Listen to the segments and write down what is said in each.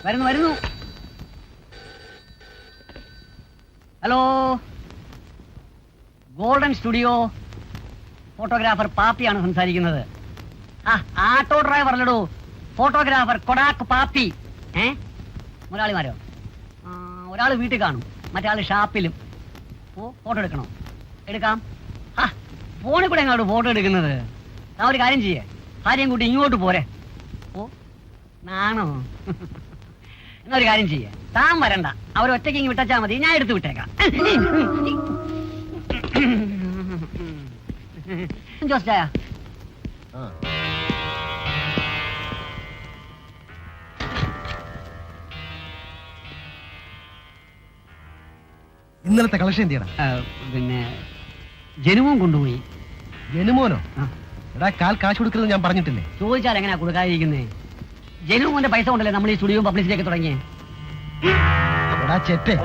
വരുന്നു. Hello, golden studio, photographer പാപ്പിയാണ് സംസാരിക്കുന്നത്. ആട്ടോ ഡ്രൈവർ അല്ലടോ, ഫോട്ടോഗ്രാഫർ കൊടാക്ക് പാപ്പി. മുതലാളിമാരോ? ഒരാൾ വീട്ടിൽ കാണും, മറ്റേ ആള് ഷാപ്പിലും. ഫോട്ടോ എടുക്കണോ? എടുക്കാം. ഫോണിൽ കൂടെ എങ്ങോട്ട് ഫോട്ടോ എടുക്കുന്നത്? താ ഒരു കാര്യം ചെയ്യേ, ഭാര്യയും കൂട്ടി ഇങ്ങോട്ട് പോരെ. നാണോ? എന്നാ ഒരു കാര്യം ചെയ്യേ, താൻ വരണ്ട, അവർ ഒറ്റയ്ക്ക് ഇങ്ങ് വിട്ടാച്ചാ മതി, ഞാൻ എടുത്ത് വിട്ടേക്കാം. ജോസ്റ്റായ ഇന്നലത്തെ കളക്ഷൻ എന്തിയാ? പിന്നെ ജനുമോൻ കൊണ്ടുപോയി. ജനുമോനോ? എടാ, കാശ് കൊടുക്കുന്നത് ഞാൻ പറഞ്ഞിട്ടില്ലേ? ചോദിച്ചാൽ എങ്ങനെയാ കൊടുക്കാതിരിക്കുന്നേ? ജനുമോന്റെ പൈസ കൊണ്ടല്ലേ നമ്മൾ ഈ സ്റ്റുഡിയോ പബ്ലിസിറ്റി ഒക്കെ തുടങ്ങിയേ. എടാ ചെറ്റേ,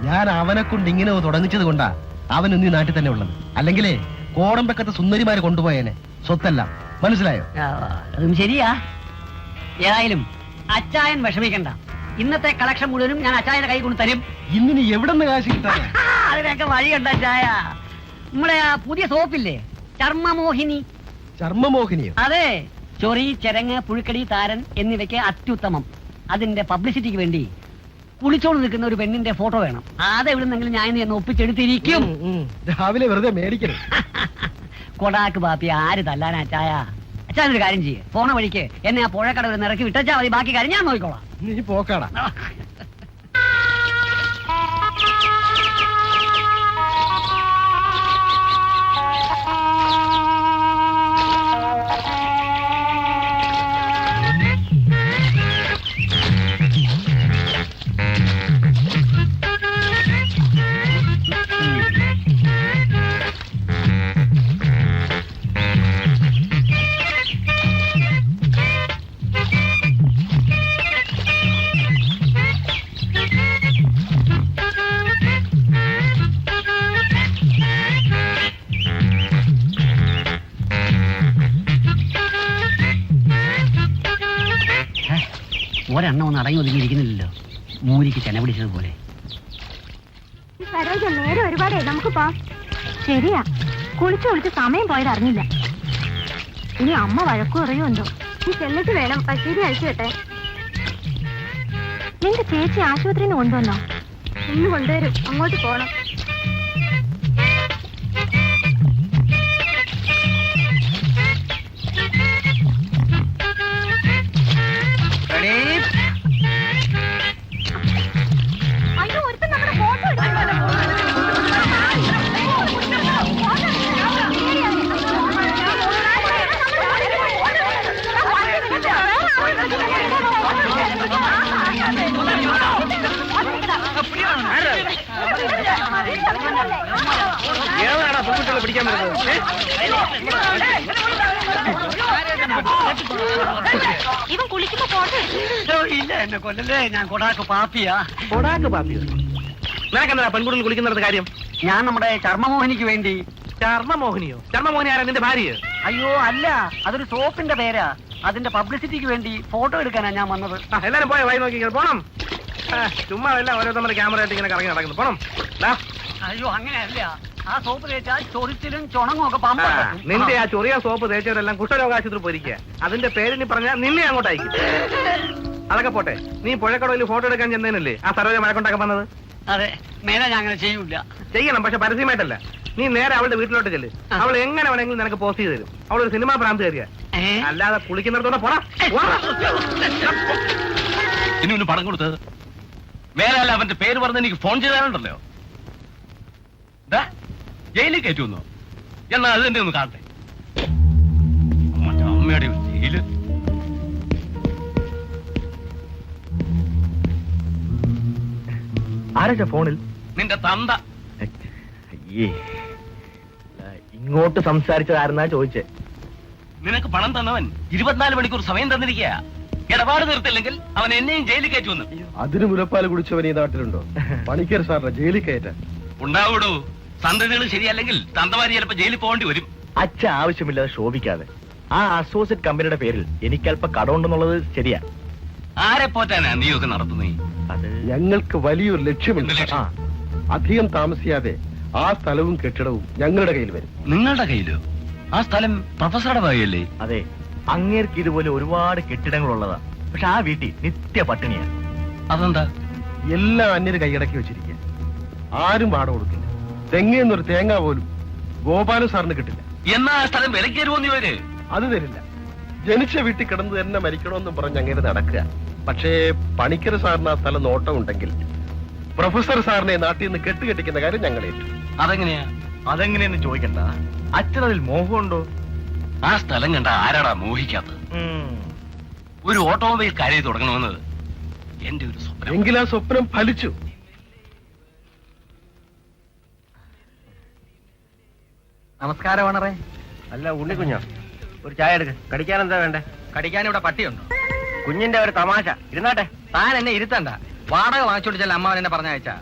ഞാൻ അവനെ കൊണ്ട് ഇങ്ങനെ തുടങ്ങിച്ചത് കൊണ്ടാ അവൻ ഇന്ന് നാട്ടിൽ തന്നെ ഉള്ളത്. അല്ലെങ്കിലേ കോടമ്പക്കത്തെ സുന്ദരിമാരെ കൊണ്ടുപോയേനെ, സ്വത്തല്ല. മനസ്സിലായോ? അതും ശരിയാ. ഏതായാലും അച്ചായൻ വിഷമിക്കണ്ട, ഇന്നത്തെ കളക്ഷൻ മുഴുവനും ഞാൻ അച്ചായന്റെ കൈ കൊണ്ട് തരും. ഇന്നിനി എവിടെ നിന്ന് കാശ് കിട്ടാൻ? അതിനൊക്കെ വഴിയുണ്ട് അച്ചായ. നമ്മുടെ ആ പുതിയ സോപ്പില്ലേ, ചർമ്മമോഹിനി. ചർമ്മമോഹിനിയോ? അതെ, ചൊറി, ചെരങ്ങ്, പുഴുക്കടി, താരൻ എന്നിവയ്ക്ക് അത്യുത്തമം. അതിന്റെ പബ്ലിസിറ്റിക്ക് വേണ്ടി കുളിച്ചോണ്ട് നിൽക്കുന്ന ഒരു പെണ്ണിന്റെ ഫോട്ടോ വേണം. അതെവിടുന്നെങ്കിലും ഞാൻ എന്ന് ഒപ്പിച്ചെടുത്തിരിക്കും. രാവിലെ വെറുതെ മേടിക്കണം. കൊടാക്ക് പാപ്പി ആര് തല്ലാനാ അച്ചായ? അച്ചായനൊരു കാര്യം ചെയ്യേ, പോണ വഴിക്ക് എന്നെ ആ പുഴക്കടവിൽ നിറക്കി വിട്ടാ മതി, ബാക്കി കാര്യം ഞാൻ നോക്കിക്കോളാം. നീ പോക്കാടാ. ഒരെണ്ണം ഒന്ന് അടങ്ങി ഒതുങ്ങിയിരിക്കുന്നില്ലല്ലോ, മൂരിക്ക് ചെന പിടിച്ചതുപോലെ. നേരെ ഒരുപാടേ നമുക്ക് പോവാം. ശരിയാ, കുളിച്ച് സമയം പോയത് അറിഞ്ഞില്ല. ഇനി അമ്മ വഴക്കു പറയുമെന്തോ. ഈ ചെല്ലിട്ട് വേണം പശീരി അഴിച്ചു കേട്ടെ. നിന്റെ ചേച്ചി ആശുപത്രിയിൽ നിന്ന് കൊണ്ടുവന്നോ? ഇന്ന് കൊണ്ടുവരും, അങ്ങോട്ട് പോണം. ഇവൻ കുളിക്കുമ്പോ പോട്ടെ. ഇല്ല, എന്നെ കൊല്ലല്ലേ, ഞാൻ കൊടാക്ക് പാപ്പിയാ. കൊടാക്ക് പാപ്പിയോ? നിനക്കെന്താ പെൺകുട്ടികൾ കുളിക്കുന്നത് കാര്യം? ഞാൻ നമ്മുടെ ചർമ്മമോഹിനിക്ക് വേണ്ടി. ചർമ്മമോഹിനിയോ? ചർമ്മമോഹിനി ആരാ, നിന്റെ ഭാര്യ? അയ്യോ അല്ല, അതൊരു സോപ്പിന്റെ പേരാ. അതിന്റെ പബ്ലിസിറ്റിക്ക് വേണ്ടി ഫോട്ടോ എടുക്കാനാ ഞാൻ വന്നത്. എല്ലാരും പോയ വഴി നോക്കി പോണം. ചുമ്മാ എല്ലാം ഓരോ നമ്മുടെ ക്യാമറ ആയിട്ട് ഇങ്ങനെ കറങ്ങി നടക്കുന്നു. പോണം. അയ്യോ അങ്ങനെയല്ല, ആ സോപ്പ് തേച്ചാൽ ചൊറിച്ചിലും ചുണങ്ങും ഒക്കെ പമ്പ. നിന്റെ ആ ചൊറിയ സോപ്പ് തേച്ചവരെല്ലാം കുഷ്ഠരോഗാശുപത്രി പോയിരിക്കുക. അതിന്റെ പേരിന് പറഞ്ഞാൽ നിന്നെ അങ്ങോട്ട് അയക്കും. അതൊക്കെ പോട്ടെ, നീ പുഴക്കടവിൽ ഫോട്ടോ എടുക്കാൻ ചെന്നതിനല്ലേ ആ സരോജ മഴക്കൊണ്ടാക്കാൻ വന്നത്? അതെ, മേലെ ഞാൻ അങ്ങനെ ചെയ്യൂല. ചെയ്യണം, പക്ഷെ പരസ്യമായിട്ടല്ല. നീ നേരെ അവളുടെ വീട്ടിലോട്ട് ചെല്ല്. അവൾ എങ്ങനെ വേണമെങ്കിലും നിനക്ക് പോസ്റ്റ് ചെയ്ത് തരും. അവളൊരു സിനിമാ ഭ്രാന്ത് കയറിയാ. അല്ലാതെ കുളിക്കുന്നിടത്തോടെ പോടാ. ഇനി പണം കൊടുത്തത് മേലല്ല അവന്റെ പേര് പറഞ്ഞ് എനിക്ക് ഫോൺ ചെയ്താലുണ്ടല്ലോ, ജയിലിൽ കയറ്റുന്നു. എന്നാ അത് എന്റെ ഒന്ന് കാണട്ടെ. അമ്മയുടെ ജയില്. ആരാ ഫോണിൽ? നിന്റെ തന്ത. ഇങ്ങോട്ട് സംസാരിച്ചതായിരുന്നാ ചോദിച്ചേ. നിനക്ക് പണം തന്നവൻ 24 മണിക്കൂർ സമയം തന്നിരിക്കുക. ഇടപാട് തീർത്തില്ലെങ്കിൽ അവൻ എന്നെയും ജയിലിൽ കയറ്റുമെന്ന്. അതിന് മുലപ്പാല് കുടിച്ചവൻ ഈ നാട്ടിലുണ്ടോ? പണിക്കർ സാറിനെ ജയിലിൽ കയറ്റാൻ ഉണ്ടാവൂടൂ. സന്തതികൾ ശരിയല്ലെങ്കിൽ തന്തമാരി ചിലപ്പോ ജയിലിൽ പോകേണ്ടി വരും. അച്ഛ ആവശ്യമില്ലാതെ ശോഭിക്കാതെ. ആ അസോസിയേറ്റ് കമ്പനിയുടെ പേരിൽ എനിക്കല്പ കടമുണ്ടെന്നുള്ളത് ശരിയാ. ആരെ പോറ്റാനാ നീയൊക്കെ നടത്തുന്നേ? ഞങ്ങൾക്ക് വലിയൊരു ലക്ഷ്യമുണ്ട്. എന്ത് ലക്ഷ്യം? അധികം താമസിയാതെ ആ സ്ഥലവും കെട്ടിടവും ഞങ്ങളുടെ കയ്യിൽ വരും. നിങ്ങളുടെ കയ്യിലോ? ആ സ്ഥലം പ്രൊഫസറുടെ വകയല്ലേ? അതെ, അങ്ങേർക്ക് ഇതുപോലെ ഒരുപാട് കെട്ടിടങ്ങളുള്ളതാ. പക്ഷെ ആ വീട്ടിൽ നിത്യ പട്ടിണിയാ. അതെന്താ? എല്ലാം അന്യര് കൈയടക്കി വെച്ചിരിക്കുക. ആരും വാടക കൊടുക്കില്ല. തെങ്ങേന്നൊരു തേങ്ങ പോലും ഗോപാലു സാറിന് കിട്ടില്ല. എന്നാ ആ സ്ഥലം വിലക്ക് തരുമോന്ന് ഇവര്? അത് തരില്ല. ജനിച്ച വീട്ടിൽ കിടന്ന് തന്നെ മരിക്കണമെന്നും പറഞ്ഞ് അങ്ങനെ നടക്കുക. പക്ഷേ പണിക്കര സാറിന് ആ സ്ഥലം നോട്ടമുണ്ടെങ്കിൽ പ്രൊഫസർ സാറിനെ നാട്ടിൽ നിന്ന് കെട്ടുകെട്ടിക്കുന്ന കാര്യം ഞങ്ങൾ ഏറ്റു. അതെങ്ങനെയാ? അതെങ്ങനെയെന്ന് ചോദിക്കണ്ട. അച്ഛനതിൽ മോഹമുണ്ടോ? ആ സ്ഥലം കണ്ട ആരാടാ മോഹിക്കാത്തത്? ഒരു ഓട്ടോമൊബൈൽ കാര്യം തുടങ്ങണമെന്ന് എന്റെ ഒരു സ്വപ്നം. എങ്കിൽ ആ സ്വപ്നം ഫലിച്ചു. നമസ്കാരം ഓണറേ. അല്ല ഉണ്ണിക്കുഞ്ഞോ, ഒരു ചായ എടുക്ക്. കടിക്കാൻ എന്താ വേണ്ടേ? കടിക്കാൻ ഇവിടെ പട്ടിയുണ്ടോ? കുഞ്ഞിന്റെ ഒരു തമാശ. ഇരുന്നാട്ടെ. താൻ എന്നെ ഇരുത്തണ്ട. വാടക വാങ്ങിച്ചോണ്ട് ചെല്ല അമ്മാവൻ എന്നെ പറഞ്ഞയച്ചാ.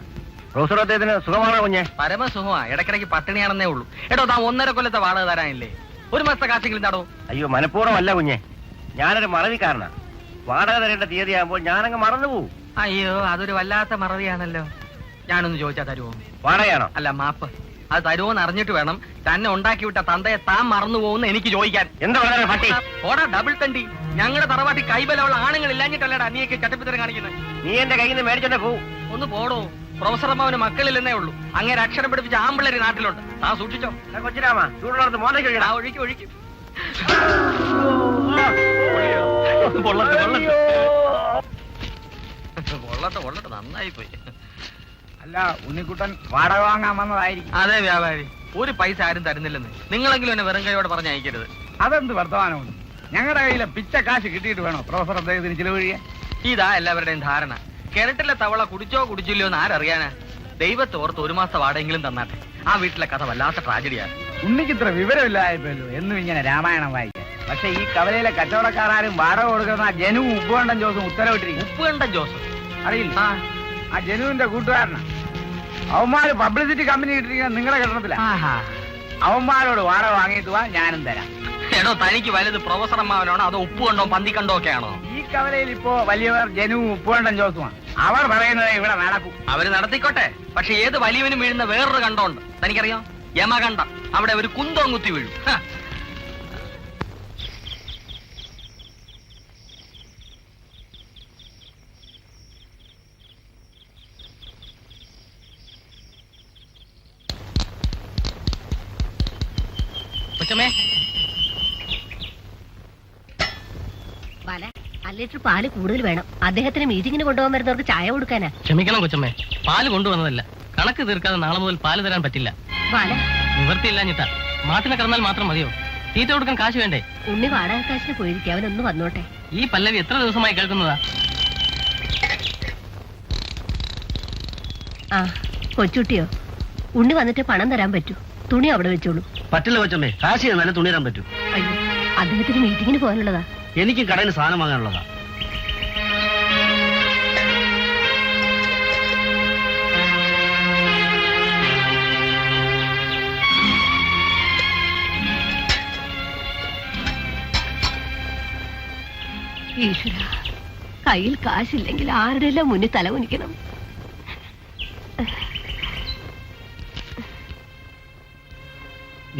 പ്രൊഫസർ അദ്ദേഹത്തിന് സുഖമാണോ കുഞ്ഞെ? പരമസുഖമാ. ഇടയ്ക്കിടയ്ക്ക് പട്ടിണിയാണെന്നേ ഉള്ളൂ. എടോ, താൻ 1.5 കൊല്ലത്തെ വാടക തരാനില്ലേ? ഒരു മാസത്തെ കാശെങ്കിലും തടോ. അയ്യോ, മനഃപൂർവ്വം അല്ല കുഞ്ഞെ. ഞാനൊരു മറവിക്കാരനാ. വാടക തരേണ്ട തീയതിയാകുമ്പോൾ ഞാനങ്ങ് മറന്നു പോവും. അയ്യോ, അതൊരു വല്ലാത്ത മറവിയാണല്ലോ. ഞാനൊന്ന് ചോദിച്ചാ തരുമോ? വാടകയാണോ? അല്ല, മാപ്പ്. അത് തരുമോന്ന് അറിഞ്ഞിട്ട് വേണം. തന്നെ ഉണ്ടാക്കി വിട്ട തന്തയെ താൻ മറന്നു പോകുന്ന എനിക്ക് ചോദിക്കാൻ. എന്താ വളരെ പട്ടി? ഓടാ ഡബിൾ തണ്ടി. ഞങ്ങളുടെ തറവാട്ടിൽ കൈബലമുള്ള ആണുങ്ങൾ ഇല്ലാഞ്ഞിട്ടല്ലടാ നീയൊക്കെ ചട്ടപ്പിത്തരം കാണിക്കുന്നത്. നീ എന്റെ കയ്യിൽ നിന്ന് മേടിച്ചോണ്ടേ പോവും. ഒന്ന് പോടോ. പ്രൊഫസർ അമ്മാവന് മക്കളില്ലെന്നേ ഉള്ളൂ. അങ്ങനെ അക്ഷരം പഠിപ്പിച്ച ആമ്പിള്ളേര് നാട്ടിലുണ്ട്. താ സൂക്ഷിച്ചോ. കൊച്ചിരാമ, ചൂടുള്ളടത്ത് മോനേക്ക് ആ ഒഴിക്കണം. ഒഴിക്കും ഒഴിക്കും. പൊള്ളട്ടെ നന്നായി പോയി. അല്ല, ഉണ്ണിക്കുട്ടൻ വാടക വാങ്ങാൻ വന്നതായിരിക്കും. അതെ വ്യാപാരി, ഒരു പൈസ ആരും തരുന്നില്ലെന്ന്. നിങ്ങളെങ്കിലും എന്നെ വെറും കൈയോടെ പറഞ്ഞയക്കരുത്. അതെന്ത് വർത്തമാനമുണ്ട്? ഞങ്ങളുടെ കയ്യിലെ പിച്ച കാശ് കിട്ടിയിട്ട് വേണോ പ്രൊഫസർ അദ്ദേഹത്തിന് ചിലവ് ചെയ്യാൻ? ഇതാ എല്ലാവരുടെയും ധാരണ. കിണറ്റിലെ തവള കുടിച്ചോ കുടിച്ചില്ലയോ എന്ന് ആരറിയാനാ? ദൈവത്തെ ഓർത്ത് ഒരു മാസത്തെ വാടെങ്കിലും തന്നാട്ടെ. ആ വീട്ടിലെ കഥ വല്ലാത്ത ട്രാജഡിയാണ്. ഉണ്ണിക്ക് ഇത്ര വിവരമില്ലായപ്പോഴല്ലോ എന്നും ഇങ്ങനെ രാമായണം വായിക്കാൻ. പക്ഷെ ഈ കവലയിലെ കച്ചവടക്കാരും വാടക കൊടുക്കുന്ന ജനുവും ഉപ്പുകണ്ടൻ ജോസും ഉത്തരവിട്ടിരിക്കും. ഉപ്പുകണ്ടൻ ജോസ് അറിയില്ല? ആ ജനുവിന്റെ കൂട്ടുകാരനാ. അവന്മാര് പബ്ലിസിറ്റി കമ്പനി ഇട്ടിരിക്കുന്ന നിങ്ങളുടെ കെട്ടിടത്തിലാ. അവന്മാരോട് വാടക വാങ്ങിയിട്ട് പോവാ, ഞാനും തരാം. എടോ, തനിക്ക് വലുത് പ്രൊഫസർ അമ്മാവനാണോ അതോ ഉപ്പ് കണ്ടോ പന്തി കണ്ടോ ഒക്കെ ആണോ? ഈ കവലയിൽ ഇപ്പോ വലിയവർ ജനുവും ഉപ്പുകണ്ടൻ ജോസുമാണ്. അവർ പറയുന്നത് ഇവിടെ നടക്കും. അവര് നടത്തിക്കോട്ടെ. പക്ഷെ ഏത് വലിയവനും വീഴുന്ന വേറൊരു കണ്ടമുണ്ട്. തനിക്കറിയാം? യമകണ്ഠം. അവിടെ ഒരു കുന്തവും കുത്തി വീഴും. കൊച്ചമ്മേ, ലിറ്റർ പാല് കൂടുതൽ വേണം. അദ്ദേഹത്തിന് മീറ്റിങ്ങിന് കൊണ്ടുപോകാൻ വരുന്നവർക്ക് ചായ കൊടുക്കാനാ. ക്ഷമിക്കണം കൊച്ചമ്മേ, പാല് കൊണ്ടുവന്നതല്ല. കണക്ക് തീർക്കാതെ നാളെ മുതൽ പാല് തരാൻ പറ്റില്ല. നിവർത്തിയില്ലാഞ്ഞിട്ടാ. മാട്ടിനെ കിടന്നാൽ മാത്രം മതിയോ? തീറ്റ കൊടുക്കാൻ കാശ് വേണ്ടേ? ഉണ്ണി വാടക കാശിന് പോയിരിക്കും. അവനൊന്ന് വന്നോട്ടെ. ഈ പല്ലവി എത്ര ദിവസമായി കേൾക്കുന്നതാ? ആ കൊച്ചുട്ടിയോ, ഉണ്ണി വന്നിട്ട് പണം തരാൻ പറ്റൂ. തുണി അവിടെ വെച്ചോളൂ. പറ്റില്ല കൊച്ചമ്മേ, കാശ് തന്നാലേ തുണി തരാൻ പറ്റൂ. അയ്യോ, അദ്ദേഹത്തിന് മീറ്റിങ്ങിന് പോകാനുള്ളതാ. എനിക്ക് കടയിൽ സാധനം വാങ്ങാനുള്ളതാ. ഈശ്വര, കയ്യിൽ കാശില്ലെങ്കിൽ ആരുടെയെല്ലാം മുന്നിൽ തല കുനിക്കണം.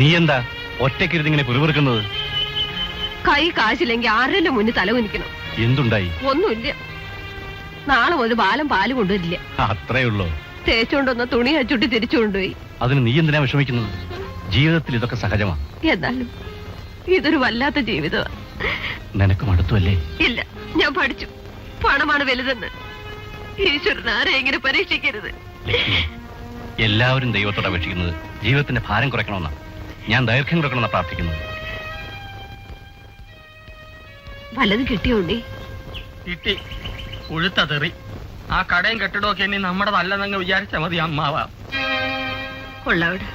നീ എന്താ ഒറ്റക്കിരുന്നിങ്ങനെ പുരുപുറുക്കുന്നത്? കൈ കാശില്ലെങ്കിൽ ആരുടെയെല്ലാം മുന്നിൽ തല കുനിക്കണം. എന്തുണ്ടായി? ഒന്നുമില്ല. നാളെ മുതൽ ബാലം പാല് കൊണ്ടുവരില്ല. അത്രേ ഉള്ളോ? തേച്ചുകൊണ്ടൊന്ന് തുണി അച്ചുട്ടി തിരിച്ചു കൊണ്ടുപോയി. അതിന് നീ എന്തിനാ വിഷമിക്കുന്നത്? ജീവിതത്തിൽ ഇതൊക്കെ സഹജമാ. എന്നാലും ഇതൊരു വല്ലാത്ത ജീവിതമാ. നിനക്ക് മടുത്തുവല്ലേ? ഇല്ല, ഞാൻ പഠിച്ചു. പണമാണ് വലുതെന്ന്. ഈശ്വരൻ ആരെ ഇങ്ങനെ പരീക്ഷിക്കരുത്. ലക്ഷ്മി, എല്ലാവരും ദൈവത്തോട് അപേക്ഷിക്കുന്നത് ജീവിതത്തിന്റെ ഭാരം കുറയ്ക്കണമെന്നാ. ഞാൻ ദൈർഘ്യം കുറയ്ക്കണമെന്നാ പ്രാർത്ഥിക്കുന്നത്. വല്ലതും കിട്ടിയോ ഉണ്ണി? കിട്ടി. ഉഴുത്ത തെറി. ആ കടയും കെട്ടിടമൊക്കെ ഇനി നമ്മുടെ നല്ലതെന്ന് വിചാരിച്ചാ മതി അമ്മാവാ. കൊള്ളാവിടെ,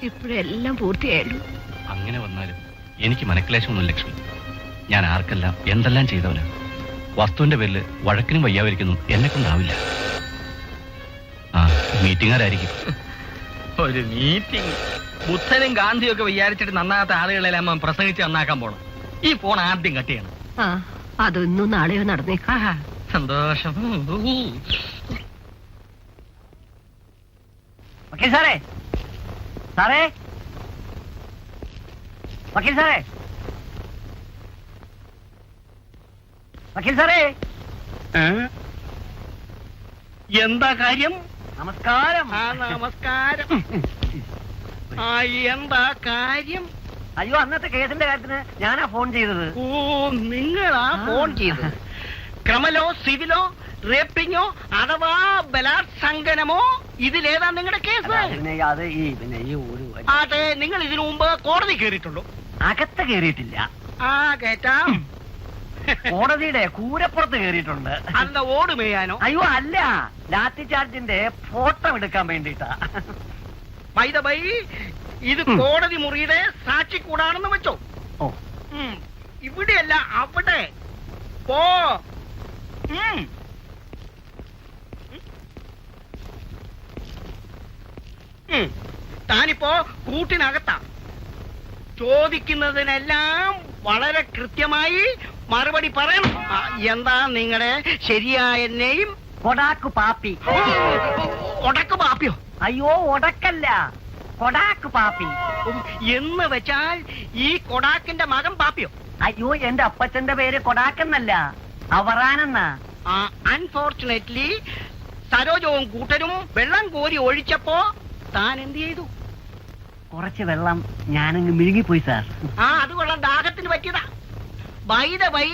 ഇപ്പോഴെല്ലാം പൂർത്തിയായുള്ളൂ. അങ്ങനെ വന്നാലും എനിക്ക് മനക്ലേശമൊന്നും ലക്ഷ്മി. ഞാൻ ആർക്കെല്ലാം എന്തെല്ലാം ചെയ്തവന്. വസ്തുവിന്റെ പേരിൽ വഴക്കിനും വയ്യാതിരിക്കുന്നു എന്നെ കൊണ്ടാവില്ല. ആ മീറ്റിംഗുകാരായിരിക്കും. ഒരു മീറ്റിംഗ്. ബുദ്ധനും ഗാന്ധിയും ഒക്കെ വിചാരിച്ചിട്ട് നന്നാകാത്ത ആളുകളെല്ലാം പ്രസംഗിച്ച് നന്നാക്കാൻ പോണം. ഈ ഫോൺ ആദ്യം കട്ട് ചെയ്യണം. ആ അതൊന്നും നാളെയോ നടന്നേക്കാം. സന്തോഷം. വക്കീൽ സാറേ, സാറേ, വക്കീൽ സാറേ, വക്കീൽ സാറേ. എന്താ കാര്യം? നമസ്കാരം. നമസ്കാരം. എന്താ കാര്യം? അയ്യോ, അന്നത്തെ കേസിന്റെ കാര്യത്തിന് ഞാനാ ഫോൺ ചെയ്തത്. ഓ, നിങ്ങളാ ഫോൺ ചെയ്തത്? ക്രിമിനലോ സിവിലോ റേപ്പിങ്ങോ അഥവാ ബലാത്സംഗനമോ ഇതിലേതാ നിങ്ങളുടെ കേസ്? പിന്നെ ഈ ഒരു അതെ, നിങ്ങൾ ഇതിനു മുമ്പ് കോടതി കയറിയിട്ടുള്ളൂ? അകത്ത് കേറിയിട്ടില്ല. കേട്ടാം. കോടതിയുടെ കൂരപ്പുറത്ത് കേറിയിട്ടുണ്ട്. അല്ല, ഓട് മേയാനോ? അയ്യോ അല്ല, ലാത്തി ചാർജിന്റെ ഫോട്ടോ എടുക്കാൻ വേണ്ടിട്ടാ. ബൈ ദ ബൈ, ഇത് കോടതി മുറിയുടെ സാക്ഷി കൂടാണെന്ന് വെച്ചോ. ഓ, ഇവിടെയല്ല, അവിടെ പോ. താനിപ്പോ കൂട്ടിനകത്താ. ചോദിക്കുന്നതിനെല്ലാം വളരെ കൃത്യമായി മറുപടി പറയണം. എന്താ നിങ്ങളുടെ ശരിയായ നെയിം? കൊടാക്കു പാപ്പി. ഒടക്ക് പാപ്പിയോ? അയ്യോ, ഒടക്കല്ല, കൊടാക്കു പാപ്പി. എന്ന് വെച്ചാൽ ഈ കൊടാക്കിന്റെ മകൻ പാപ്പിയോ? അയ്യോ, എന്റെ അപ്പച്ചന്റെ പേര് കൊടാക്കെന്നല്ല, അവറാനെന്നാ. അൺഫോർച്ചുനേറ്റ്ലി സരോജവും കൂട്ടരും വെള്ളം കോരി ഒഴിച്ചപ്പോ താൻ എന്ത് ചെയ്തു? കുറച്ച് വെള്ളം ഞാനങ്ങ് മിഴുങ്ങിപ്പോയി സാർ. അത് വെള്ളം ദാഹത്തിന് പറ്റിയതാ. ബൈ ദ ബൈ,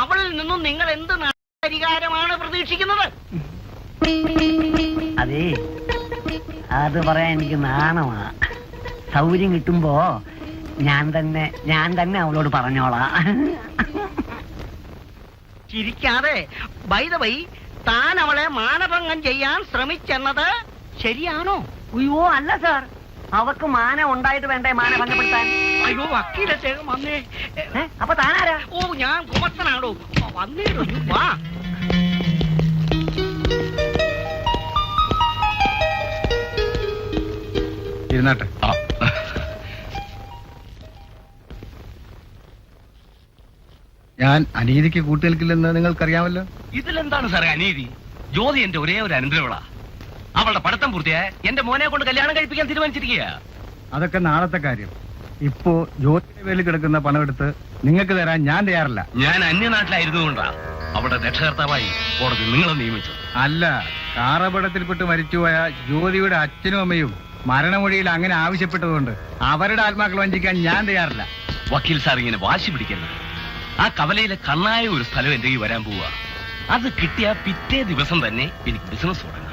അവളിൽ നിന്നും നിങ്ങൾ എന്ത് പരിഹാരമാണ് പ്രതീക്ഷിക്കുന്നത്? അതേ, അത് പറയാൻ എനിക്ക് നാണമാ. സൗകര്യം കിട്ടുമ്പോ ഞാൻ തന്നെ അവളോട് പറഞ്ഞോളാ. ചിരിക്കാതെ, ബൈ ദ ബൈ, താൻ അവളെ മാനഭംഗം ചെയ്യാൻ ശ്രമിച്ചെന്നത് ശരിയാണോ? അയ്യോ അല്ല സാർ, അവക്ക് മാന ഉണ്ടായിട്ട് വേണ്ടേ മാന ഭംഗപ്പെടുത്താൻ? അയ്യോ, വക്കീലത്തെ വന്നേ. അപ്പൊ താനാരാ? ഓ, ഞാൻ കുമത്തനാണോ? വന്നേരോ, വാ. ഇരുന്നാട്ടെ. ഞാൻ അനീതിക്ക് കൂട്ടുനിൽക്കില്ലെന്ന് നിങ്ങൾക്കറിയാമല്ലോ. ഇതിലെന്താണ് സാറേ അനീതി? ജ്യോതി എന്റെ ഒരേ ഒരു അനുഗ്രഹങ്ങളാ. അവളുടെ പഠിത്തം പൂർത്തിയായ എന്റെ മോനെ കൊണ്ട് കല്യാണം കഴിപ്പിക്കാൻ തീരുമാനിച്ചിരിക്കുക. അതൊക്കെ നാളത്തെ കാര്യം. ഇപ്പോ ജ്യോതിയുടെ പേരിൽ കിടക്കുന്ന പണമെടുത്ത് നിങ്ങൾക്ക് തരാൻ ഞാൻ തയ്യാറല്ല. ഞാൻ അന്യനാട്ടിലായിരുന്നുകൊണ്ടാ അവിടെ രക്ഷകർത്താവായി കോടതി നിങ്ങളെ നിയമിച്ചത്. അല്ല, കാറപകടത്തിൽപ്പെട്ട് മരിച്ചുപോയ ജ്യോതിയുടെ അച്ഛനും അമ്മയും മരണമൊഴിയിൽ അങ്ങനെ ആവശ്യപ്പെട്ടതുകൊണ്ട് അവരുടെ ആത്മാക്കൾ വഞ്ചിക്കാൻ ഞാൻ തയ്യാറില്ല. വക്കീൽ സാർ ഇങ്ങനെ വാശി പിടിക്കുന്നത്. ആ കവലയിലെ കണ്ണായ ഒരു സ്ഥലം എന്റെ കയ്യിൽ വരാൻ പോവുക. അത് കിട്ടിയ പിറ്റേ ദിവസം തന്നെ എനിക്ക് ബിസിനസ് തുടങ്ങാം.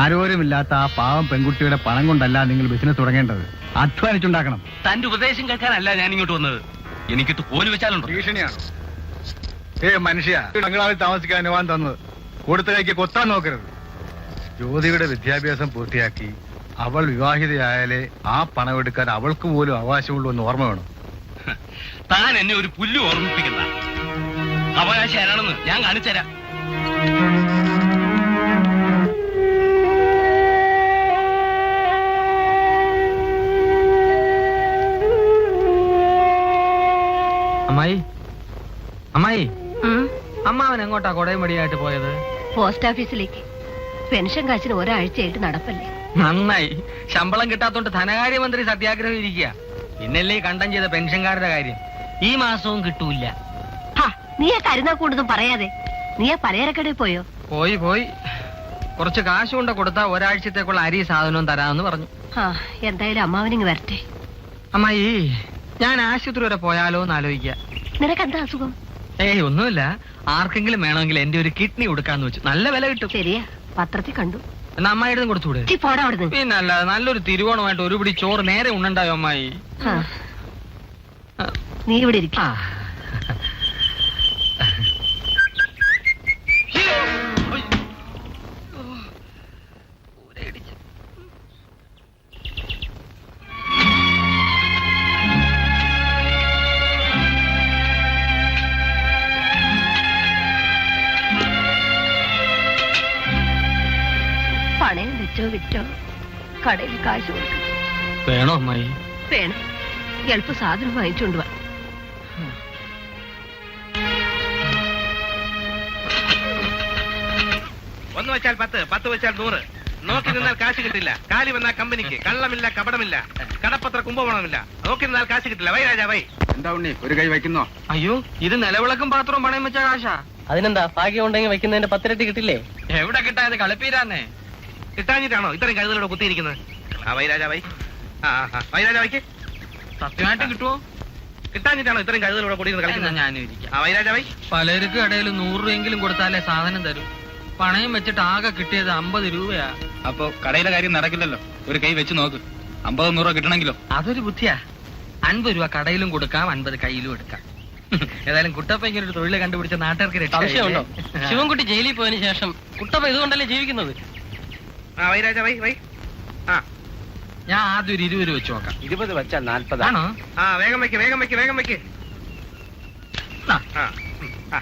ആരോരുമില്ലാത്ത ആ പാവം പെൺകുട്ടിയുടെ പണം കൊണ്ടല്ല നിങ്ങൾ ബിസിനസ് തുടങ്ങേണ്ടത്, അധ്വാനിച്ചുണ്ടാക്കണം. തന്റെ ഉപദേശം കേൾക്കാനല്ല ഞാൻ ഇങ്ങോട്ട് വന്നത്. എനിക്കിട്ട് കോല് വെച്ചാലുണ്ടോ? ഭീഷണിയാണ്. മനുഷ്യ, ബംഗ്ലാവിൽ താമസിക്കാൻ അനുവാദം തന്നത് കൊടുത്തലേക്ക് കൊത്താൻ നോക്കരുത്. ജ്യോതിയുടെ വിദ്യാഭ്യാസം പൂർത്തിയാക്കി അവൾ വിവാഹിതയായാലേ ആ പണമെടുക്കാൻ അവൾക്ക് പോലും അവകാശമുള്ളൂ എന്ന് ഓർമ്മ വേണം. താൻ എന്നെ ഒരു പുല്ല് ഓർമ്മിപ്പിക്കുന്ന അവകാശം ആരാണെന്ന് ഞാൻ കാണിച്ചുതരാം. അമ്മായി, അമ്മാവൻ എങ്ങോട്ടാ കൊടയും മടിയായിട്ട് പോയത്? പോസ്റ്റ് ഓഫീസിലേക്ക്. പെൻഷൻ കാശിന് ഒരാഴ്ചയായിട്ട് നടപ്പല്ലേ. നന്നായി. ശമ്പളം കിട്ടാത്തോണ്ട് ധനകാര്യമന്ത്രി സത്യാഗ്രഹം ഇരിക്കുക. പിന്നല്ലേ കണ്ടം ചെയ്ത പെൻഷൻകാരുടെ കാര്യം. ഈ മാസവും കിട്ടൂല. നീയെ കരുനാക്കൂടൊന്നും പറയാതെ. നീയെ പലചരക്കടയിൽ പോയോ? പോയി. കുറച്ച് കാശ് കൊണ്ട് കൊടുത്താ ഒരാഴ്ചത്തേക്കുള്ള അരി സാധനവും തരാമെന്ന് പറഞ്ഞു. എന്തായാലും അമ്മാവനിങ് വരട്ടെ. അമ്മായി, ഞാൻ ആശുപത്രി വരെ പോയാലോ എന്ന് ആലോചിക്കുക. നിനക്കെന്താ അസുഖം? ഒന്നുമില്ല. ആർക്കെങ്കിലും വേണമെങ്കിൽ എന്റെ ഒരു കിഡ്നി കൊടുക്കാന്ന് വെച്ചു. നല്ല വില കിട്ടും. ശരിയാ, പത്രത്തിൽ കണ്ടു. എന്നാ അമ്മായിടുന്ന് കൊടുത്തൂടെ? പോടാ അവിടുന്ന്. പിന്നല്ല, നല്ലൊരു തിരുവോണമായിട്ട് ഒരു പിടി ചോറ് നേരെ ഉണ്ണണ്ടായോ അമ്മായി? നീ ഇവിടെ ഇരിക്ക. പണയം വെച്ചോ വിറ്റോ കടയിൽ കാശ് കൊടുക്കണം. വേണോ അമ്മായി? വേണം. എളുപ്പ സാധനം വാങ്ങിച്ചോണ്ട് വാ. 1 വെച്ചാൽ 10, 10 വെച്ചാൽ 100. നോക്കി നിന്നാൽ കാശ് കിട്ടില്ല. കാലി വന്നാൽ കമ്പനിക്ക്. കള്ളമില്ല, കപടമില്ല, കടപ്പത്ര കുംഭകോണമില്ല. നോക്കി നിന്നാൽ കാശ് കിട്ടില്ല. Why Raja why. എന്താ ഉണ്ണി ഒരു കൈ വയ്ക്കുന്നോ? അയ്യോ ഇത് നിലവിളക്കും പാത്രവും പണയം വെച്ച കാശാ. അതിനെന്താ ഭാഗ്യം ഉണ്ടെങ്കിൽ വെക്കുന്നതിന്റെ 10 ഇരട്ടി കിട്ടില്ലേ? എവിടെ കിട്ടായത് കളിപ്പീരാന്നേ. കിട്ടാഞ്ഞിട്ടാണോ ഇത്രയും കഴുതലോടെ കുത്തിയിരിക്കുന്നത്? ആ വൈ രാജാ വൈ. വൈ രാജാ വൈക്ക്. സത്യമായിട്ട് കിട്ടുമോ? കിട്ടാഞ്ഞിട്ടാണോ ഇത്രയും കഴുതലോടെ കൂടിയിരുന്ന് എന്നാ കളിക്കുന്നത്? ഞാനും ഇരിക്കാം. ആ വൈ രാജാ വൈ. പലർക്ക് ഇടയിൽ 100 രൂപയെങ്കിലും കൊടുത്താലേ സാധനം തരൂ. പണയം വെച്ചിട്ട് ആകെ കിട്ടിയത് 50 രൂപയാ. അപ്പൊ കടയിലെ കാര്യം നടക്കില്ലല്ലോ. ഒരു കൈ വെച്ച് നോക്ക്. 50-100 കിട്ടണമെങ്കിലോ? അതൊരു ബുദ്ധിയാ. 50 രൂപ കടയിലും കൊടുക്കാം, 50 കയ്യിലും എടുക്കാം. ഏതായാലും കുട്ടപ്പയ്ക്ക് ഒരു തൊഴിൽ കണ്ടുപിടിച്ച നാട്ടുകാർക്ക് സംശയമുണ്ടോ? രക്ഷയില്ലേ? ശിവൻകുട്ടി ജയിലിൽ പോയതിനു ശേഷം കുട്ടപ്പ ഇതുകൊണ്ടല്ലേ ജീവിക്കുന്നത്. ആ വൈ രാജാ വൈ വൈ. ആ ഞാൻ ആദ്യം ഒരു 20 വെച്ച് നോക്കാം. 20 വെച്ചാൽ 40. ആണോ? ആ വേഗം വെക്ക്, വേഗം വെക്ക്, വേഗം വെക്ക്. ആ. ആ ആ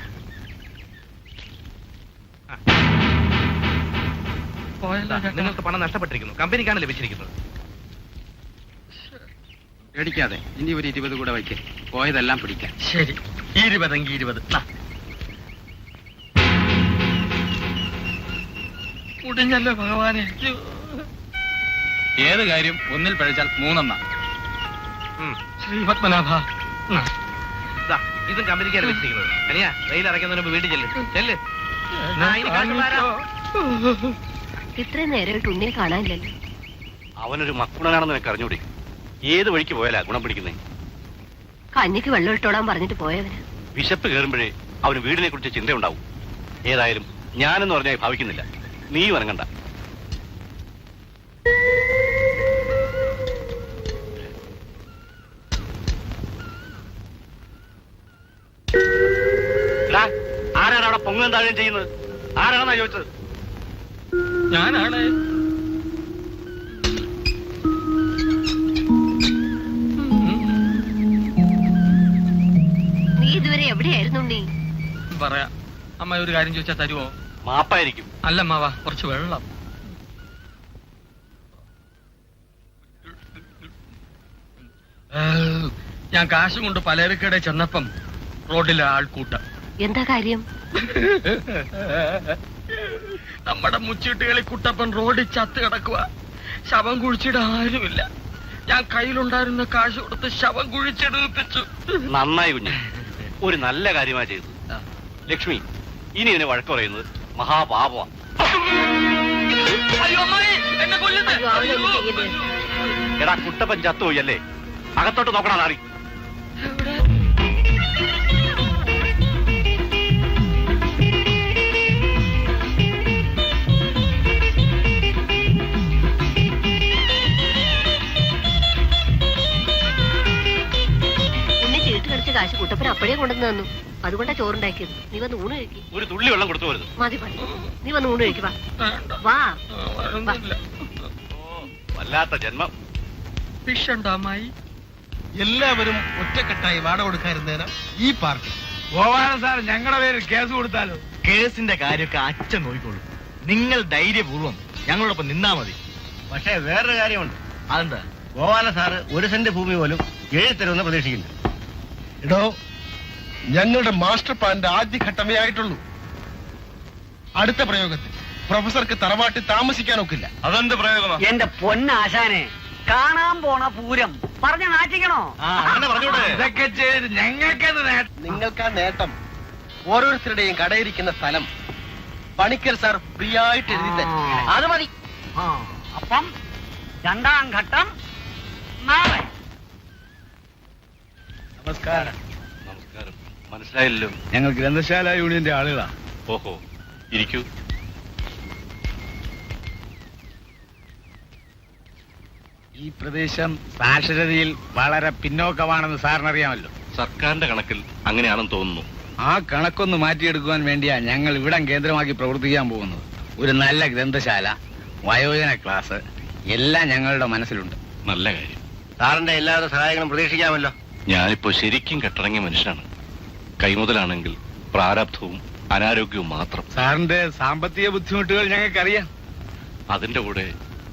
പോയല്ലോ ചേട്ടാ. നിങ്ങൾക്ക് പണം നഷ്ടപ്പെട്ടിരിക്കുന്നു. കമ്പനിക്കാണ് ലഭിച്ചിരിക്കുന്നത്. പേടിക്കാതെ ഇനി ഒരു 20 കൂടെ വയ്ക്ക്. പോയതെല്ലാം പിടിക്കാം. ശരി 20 എങ്കിൽ 20. മുടിഞ്ഞല്ലോ ഭഗവാനെ. ഏത് കാര്യം ഒന്നിൽ പഴിച്ചാൽ 3 ശ്രീപത്മനാഭ. ദാ, ഇതും കമ്പനിക്കാണ് വെച്ചിരിക്കുന്നത്. അനിയാ വെയിൽ ഇറക്കുന്നതിന് മുമ്പ് വീട്ടിൽ ചെല്ല് ചെല്ല്. ആ, ഇനി കാശ് തരാം. ഇത്രയും നേരമായിട്ട് ഉണ്ണിയെ കാണാനില്ലല്ലോ. അവനൊരു മക്കുണനാണെന്ന് എനിക്ക് അറിഞ്ഞൂടി. ഏത് വഴിക്ക് പോയാലാ ഗുണം പിടിക്കുന്നേ? കഞ്ഞിക്ക് വെള്ളം ഇട്ടോടാൻ പറഞ്ഞിട്ട് പോയവന്. വിശപ്പ് കയറുമ്പോഴേ അവന് വീടിനെ കുറിച്ച് ചിന്തയുണ്ടാവും. ഏതായാലും ഞാനെന്ന് പറഞ്ഞാൽ ഭാവിക്കുന്നില്ല. നീയും ഇറങ്ങണ്ട. എടാ, ആരാണ് അവിടെ പൊങ്ങും താഴെയും ചെയ്യുന്നത്? ആരാണെന്നാ ചോദിച്ചത്? ഞാനാണ്. നീ ഇതുവരെ എവിടെയായിരുന്നു ഉണ്ണി? പറയാ. അമ്മ ഒരു കാര്യം ചോദിച്ചാൽ തരുമോ? മാപ്പായിരിക്കും. അല്ല അമ്മാവാ, കുറച്ച് വെള്ളം. ഞാൻ കാശും കൊണ്ട് പലചരക്കടെ ചെന്നപ്പം റോഡിലെ ആൾക്കൂട്ടം. എന്താ കാര്യം? നമ്മുടെ മുച്ചീട്ടുകളിൽ കുട്ടപ്പൻ റോഡിൽ ചത്ത് കിടക്കുക. ശവം കുഴിച്ചിട ആരുമില്ല. ഞാൻ കയ്യിലുണ്ടായിരുന്ന കാശ് കൊടുത്ത് ശവം കുഴിച്ചെടുപ്പിച്ചു. നന്നായി കുഞ്ഞ്, ഒരു നല്ല കാര്യമാണ് ചെയ്തത്. ലക്ഷ്മി, ഇനി ഇതിനെ വഴക്ക് പറയുന്നത് മഹാപാപമാണ്. അയ്യോ അമ്മായി, എന്നെ കൊല്ലുന്നു. അയ്യോ, അവനൊന്നും ചെയ്യരുത്. എടാ, കുട്ടപ്പൻ ചത്തുപോയി അല്ലേ? അകത്തോട്ട് നോക്കണം നാറി. ഉണ്ണി ചീട്ട് കളിച്ച കാശ് കുട്ടപ്പൻ അപ്പഴേ കൊണ്ടുവന്ന് തന്നു. അതുകൊണ്ടാ ചോറുണ്ടാക്കിയത്. നീ വന്ന് ഊണ് കഴിക്കും. ഒരു തുള്ളി വെള്ളം കൊടുത്തു വരുന്നു. മതി മതി. നീ വന്ന് ഊണ് കഴിക്കുക. വാ. വല്ലാത്ത ജന്മം. ഫിഷ് ഉണ്ടോ അമ്മായി? എല്ലാവരും ഒറ്റക്കെട്ടായി വാട കൊടുക്കാതിരുന്നേരം ഈ പാർട്ടി. ഗോപാലൻ സാർ ഞങ്ങളുടെ പേരിൽ കേസ് കൊടുത്താലോ? കേസിന്റെ കാര്യമൊക്കെ അച്ഛൻ നോക്കിക്കോളൂ. നിങ്ങൾ ധൈര്യപൂർവ്വം ഞങ്ങളോടൊപ്പം നിന്നാ മതി. പക്ഷേ വേറൊരു കാര്യമുണ്ട്. അതെന്താ? ഗോപാല സാറ് 1 സെന്റ് ഭൂമി പോലും എഴുതരുമെന്ന് പ്രതീക്ഷിക്കില്ല. എടോ, ഞങ്ങളുടെ മാസ്റ്റർ പ്ലാന്റെ ആദ്യഘട്ടമേ ആയിട്ടുള്ളൂ. അടുത്ത പ്രയോഗത്തിൽ പ്രൊഫസർക്ക് തറവാട്ടിൽ താമസിക്കാനൊക്കില്ല. അതെന്ത് പ്രയോഗമാ? എന്റെ പൊന്നാശാനെ, കാണാൻ പോണ പൂരം പറഞ്ഞ നാറ്റിക്കണോ? അങ്ങനെ പറഞ്ഞൂടെ? ഇതൊക്കെ ചെയ്ത് ഞങ്ങൾക്കത് നിങ്ങൾക്ക് ആ നേട്ടം ഓരോരുത്തരുടെയും കടയിരിക്കുന്ന സ്ഥലം പണിക്കർ സാർ ഫ്രീ ആയിട്ട് എഴുതി തരും. അത് മതി. അപ്പം 2ാം ഘട്ടം നാളെ. നമസ്കാരം. നമസ്കാരം. മനസ്സിലായില്ലല്ലോ. ഞങ്ങൾ ഗ്രന്ഥശാല യൂണിയന്റെ ആളുകളാ. ഓഹോ, ഇരിക്കൂ. ഈ പ്രദേശം സാക്ഷരതയിൽ വളരെ പിന്നോക്കമാണെന്ന് സാറിനറിയാമല്ലോ. സർക്കാരിന്റെ കണക്കിൽ അങ്ങനെയാണെന്ന് തോന്നുന്നു. ആ കണക്കൊന്ന് മാറ്റിയെടുക്കുവാൻ വേണ്ടിയാ ഞങ്ങൾ ഇവിടം കേന്ദ്രമാക്കി പ്രവർത്തിക്കാൻ പോകുന്നത്. ഒരു നല്ല ഗ്രന്ഥശാല, വയോജന ക്ലാസ് എല്ലാം ഞങ്ങളുടെ മനസ്സിലുണ്ട്. നല്ല കാര്യം. സാറിന്റെ എല്ലാവിധ സഹായങ്ങളും പ്രതീക്ഷിക്കാമല്ലോ. ഞാനിപ്പോ ശരിക്കും കെട്ടിറങ്ങിയ മനുഷ്യനാണ്. കൈമുതലാണെങ്കിൽ പ്രാരാബ്ധവും അനാരോഗ്യവും മാത്രം. സാറിന്റെ സാമ്പത്തിക ബുദ്ധിമുട്ടുകൾ ഞങ്ങൾക്കറിയാം. അതിന്റെ കൂടെ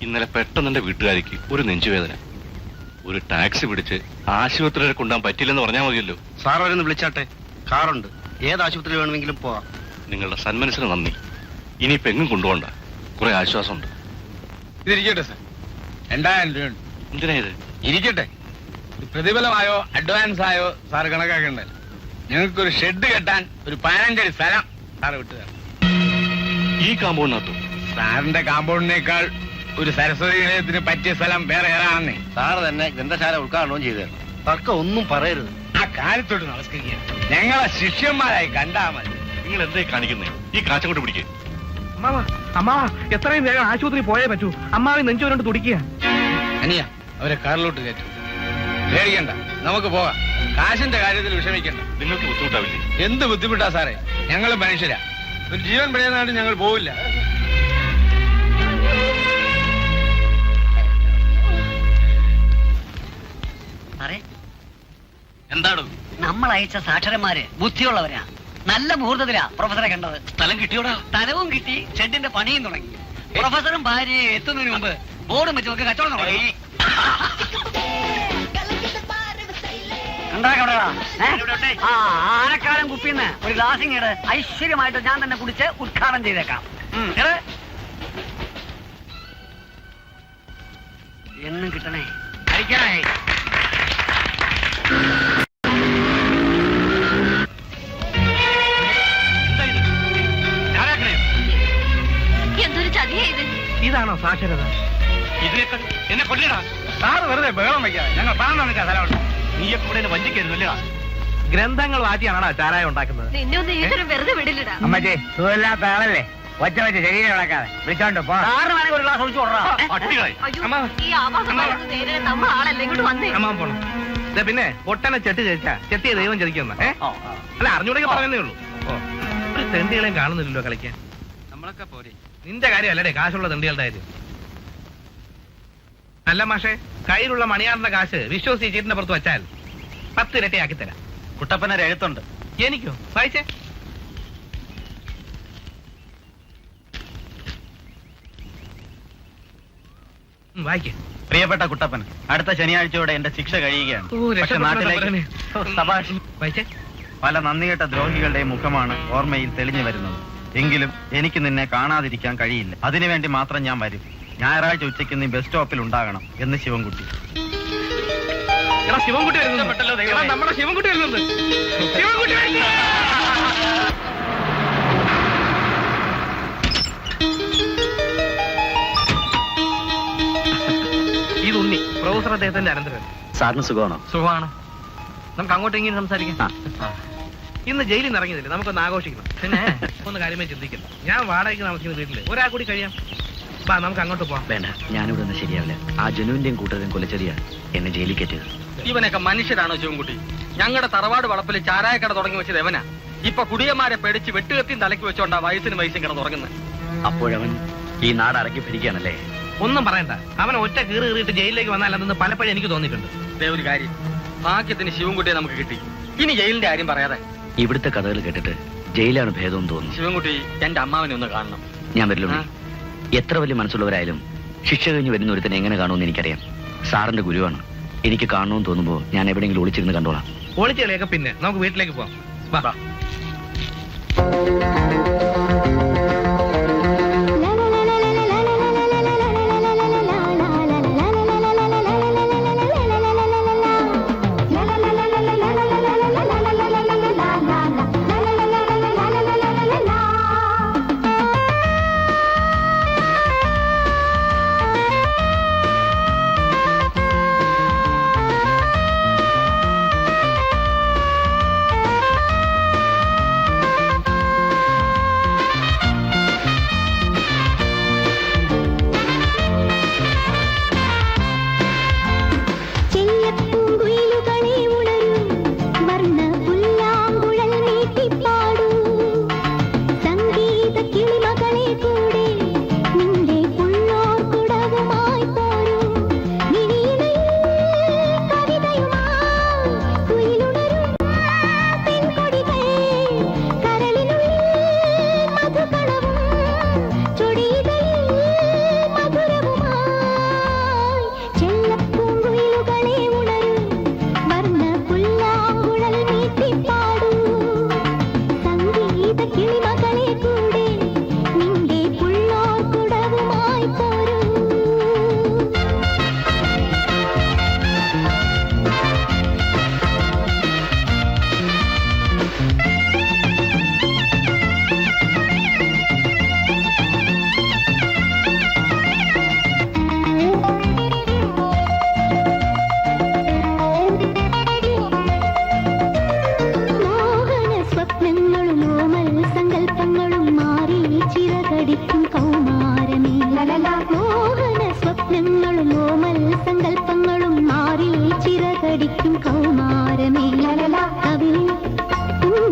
ഇന്നലെ പെട്ടെന്ന് എന്റെ വീട്ടുകാരിക്ക് ഒരു നെഞ്ചുവേദന. ഒരു ടാക്സി പിടിച്ച് ആശുപത്രി വരെ കൊണ്ടുപോകാൻ പറ്റില്ലെന്ന് പറഞ്ഞാൽ മതിയല്ലോ. സാർ അവരൊന്ന് വിളിച്ചാട്ടെ. കാറുണ്ട്. ഏത് ആശുപത്രി വേണമെങ്കിലും പോവാം. നിങ്ങളുടെ സന്മനസ്സിന് നന്ദി. ഇനിയിപ്പോ എങ്ങും കൊണ്ടുപോകണ്ട. കുറെ ആശ്വാസമുണ്ട്. ഇതിരിക്കട്ടെ സാർ, 2000 രൂപയുണ്ട്. എന്തിനാ ഇത്? ഇരിക്കട്ടെ. ഇത് പ്രതിഫലമായോ അഡ്വാൻസ് ആയോ സാർ കണക്കാക്കണ്ടേ? ഞങ്ങൾക്കൊരു ഷെഡ് കെട്ടാൻ ഒരു 15 അടി സ്ഥലം സാറ് വിട്ടു തരാം. ഈ കാമ്പൗണ്ടിനകത്തും? സാറിന്റെ കാമ്പൗണ്ടിനേക്കാൾ ഒരു സരസ്വതി നിലയത്തിന് പറ്റിയ സ്ഥലം വേറെ ഏതാണെന്നേ. സാറ് തന്നെ ഗ്രന്ഥശാല ഉദ്ഘാടനവും ചെയ്തു തരണം. തർക്കം ഒന്നും പറയരുത്. ആ കാലത്തോട്ട് നമസ്കരിക്കുക. ഞങ്ങളെ ശിഷ്യന്മാരായി കണ്ടാ മതി. നിങ്ങൾ എന്തായി കാണിക്കുന്നേ? ഈ കാച്ചങ്ങോട്ട് പിടിക്കേ. അമ്മാവ എത്രയും വേഗം ആശുപത്രി പോയേ പറ്റൂ. അമ്മാവി നെഞ്ചോരോണ്ട് തുടിക്കുക. അനിയ അവരെ കാറിലോട്ട് കയറ്റും. പേടിക്കണ്ട, നമുക്ക് പോകാം. കാശിന്റെ കാര്യത്തിൽ വിഷമിക്കണ്ട. നിങ്ങൾക്ക് ബുദ്ധിമുട്ടാവില്ലേ? എന്ത് ബുദ്ധിമുട്ടാ സാറേ, ഞങ്ങൾ മനുഷ്യരാ. ഒരു ജീവൻ പിഴയുന്നതായിട്ട് ഞങ്ങൾ പോവില്ല. സാറേ, എന്താണ്? നമ്മൾ അയച്ച സാക്ഷരന്മാര് ബുദ്ധിയുള്ളവരാ. നല്ല മുഹൂർത്തത്തിലാ പ്രൊഫസറെ കണ്ടത്. സ്ഥലം കിട്ടിയോടാ? സ്ഥലവും കിട്ടി, ഷെഡിന്റെ പണിയും തുടങ്ങി. പ്രൊഫസറും ഭാര്യയും എത്തുന്നതിന് മുമ്പ് ബോർഡും വെച്ച് നോക്കി കച്ചവടം തുടങ്ങി. ആനക്കാലം കുപ്പിന്ന് ഒരു ഗ്ലാസിങ് ഇട്. ഐശ്വര്യമായിട്ട് ഞാൻ തന്നെ കുടിച്ച് ഉദ്ഘാടനം ചെയ്തേക്കാം. എന്നും കിട്ടണേ, കഴിക്കണേ. എന്തൊരു ചതിയാ ഇത്? ഇതാണോ സാക്ഷരത? ഇതിനേക്കാൾ എന്നെ കൊല്ലടാ. സാറ് വെറുതെ ബഹളം വയ്ക്കാതെ ഞങ്ങൾ പണം തന്നിട്ടാ സ്ഥലമുണ്ട്. നീയൊക്കെ ഇവിടെ എന്നെ വഞ്ചിക്കരുതല്ലേ? ഗ്രന്ഥങ്ങൾ വാറ്റിയാണോ ചാരായം ഉണ്ടാക്കുന്നത്? നിന്നെ ഒന്ന് ഈശ്വരൻ വെറുതെ വിടില്ലടാ. അമ്മച്ചേ, സുഖമില്ലാത്ത ആളല്ലേ, ഒറ്റ വെച്ച് ശരീരം നടക്കാതെ വിളിച്ചോണ്ട് പോ. സാറിന് വേണമെങ്കിൽ ഒരു ഗ്ലാസ് ഒഴിച്ചു കൊടുക്കാം. പട്ടികളായി. അയ്യോ, ഈ ആവാസം പറയുന്നത് നേരെ നമ്മൾ ആളല്ലേ, ഇങ്ങോട്ട് വന്നേ. അമ്മാവൻ പോണം. പിന്നെ പൊട്ടനെ ചെട്ടി ചേച്ചാ ചെത്തിയ ദൈവം ചതിക്കുന്ന. അല്ല, അറിഞ്ഞൂടെങ്കിൽ പറയുന്നേ ഉള്ളൂ. ഓ, ഒരു തെണ്ടികളെയും കാണുന്നില്ലല്ലോ കളിക്കാൻ. നമ്മളൊക്കെ പോരെ. നിന്റെ കാര്യമല്ലേ കാശുള്ള തെണ്ടികളുടെ കാര്യം. അല്ല മാഷേ, കയ്യിലുള്ള മണിയാറിന്റെ കാശ് വിശ്വസിച്ച് ചീറ്റിന്റെ പുറത്ത് വെച്ചാൽ 10 ഇരട്ടി ആക്കി തരാം. കുട്ടപ്പനൊരു എഴുത്തുണ്ട്. എനിക്കോ? വായിച്ചേ. വായിക്കേ. പ്രിയപ്പെട്ട കുട്ടപ്പൻ, അടുത്ത ശനിയാഴ്ചയോടെ എന്റെ ശിക്ഷ കഴിയുകയാണ്. പക്ഷെ നാട്ടിലേക്ക് സഭാഷ് വായിച്ചേ. പല നന്ദികെട്ട ദ്രോഹികളുടെയും മുഖമാണ് ഓർമ്മയിൽ തെളിഞ്ഞു വരുന്നത്. എങ്കിലും എനിക്ക് നിന്നെ കാണാതിരിക്കാൻ കഴിയില്ല. അതിനുവേണ്ടി മാത്രം ഞാൻ വരും. ഞായറാഴ്ച ഉച്ചയ്ക്ക് നീ ബസ് സ്റ്റോപ്പിൽ ഉണ്ടാകണം എന്ന് ശിവൻകുട്ടി. എടാ, ശിവൻകുട്ടി വരുന്നുണ്ടല്ലോ. നമ്മുടെ ശിവൻകുട്ടി വരുന്നുണ്ട്. ശിവൻകുട്ടി വരുന്നു. ഇത് ഉണ്ണി, പ്രൊഫസർ അദ്ദേഹത്തിന്റെ അനന്തരൻ. സാറിന് സുഖമാണോ? സുഖമാണ്. നമുക്ക് അങ്ങോട്ടും ഇങ്ങനെ സംസാരിക്കാം. ഇന്ന് ജയിലിൽ നിന്ന് ഇറങ്ങിയതില്ലേ, നമുക്കൊന്ന് ആഘോഷിക്കണം. പിന്നെ ഒന്ന് കാര്യമായി ചിന്തിക്കണം. ഞാൻ വാടകയ്ക്ക് താമസിക്കുന്ന വീട്ടില് ഒരാൾ കൂടി കഴിയാം. വാ, നമുക്ക് അങ്ങോട്ട് പോവാം. വേണ്ട, ഞാനിവിടെ നിന്ന് ശരിയാവില്ല. ആ ജനുവിന്റെയും കൂട്ടരും കൊലച്ചെറിയാണ് എന്നെ ജയിലിൽ കയറ്റിയത്. ഇവനൊക്കെ മനുഷ്യരാണോ ശിവൻകുട്ടി? ഞങ്ങളുടെ തറവാട് വളപ്പിൽ ചാരായക്കട തുടങ്ങി വെച്ചത് എവനാ. ഇപ്പൊ കുടിയന്മാരെ പേടിച്ച് വെട്ടുകത്തിയും തലയ്ക്ക് വെച്ചോണ്ടാ വയസ്സിന് കിടന്നുറങ്ങുന്നത്. അപ്പോഴവൻ ഈ നാട് അടക്കി ഭരിക്കുകയാണല്ലേ? ഒന്നും പറയണ്ട. അവൻ ഒറ്റ കീറി കീറിയിട്ട് ജയിലിലേക്ക് വന്നാലെന്ന് പലപ്പോഴും എനിക്ക് തോന്നിയിട്ടുണ്ട്. ദേ ഒരു കാര്യം, ഭാഗ്യത്തിന് ശിവൻകുട്ടിയെ നമുക്ക് കിട്ടി. ഇനി ജയിലിന്റെ കാര്യം പറയാതെ. ഇവിടുത്തെ കഥകൾ കേട്ടിട്ട് ജയിലാണ് ഭേദം തോന്നുന്നു. ശിവൻകുട്ടി, എന്റെ അമ്മാവനെ ഒന്ന് കാണണം. ഞാൻ വരില്ല. എത്ര വലിയ മനസ്സുള്ളവരായാലും ശിക്ഷ കഴിഞ്ഞ് വരുന്ന ഒരുത്തനെ എങ്ങനെ കാണുമെന്ന് എനിക്കറിയാം. സാറിന്റെ ഗുരുവാണ്. എനിക്ക് കാണണമെന്ന് തോന്നുമ്പോ ഞാൻ എവിടെയെങ്കിലും ഒളിച്ചിരുന്ന് കണ്ടോളാം. ഒളിച്ചുകളിയൊക്കെ പിന്നെ നമുക്ക് വീട്ടിലേക്ക് പോവാം. വാ.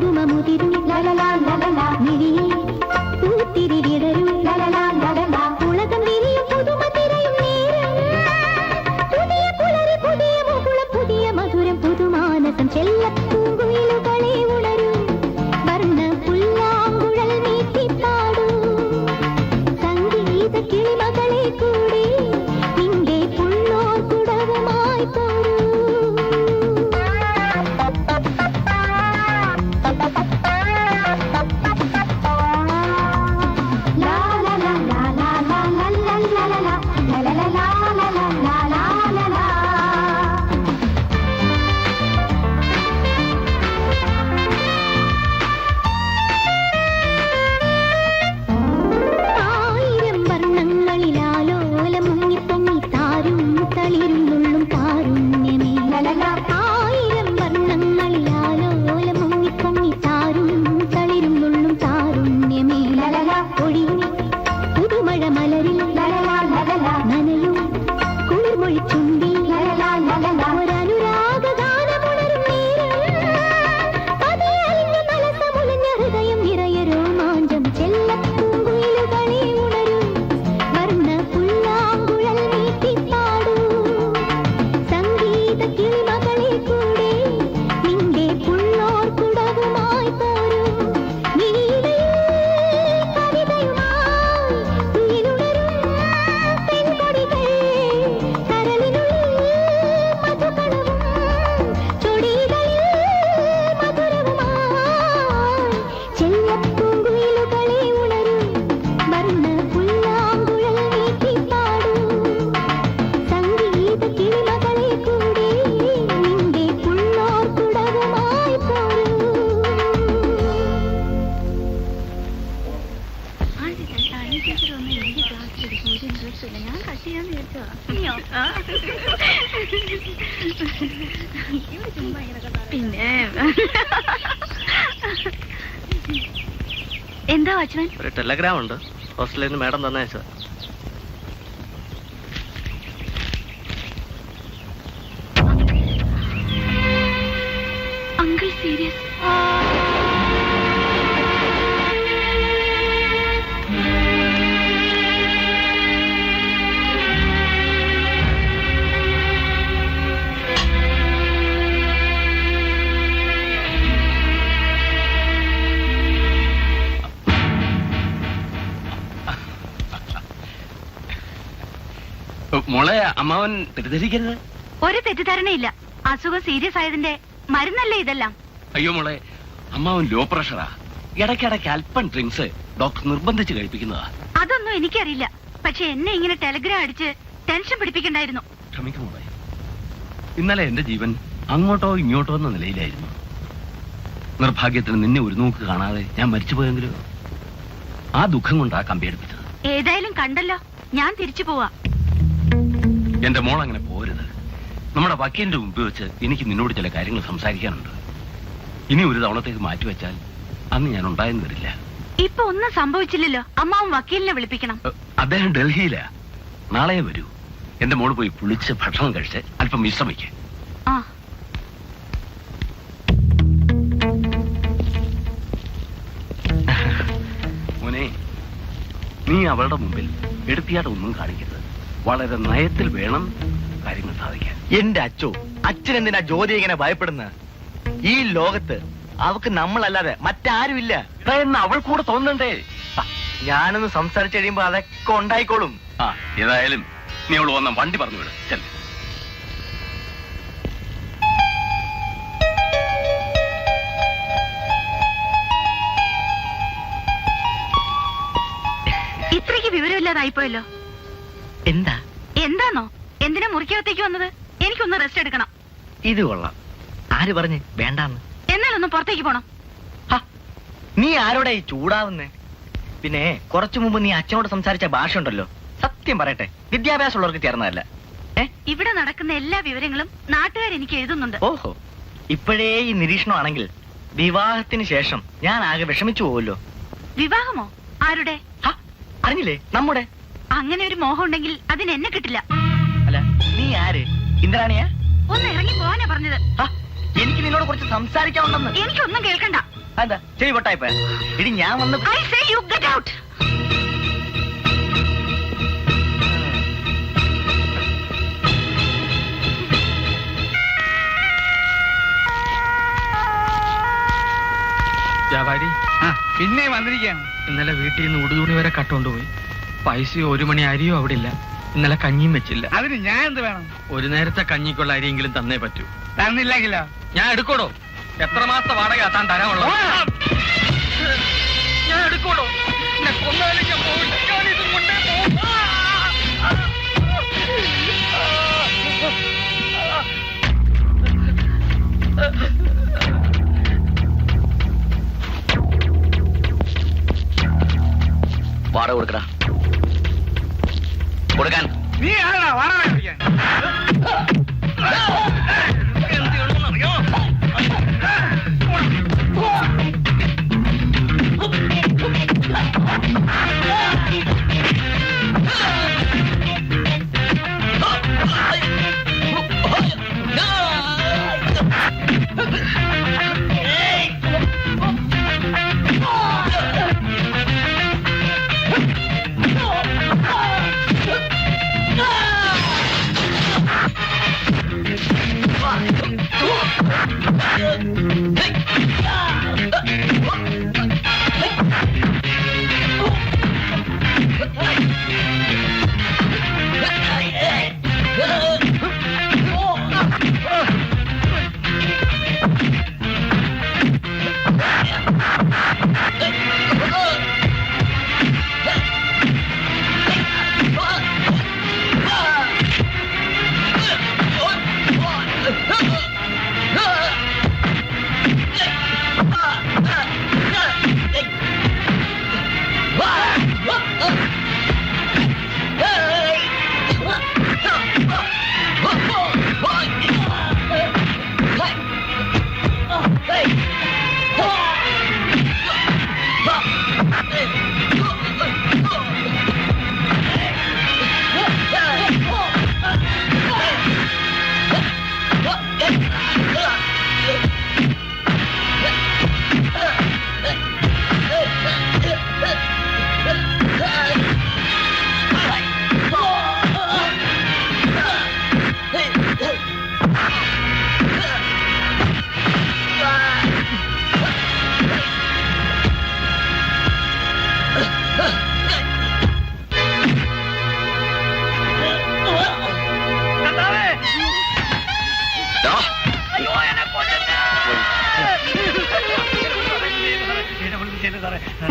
പുതുമ മുതിരും ലലലാ ലലലാ മിഴിയിൽ പൂത്തിരി വിടരും ലലലാ ലലലാ ഉലകം വിരിയും പുതുമ തിരയും നേരം പുതിയ പുലരി പുതിയ മുകുളം പുതിയ മധുരം പുതുമാനസം ചെല്ല പൂങ്കുയിലുകളെ ഉണരും വർണ്ണ പുല്ലാങ്കുഴൽ നീട്ടിപ്പാടൂ സംഗീത കിളിമകളെ കൂടി നിന്റെ പുള്ളോർ കുടവുമായി പോരൂ ലാ ലാ ലാ ലാ ലാ ലാ ലാ ലാ ലാ ലാ ലാ ലാ ലാ ലാ ലാ ലാ ലാ. ആയിരം വർണ്ണങ്ങളിലാലോലം മുങ്ങിപ്പൊങ്ങി താരും തളിരുന്നുള്ളും താരുണ്യമേ ആയിരം വർണ്ണങ്ങളിലാലോലം മുങ്ങിപ്പൊങ്ങി താരും തളിരുന്നുള്ളും താരുണ്യമേ ഒഴിഞ്ഞി പുതുമഴ മലരിൽ നനയും കുളിർമൊഴി ചുണ്ടിൽ ഒരനുരാഗ ഗാനമുണരും നേരം പതിയലിഞ്ഞ നലസമുലഞ്ഞ ഹൃദയം നിറയെ രോമാഞ്ചം ചെല്ലപ്പൂങ്കുയിലുകളെ ഉണരും വർണ്ണ പുല്ലാങ്കുഴൽ നീട്ടിപ്പാടൂ സംഗീത കിളിമകളെ കൂടെ നിന്റെ പുള്ളോർ കുടവുമായി പോരൂ നീലയിൽ കവിതയുമായി ഉയരുണരും പെൺകൊടികൾ കരളിനുള്ളിൽ മധുകണവും ചൊടികളിൽ മധുരവുമായി ചെല്ലപ്പൂങ്കുയിലുകളെ ഉണരും വർണ്ണ പുല്ലാങ്കുഴൽ നീട്ടിപ്പാടൂ സംഗീത കിളിമകളെ കൂടെ നിന്റെ പുള്ളോർ കുടവുമായി പോരൂ. പിന്നെ എന്താ വാച്ച്മാൻ? ഒരു ടെലഗ്രാം ഉണ്ട്, ഹോസ്റ്റലിൽ നിന്ന് മാഡം തന്നയച്ചത്. Uncle serious? മോളെ അമ്മാവൻ തെറ്റിദ്ധരിക്കരുത്. ഒരു തെറ്റിദ്ധാരണയില്ല. അസുഖം സീരിയസ് ആയതിന്റെ മരുന്നല്ലേ ഇതെല്ലാം? അയ്യോ മോളെ, അമ്മാവൻ ലോ പ്രഷറാ. ഇടയ്ക്കിടയ്ക്ക് അല്പം ഡ്രിങ്ക്സ് ഡോക്ടർ നിർബന്ധിച്ച് കഴിപ്പിക്കുന്നതാ. അതൊന്നും എനിക്കറിയില്ല. പക്ഷെ എന്നെ ഇങ്ങനെ ടെലഗ്രാം അടിച്ച് ടെൻഷൻ പിടിപ്പിക്കണ്ടായിരുന്നു. ക്ഷമിക്കും മോളെ, ഇന്നലെ എന്റെ ജീവൻ അങ്ങോട്ടോ ഇങ്ങോട്ടോ എന്ന നിലയിലായിരുന്നു. നിർഭാഗ്യത്തിന് നിന്നെ ഒരു നോക്ക് കാണാതെ ഞാൻ മരിച്ചുപോയെങ്കിലോ. ആ ദുഃഖം കൊണ്ടാ കമ്പിയെടുപ്പിച്ചത്. ഏതായാലും കണ്ടല്ലോ, ഞാൻ തിരിച്ചു പോവാ. എന്റെ മോൾ അങ്ങനെ പോരുത്. നമ്മുടെ വക്കീലിന്റെ മുമ്പിൽ വെച്ച് എനിക്ക് നിന്നോട് ചില കാര്യങ്ങൾ സംസാരിക്കാനുണ്ട്. ഇനി ഒരു തവണത്തേക്ക് മാറ്റിവെച്ചാൽ അന്ന് ഞാൻ ഉണ്ടായെന്ന് വരില്ല. ഇപ്പൊ ഒന്നും സംഭവിച്ചില്ലല്ലോ. അമ്മാവും വക്കീലിനെ വിളിപ്പിക്കണം. അദ്ദേഹം ഡൽഹിയിലാ. നാളെ വരൂ. എന്റെ മോള് പോയി കുളിച്ച് ഭക്ഷണം കഴിച്ച് അല്പം വിശ്രമിക്ക. ആ മോനെ, നീ അവളുടെ മുമ്പിൽ എടുത്തിയാട്ടൊന്നും കാണിക്കരുത്. വളരെ നയത്തിൽ വേണം കാര്യങ്ങൾ സാധിക്കാൻ. എന്റെ അച്ഛൻ എന്തിനാ ജ്യോതി ഇങ്ങനെ ഭയപ്പെടുന്ന? ഈ ലോകത്ത് അവക്ക് നമ്മളല്ലാതെ മറ്റാരുമില്ല എന്ന് അവൾ കൂടെ തോന്നണ്ടേ? ഞാനൊന്ന് സംസാരിച്ചു കഴിയുമ്പോ അതൊക്കെ ഉണ്ടായിക്കോളും. ആ, ഏതായാലും നീ അവൾ വന്ന വണ്ടി പറഞ്ഞു വിട്. ചെല്ല്. ഇത്രയ്ക്ക് വിവരമില്ലാതായിപ്പോയല്ലോ. എന്താ? എന്താന്നോ? എന്തിനാ മുറിക്കകത്തേക്ക് വന്നത്? എനിക്കൊന്ന് റെസ്റ്റ് എടുക്കണം. ഇത് കൊള്ളാം. ആര് പറഞ്ഞ് വേണ്ടാന്ന്? എന്നാലൊന്ന് പുറത്തേക്ക് പോണം. നീ ആരോടെ ഈ ചൂടാവുന്നേ? പിന്നെ കുറച്ചു മുമ്പ് നീ അച്ഛനോട് സംസാരിച്ച ഭാഷ ഉണ്ടല്ലോ, സത്യം പറയട്ടെ, വിദ്യാഭ്യാസമുള്ളവർക്ക് ചേർന്നതല്ല. ഇവിടെ നടക്കുന്ന എല്ലാ വിവരങ്ങളും നാട്ടുകാർ എനിക്ക് എഴുതുന്നുണ്ട്. ഓഹോ, ഇപ്പോഴേ ഈ നിരീക്ഷണമാണെങ്കിൽ വിവാഹത്തിന് ശേഷം ഞാൻ ആകെ വിഷമിച്ചു പോവല്ലോ. വിവാഹമോ? ആരുടെ? അറിഞ്ഞില്ലേ? നമ്മുടെ. അങ്ങനെ ഒരു മോഹം ഉണ്ടെങ്കിൽ അതിന് എന്നെ കിട്ടില്ല. അല്ല, നീ ആര്? ഇന്ദ്രാണിയാ? ഒന്ന് ഇറങ്ങി പോവാനാ പറഞ്ഞത്. എനിക്ക് നിന്നോട് കുറച്ച് സംസാരിക്കാനുണ്ടെന്ന്. എനിക്കൊന്നും കേൾക്കണ്ട. എന്താ ചെവി പൊട്ടായിപ്പോ? ഇനി ഞാൻ വന്ന് I say you get out. വ്യാപാരി പിന്നെ വന്നിരിക്കുകയാണ്. ഇന്നലെ വീട്ടിൽ നിന്ന് ഉടുതുണി വരെ കട്ടുകൊണ്ടുപോയി. പൈസയോ 1 മണി അരിയോ അവിടെ ഇല്ല. ഇന്നലെ കഞ്ഞിയും വെച്ചില്ല. അതിന് ഞാൻ എന്ത് വേണം? ഒരു നേരത്തെ കഞ്ഞിക്കുള്ള അരിയെങ്കിലും തന്നേ പറ്റൂ. തന്നില്ലെങ്കിലോ? ഞാൻ എടുക്കോടോ. എത്ര മാസത്തെ വാടക താൻ തരാനുള്ളത്? ഞാൻ എടുക്കോടോ. എന്നെ കൊന്നാലും ഞാൻ പോവില്ല. ഞാനിതും കൊണ്ടേ പോകും. വാടക കൊടുക്കടാ. കൊടുക്കാൻ. നീ ആരാ വാടക പിടിക്കാൻ?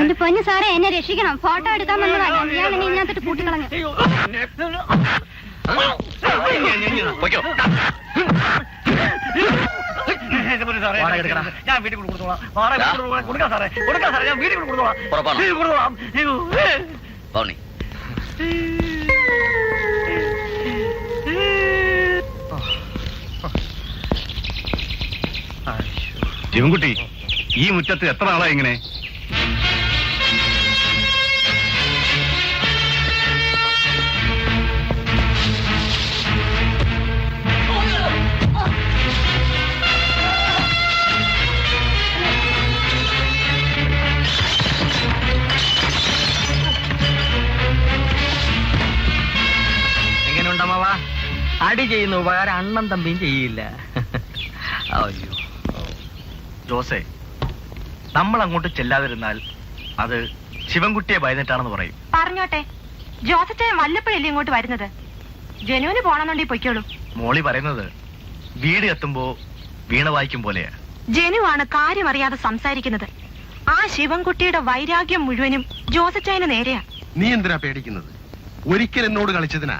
എന്റെ പൊന്നു സാറേ, എന്നെ രക്ഷിക്കണം. ഫോട്ടോ എടുക്കാൻ വന്നതാണ്. ഞാൻ എന്നെ ഇതിനകത്തിട്ട് കൂട്ടിക്കളഞ്ഞു. ഞാൻ വീട്ടിൽ കൊടുത്തോളാം. കൊടുക്കാം സാറേ, കൊടുക്കാം സാറേ. ഞാൻ വീട്ടിൽ കൊടുത്തോളാം. ശിവൻകുട്ടി, ഈ മുറ്റത്ത് എത്ര ആളാ ഇങ്ങനെ? എങ്ങനെയുണ്ടമ്മാവാ? അടി ചെയ്യുന്ന ഉപകാരം അണ്ണൻ തമ്പിയും ചെയ്യില്ല. അയ്യോ ജോസേ, നമ്മൾ അങ്ങോട്ട് ചെല്ലാതിരുന്നാൽ അത് ശിവൻകുട്ടിയെ ഭയന്നിട്ടാണെന്ന് പറയും. പറഞ്ഞോട്ടെ, ജോസറ്റൻ വല്ലപ്പോഴല്ലേ ഇങ്ങോട്ട് വരുന്നത്? ജനുവിന് പോണമെന്നുണ്ടെങ്കിൽ പൊയ്ക്കോളൂ. മോളി പറയുന്നത് വീട് എത്തുമ്പോ വീണ വായിക്കും പോലെയാ. ജനുവാണ് കാര്യം അറിയാതെ സംസാരിക്കുന്നത്. ആ ശിവൻകുട്ടിയുടെ വൈരാഗ്യം മുഴുവനും ജോസറ്റന് നേരെയാ. നീ എന്തിനാ പേടിക്കുന്നത്? ഒരിക്കൽ എന്നോട് കളിച്ചതിനാ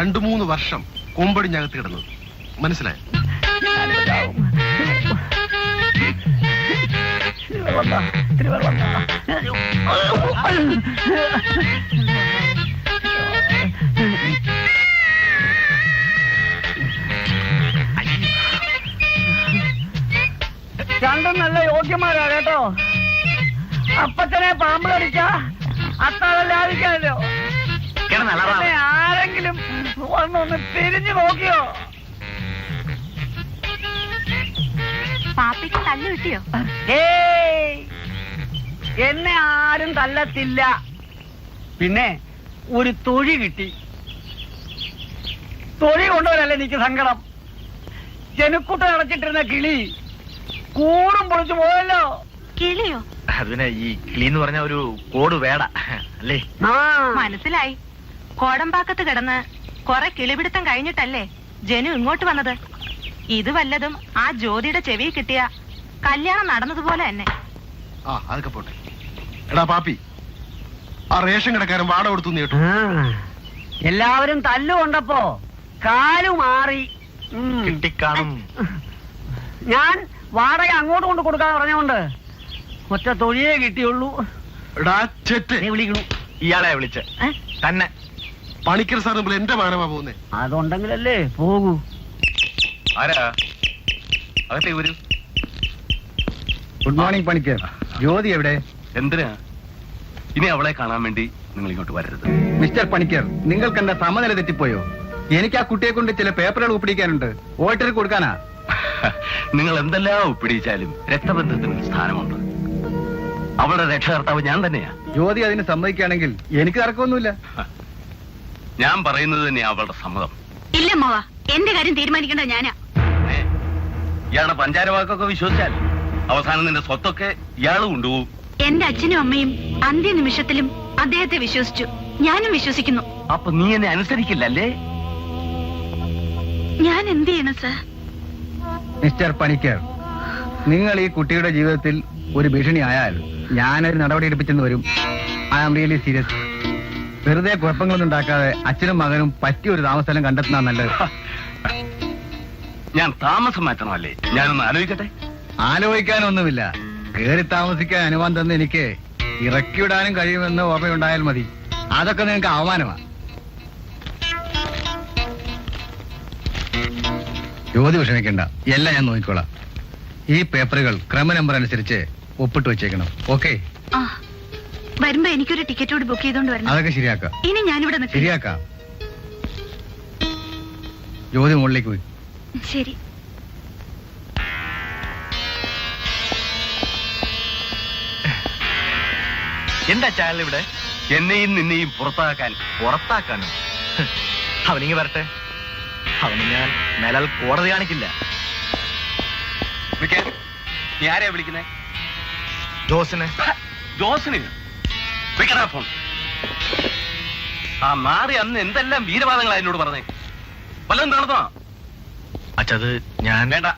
2-3 വർഷം കൊമ്പടിഞ്ഞകത്ത് കിടന്നത്. മനസ്സിലായോ? രണ്ടും നല്ല യോഗ്യന്മാരാ കേട്ടോ. അപ്പച്ചനെ പാമ്പ് കടിച്ച അത്താഴം ലാഭിക്കാമല്ലോ. ആരെങ്കിലും വന്നൊന്ന് തിരിഞ്ഞു നോക്കിയോ? പാപ്പയ്ക്ക് തല്ല് കിട്ടിയോ? ഏയ്, എന്നെ ആരും തല്ലത്തില്ല. പിന്നെ ഒരു തൊഴി കിട്ടി. തൊഴി കൊണ്ടുവരല്ലേ എനിക്ക് സങ്കടം. ജനുക്കുട്ട അടച്ചിട്ടിരുന്ന കിളി കൂടും പൊളിച്ചു പോയല്ലോ. കിളിയോ? അതിനെ ഈ കിളി എന്ന് പറഞ്ഞ ഒരു കോഡ് വേട അല്ലേ? ആ, മനസ്സിലായി. കോടമ്പാക്കത്ത് കിടന്ന് കൊറേ കിളിപിടുത്തം കഴിഞ്ഞിട്ടല്ലേ ജനു ഇങ്ങോട്ട് വന്നത്. ഇത് വല്ലതും ആ ജ്യോതിയുടെ ചെവി കിട്ടിയ കല്യാണം നടന്നതുപോലെ തന്നെ. ആ അതൊക്കെ പോട്ടെ. എടാ പാപ്പി, ആ റേഷൻ കടക്കാരൻ വാട കൊടുത്തു കേട്ടു. ആ, എല്ലാവരും തല്ലുകൊണ്ടപ്പോ കാലു മാറി. കിട്ടിക്കാണും. ഞാൻ വാടക അങ്ങോട്ട് കൊണ്ട് കൊടുക്കാതെ പറഞ്ഞോണ്ട് ഒറ്റ തൊഴിയേ കിട്ടിയുള്ളൂ. എടാ ചെറ്റ്, ദേ വിളിക്കണു. ഇയാളെ വിളിച്ച് ഏ? തന്നെ. പണിക്കർ സാറിന് മുമ്പിൽ എന്റെ മാനമാ പോകുന്നേ. അതുണ്ടെങ്കിലല്ലേ പോകൂ. ആരാ അകത്തെ ഒരു ഗുഡ് മോർണിംഗ് പണിക്കർ. ജ്യോതി എവിടെ? എന്തിനാ ഇനി അവളെ കാണാൻ വേണ്ടി നിങ്ങൾ ഇങ്ങോട്ട് വരരുത്. മിസ്റ്റർ പണിക്കർ, നിങ്ങൾക്ക് എന്താ സമനില തെറ്റിപ്പോയോ? എനിക്ക് ആ കുട്ടിയെ കൊണ്ട് ചില പേപ്പറുകൾ ഒപ്പിടിക്കാനുണ്ട്. വോട്ടർ കൊടുക്കാനാ. നിങ്ങൾ എന്തെല്ലാം ഒപ്പിടിച്ചാലും രക്തബന്ധത്തിന് സ്ഥാനമുണ്ട്. അവളുടെ രക്ഷകർത്താവ് ഞാൻ തന്നെയാ. ജ്യോതി അതിന് സമ്മതിക്കുകയാണെങ്കിൽ എനിക്ക് തർക്കമൊന്നുമില്ല. ഞാൻ പറയുന്നത് തന്നെയാ അവളുടെ സമ്മതം. ഇല്ല അമ്മാവാ, എന്റെ കാര്യം തീരുമാനിക്കേണ്ടത് ഞാനാ. ഏ, ഇയാളുടെ പഞ്ചാരവാക്കൊക്കെ വിശ്വസിച്ചാൽ അവസാനം നിന്റെ സ്വത്തൊക്കെ ഇയാള് കൊണ്ടുപോകും. എന്റെ അച്ഛനും അമ്മയും അന്ത്യനിമിഷത്തിലും അദ്ദേഹത്തെ വിശ്വസിച്ചു. ഞാനും വിശ്വസിക്കുന്നു. അപ്പൊ നീ എന്നെ അനുസരിക്കില്ലല്ലേ? ഞാൻ എന്ത് ചെയ്യണം സർ? മിസ്റ്റർ പണിക്കർ, നിങ്ങൾ ഈ കുട്ടിയുടെ ജീവിതത്തിൽ ഒരു ഭീഷണി ആയാൽ ഞാനൊരു നടപടി എടുപ്പിച്ചെന്ന് വരും. I am really serious. വെറുതെ കുഴപ്പങ്ങളൊന്നും ഉണ്ടാക്കാതെ അച്ഛനും മകനും പറ്റിയ ഒരു താമസസ്ഥലം കണ്ടെത്തുന്ന നല്ലത്. ഞാൻ താമസം മാറ്റണമല്ലേ? ഞാനൊന്ന് ആലോചിക്കട്ടെ. ആലോചിക്കാനൊന്നുമില്ല. കയറി താമസിക്കാൻ അനുവാദം തന്ന് എനിക്ക് ഇറക്കിവിടാനും കഴിയുമെന്ന് ഓർമ്മയുണ്ടായാൽ മതി. അതൊക്കെ നിങ്ങൾക്ക് അവമാനമാണ്. ജ്യോതി വിഷമിക്കണ്ട, എല്ലാം ഞാൻ നോക്കിക്കോളാം. ഈ പേപ്പറുകൾ ക്രമ നമ്പർ അനുസരിച്ച് ഒപ്പിട്ട് വെച്ചേക്കണം. ഓക്കെ? വരുമ്പോ എനിക്കൊരു ടിക്കറ്റ് കൂടി ബുക്ക് ചെയ്തോണ്ട് വരണം. അതൊക്കെ ശരിയാക്കാം. ഇനി ഞാനിവിടെ നിൽക്കാം. ശരിയാക്കാം. ജ്യോതി മുകളിലേക്ക് പോയി. ശരി. എന്താ ചാനൽ ഇവിടെ? എന്നെയും നിന്നെയും പുറത്താക്കാൻ. പുറത്താക്കാനോ? അവനിങ്ങി വരട്ടെ. അവന് ഞാൻ മേലാൽ കോടതി കാണിക്കില്ല. വിളിക്കാൻ. നീ ആരെയാ വിളിക്കുന്നേ? ജോസിനെ. ജോസിന് വിളിക്കടാ ഫോൺ. ആ മാറി അന്ന് എന്തെല്ലാം വീരവാദങ്ങളാ എന്നോട് പറഞ്ഞേ. വല്ലതും നടന്നോ? അച്ഛത് ഞാൻ വേണ്ട.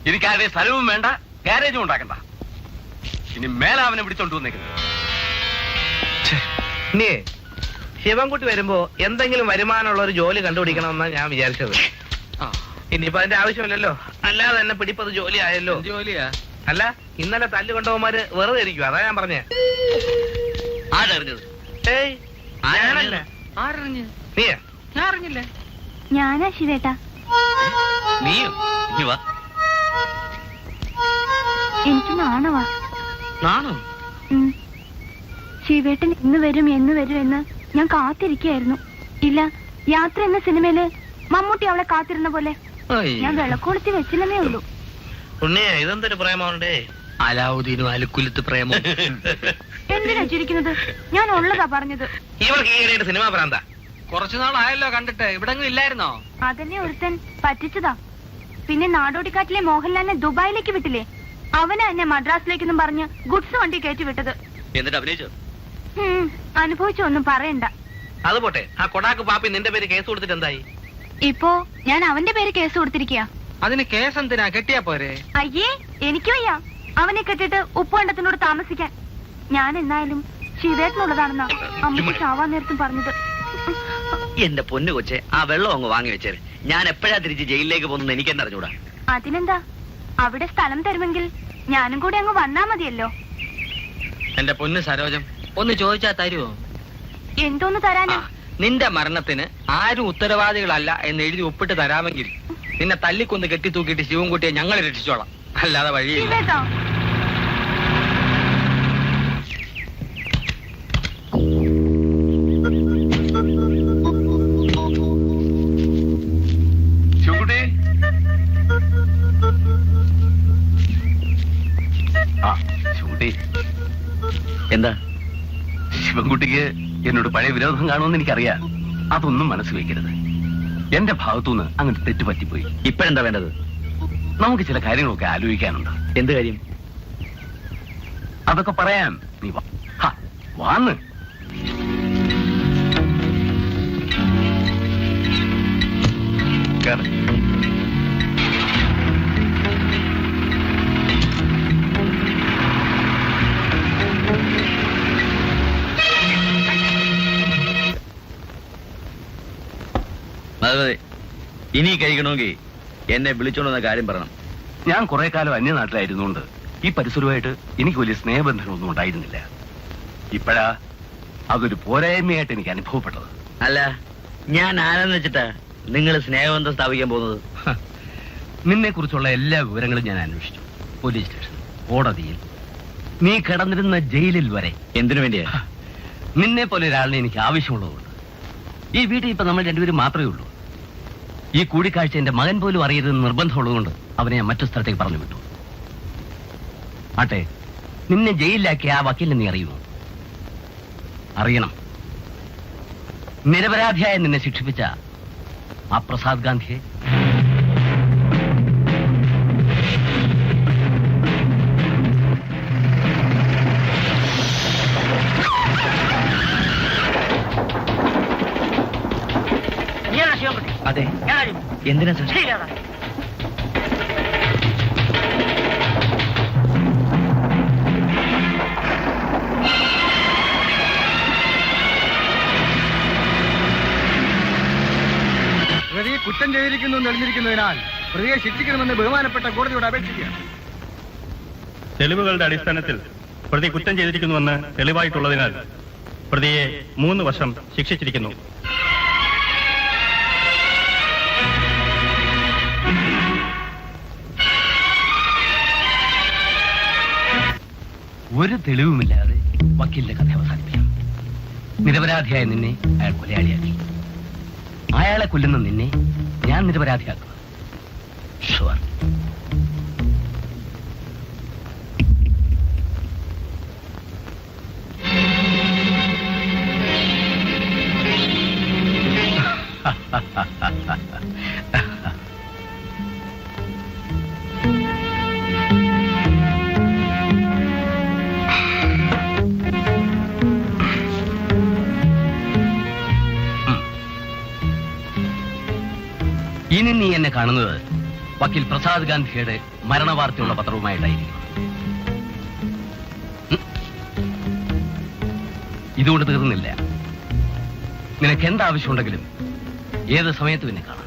എനിക്കാരുടെ സ്ഥലവും വേണ്ട, ഗാരേജും ഉണ്ടാക്കണ്ട. ഇനി മേലെ അവനെ വിളിച്ചോണ്ട് വന്നേക്കുന്നത്. നീ ശിവൻകുട്ടി വരുമ്പോ എന്തെങ്കിലും വരുമാനമുള്ള ഒരു ജോലി കണ്ടുപിടിക്കണമെന്നാണ് ഞാൻ വിചാരിച്ചത്. ഇനിയിപ്പോ അതിന്റെ ആവശ്യമില്ലല്ലോ. അല്ലാതെ തന്നെ പിടിപ്പത് ജോലി ആയല്ലോ. ജോലിയാ? അല്ല, ഇന്നലെ തല്ലു കൊണ്ടവന്മാര് വെറുതെ ഇരിക്കും. അതാ ഞാൻ പറഞ്ഞേ. ആരറിഞ്ഞത്? ഏയ് ഞാനല്ല. ആരറിഞ്ഞ്? നീയാ? ഞാൻ അറിഞ്ഞില്ല. ഞാനാ ശിവേട്ടാ. നീയോ? നീ വാ. എനിക്ക് നാണവാ. നാണോ? ശിവേട്ടൻ എന്ന് വരും എന്ന് ഞാൻ കാത്തിരിക്കുകയായിരുന്നു. ഇല്ല, യാത്ര എന്ന സിനിമയില് മമ്മൂട്ടി അവളെ കാത്തിരുന്ന പോലെ ഞാൻ വിളക്കൊളുത്തി വെച്ചില്ലെന്നേ ഉള്ളൂ. ഉണ്ണിയെ ഇതെന്തൊരു പ്രേമമുണ്ടേ? അലാവുദ്ദീനും അലുക്കുലത്ത് പ്രേമം. എന്തിനാ ചിരിക്കുന്നത്? ഞാൻ ഉള്ളതാ പറഞ്ഞത്. ഇവർക്ക് ഈയിടെയായിട്ട് സിനിമ പ്രാന്താ. കുറച്ചു നാളായല്ലോ കണ്ടിട്ട്. ഇവിടെങ്ങും ഇല്ലായിരുന്നോ? അതന്നെ ഒരുത്തൻ പറ്റിച്ചതാ. പിന്നെ നാടോടിക്കാറ്റിലെ മോഹൻലാലിനെ ദുബായിലേക്ക് വിട്ടില്ലേ, അവനാ എന്നെ മദ്രാസിലേക്കൊന്നും പറഞ്ഞ് ഗുഡ്സ് വണ്ടി കയറ്റി വിട്ടത്. എന്നിട്ട് അഭിനയിച്ചോ? അനുഭവിച്ചൊന്നും പറയണ്ട. അത് പോട്ടെ, ആ കൊടാക്ക് പാപ്പി നിന്റെ പേര് കേസ് കൊടുത്തിട്ട് എന്തായി? ഇപ്പോ ഞാൻ അവന്റെ പേര് കേസ് കൊടുത്തിരിക്കുക. അതിന് കേസ് എന്തിനാ? കെട്ടിയാ പോരെ? അയ്യേ, എനിക്ക് വയ്യ അവനെ കെട്ടിട്ട് ഉപ്പുകണ്ടത്തിനോട് താമസിക്കാൻ. ഞാൻ എന്നായാലും ശിവേട്ടനുള്ളതാണെന്നാ അമ്മ ചാവാൻ നേരത്തും പറഞ്ഞത്. എന്റെ പൊന്നു കൊച്ചെ, ആ വെള്ളം അങ്ങ് വാങ്ങി വെച്ചേര്. ഞാൻ എപ്പോഴാ തിരിച്ച് ജയിലിലേക്ക് പോകുന്നത് എനിക്കെന്നെ അറിഞ്ഞൂടാ. അതിനെന്താ, അവിടെ സ്ഥലം തരുമെങ്കിൽ ഞാനും കൂടി അങ്ങ് വന്നാ മതിയല്ലോ. എന്റെ പൊന്നു സരോജം, ഒന്ന് ചോദിച്ചാ തരുമോ? എന്തോന്ന് തരാനാ? നിന്റെ മരണത്തിന് ആരും ഉത്തരവാദികളല്ല എന്ന് എഴുതി ഒപ്പിട്ട് തരാമെങ്കിൽ നിന്നെ തല്ലിക്കൊന്ന് കെട്ടിത്തൂക്കിയിട്ട് ശിവൻകുട്ടിയെ ഞങ്ങൾ രക്ഷിച്ചോളാം. അല്ലാതെ വഴിയില്ല. ശിവേട്ടാ, ശിവൻകുട്ടി, ശിവൻകുട്ടി എന്താ? ശിവൻകുട്ടിക്ക് എന്നോട് പഴയ വിരോധം കാണുമെന്ന് എനിക്കറിയാം. അതൊന്നും മനസ്സ് വെക്കരുത്. എന്റെ ഭാഗത്തുനിന്ന് അങ്ങനെ തെറ്റ് പറ്റിപ്പോയി. ഇപ്പോഴെന്താ വേണ്ടത്? നമുക്ക് ചില കാര്യങ്ങളൊക്കെ ആലോചിക്കാനുണ്ട്. എന്ത് കാര്യം? അതൊക്കെ പറയാം. നീ വാന്ന്. കേറ്. അതെ, ഇനി കഴിക്കണമെങ്കിൽ എന്നെ വിളിച്ചോണ്ടെന്ന കാര്യം പറയണം. ഞാൻ കുറെ കാലം അന്യനാട്ടിലായിരുന്നുകൊണ്ട് ഈ പരിസരവുമായിട്ട് എനിക്ക് വലിയ സ്നേഹബന്ധങ്ങളൊന്നും ഉണ്ടായിരുന്നില്ല. ഇപ്പോഴാ അതൊരു പോരായ്മയായിട്ട് എനിക്ക് അനുഭവപ്പെട്ടത്. അല്ല, ഞാൻ ആരെന്ന് വെച്ചിട്ടാ നിങ്ങൾ സ്നേഹബന്ധം സ്ഥാപിക്കാൻ പോകുന്നത്? നിന്നെ കുറിച്ചുള്ള എല്ലാ വിവരങ്ങളും ഞാൻ അന്വേഷിച്ചു. പോലീസ് സ്റ്റേഷൻ, കോടതിയിൽ, നീ കിടന്നിരുന്ന ജയിലിൽ വരെ. എന്തിനു വേണ്ടിയാ? നിന്നെ പോലെ ഒരാളിനെ എനിക്ക് ആവശ്യമുള്ളതുകൊണ്ട്. ഈ വീട്ടിൽ ഇപ്പൊ നമ്മൾ രണ്ടുപേരും മാത്രമേ ഉള്ളൂ. ഈ കൂടിക്കാഴ്ച എന്റെ മകൻ പോലും അറിയരുതെന്ന് നിർബന്ധമുള്ളതുകൊണ്ട് അവനെ ഞാൻ മറ്റു സ്ഥലത്തേക്ക് പറഞ്ഞു വിട്ടു. ആട്ടെ, നിന്നെ ജയിലിലാക്കിയ ആ വക്കീലിനെ നീ അറിയുമോ? അറിയണം. നിരപരാധിയായ നിന്നെ ശിക്ഷിപ്പിച്ച ആ പ്രസാദ് ഗാന്ധിയെ. അതെ, എന്തിനാ സാർ? പ്രതി കുറ്റം ചെയ്തിരിക്കുന്നു തെളിഞ്ഞിരിക്കുന്നതിനാൽ പ്രതിയെ ശിക്ഷിക്കണമെന്ന് ബഹുമാനപ്പെട്ട കോടതിയോട് അപേക്ഷിക്കുകയാണ്. തെളിവുകളുടെ അടിസ്ഥാനത്തിൽ പ്രതി കുറ്റം ചെയ്തിരിക്കുന്നുവെന്ന് തെളിവായിട്ടുള്ളതിനാൽ പ്രതിയെ 3 വർഷം ശിക്ഷിച്ചിരിക്കുന്നു. ഒരു തെളിവുമില്ലാതെ വക്കീലിന്റെ കഥ അവസാനിപ്പിക്കാം. നിരപരാധിയായ നിന്നെ അയാൾ കൊലയാളിയാക്കി. അയാളെ കൊല്ലുന്ന നിന്നെ ഞാൻ നിരപരാധിയാക്കുന്നു. ഷുവർ. ഇനി നീ എന്നെ കാണുന്നത് വക്കീൽ പ്രസാദ് ഗാന്ധിയുടെ മരണവാർത്തയുള്ള പത്രവുമായിട്ടായിരിക്കും. ഇതുകൊണ്ട് തീർന്നില്ല. നിനക്ക് എന്താവശ്യമുണ്ടെങ്കിലും ഏത് സമയത്തും എന്നെ കാണാം.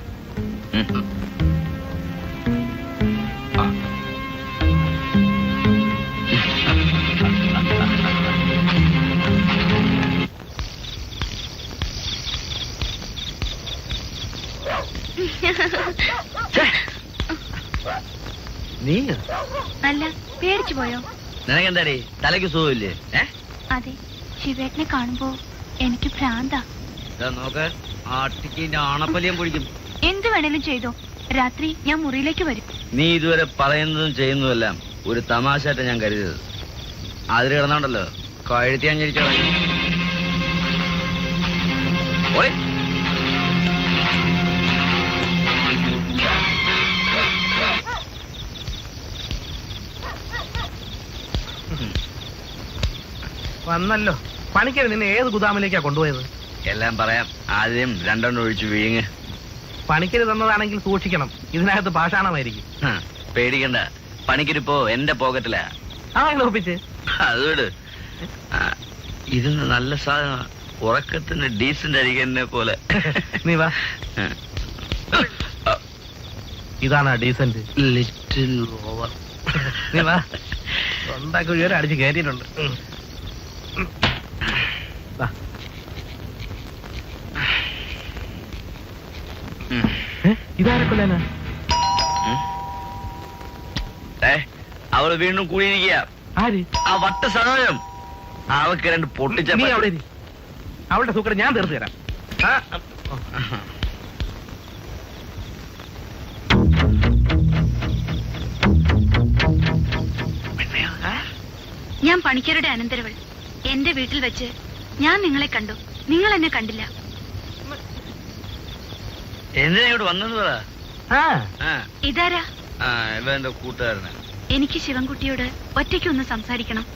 നീ അല്ല, പേടിച്ചു പോയോ? നിനക്കെന്താടി തലയ്ക്ക് സുഖമില്ലേ? അതെ, ശിവേട്ടനെ കാണുമ്പോ എനിക്ക് ഭ്രാന്താ. നോക്ക്, ആട്ടിക്കിന്റെ ആണപ്പലിയം പൊഴിക്കും. എന്ത് വേണേലും ചെയ്തോ, രാത്രി ഞാൻ മുറിയിലേക്ക് വരും. നീ ഇതുവരെ പറയുന്നതും ചെയ്യുന്നതെല്ലാം ഒരു തമാശയായിട്ട് ഞാൻ കരുതിയത്. അതിൽ കിടന്നോണ്ടല്ലോ കഴുത്തി അഞ്ഞിരിച്ചോ. വന്നല്ലോ. പണിക്കര് നിന്നെ ഏത് ഗുദാമിലേക്കാ കൊണ്ടുപോയത്? എല്ലാം പറയാം. ആദ്യം 2 ഒഴിച്ച് വീങ്ങ്. പണിക്കര് തന്നതാണെങ്കിൽ സൂക്ഷിക്കണം, ഇതിനകത്ത് പാഷാണമായിരിക്കും. പേടിക്കണ്ട, പണിക്കരിപ്പോ എന്റെ പോക്കറ്റിലാ. അങ്ങനെ ഒപ്പിച്ച് അതുകൊണ്ട് ഇതിന് നല്ല സാധന. ഉറക്കത്തിന് ഡീസന്റ് ആയിരിക്കും എന്നെ പോലെ. നീ വാ. ഇതാണ് ഡീസന്റ്. Little over. നീ വാ. ഉണ്ടാക്കി ഉയരം അടിച്ച് കയറ്റിയിട്ടുണ്ട്. ഇതാരെ കൊല്ലാനാ? അവള് വീണ്ടും കൂടിയിരിക്കുക. ആര്? ആ വട്ട സഹോദരം. അവൾക്ക് 2 പൊട്ടിച്ച. നീ അവിടെ അവളുടെ സൂക്കട് ഞാൻ തീർത്തു തരാം. ഞാൻ പണിക്കരുടെ അനന്തരവൾ. എന്റെ വീട്ടിൽ വെച്ച് ഞാൻ നിങ്ങളെ കണ്ടു, നിങ്ങൾ എന്നെ കണ്ടില്ല. എന്തിനാ ഇവിടെ വന്നെന്ന് പറ. ഇതാരാ? ഇവന്റെ കൂട്ടുകാരനാ. എനിക്ക് ശിവൻകുട്ടിയോട് ഒറ്റയ്ക്കൊന്ന് സംസാരിക്കണം.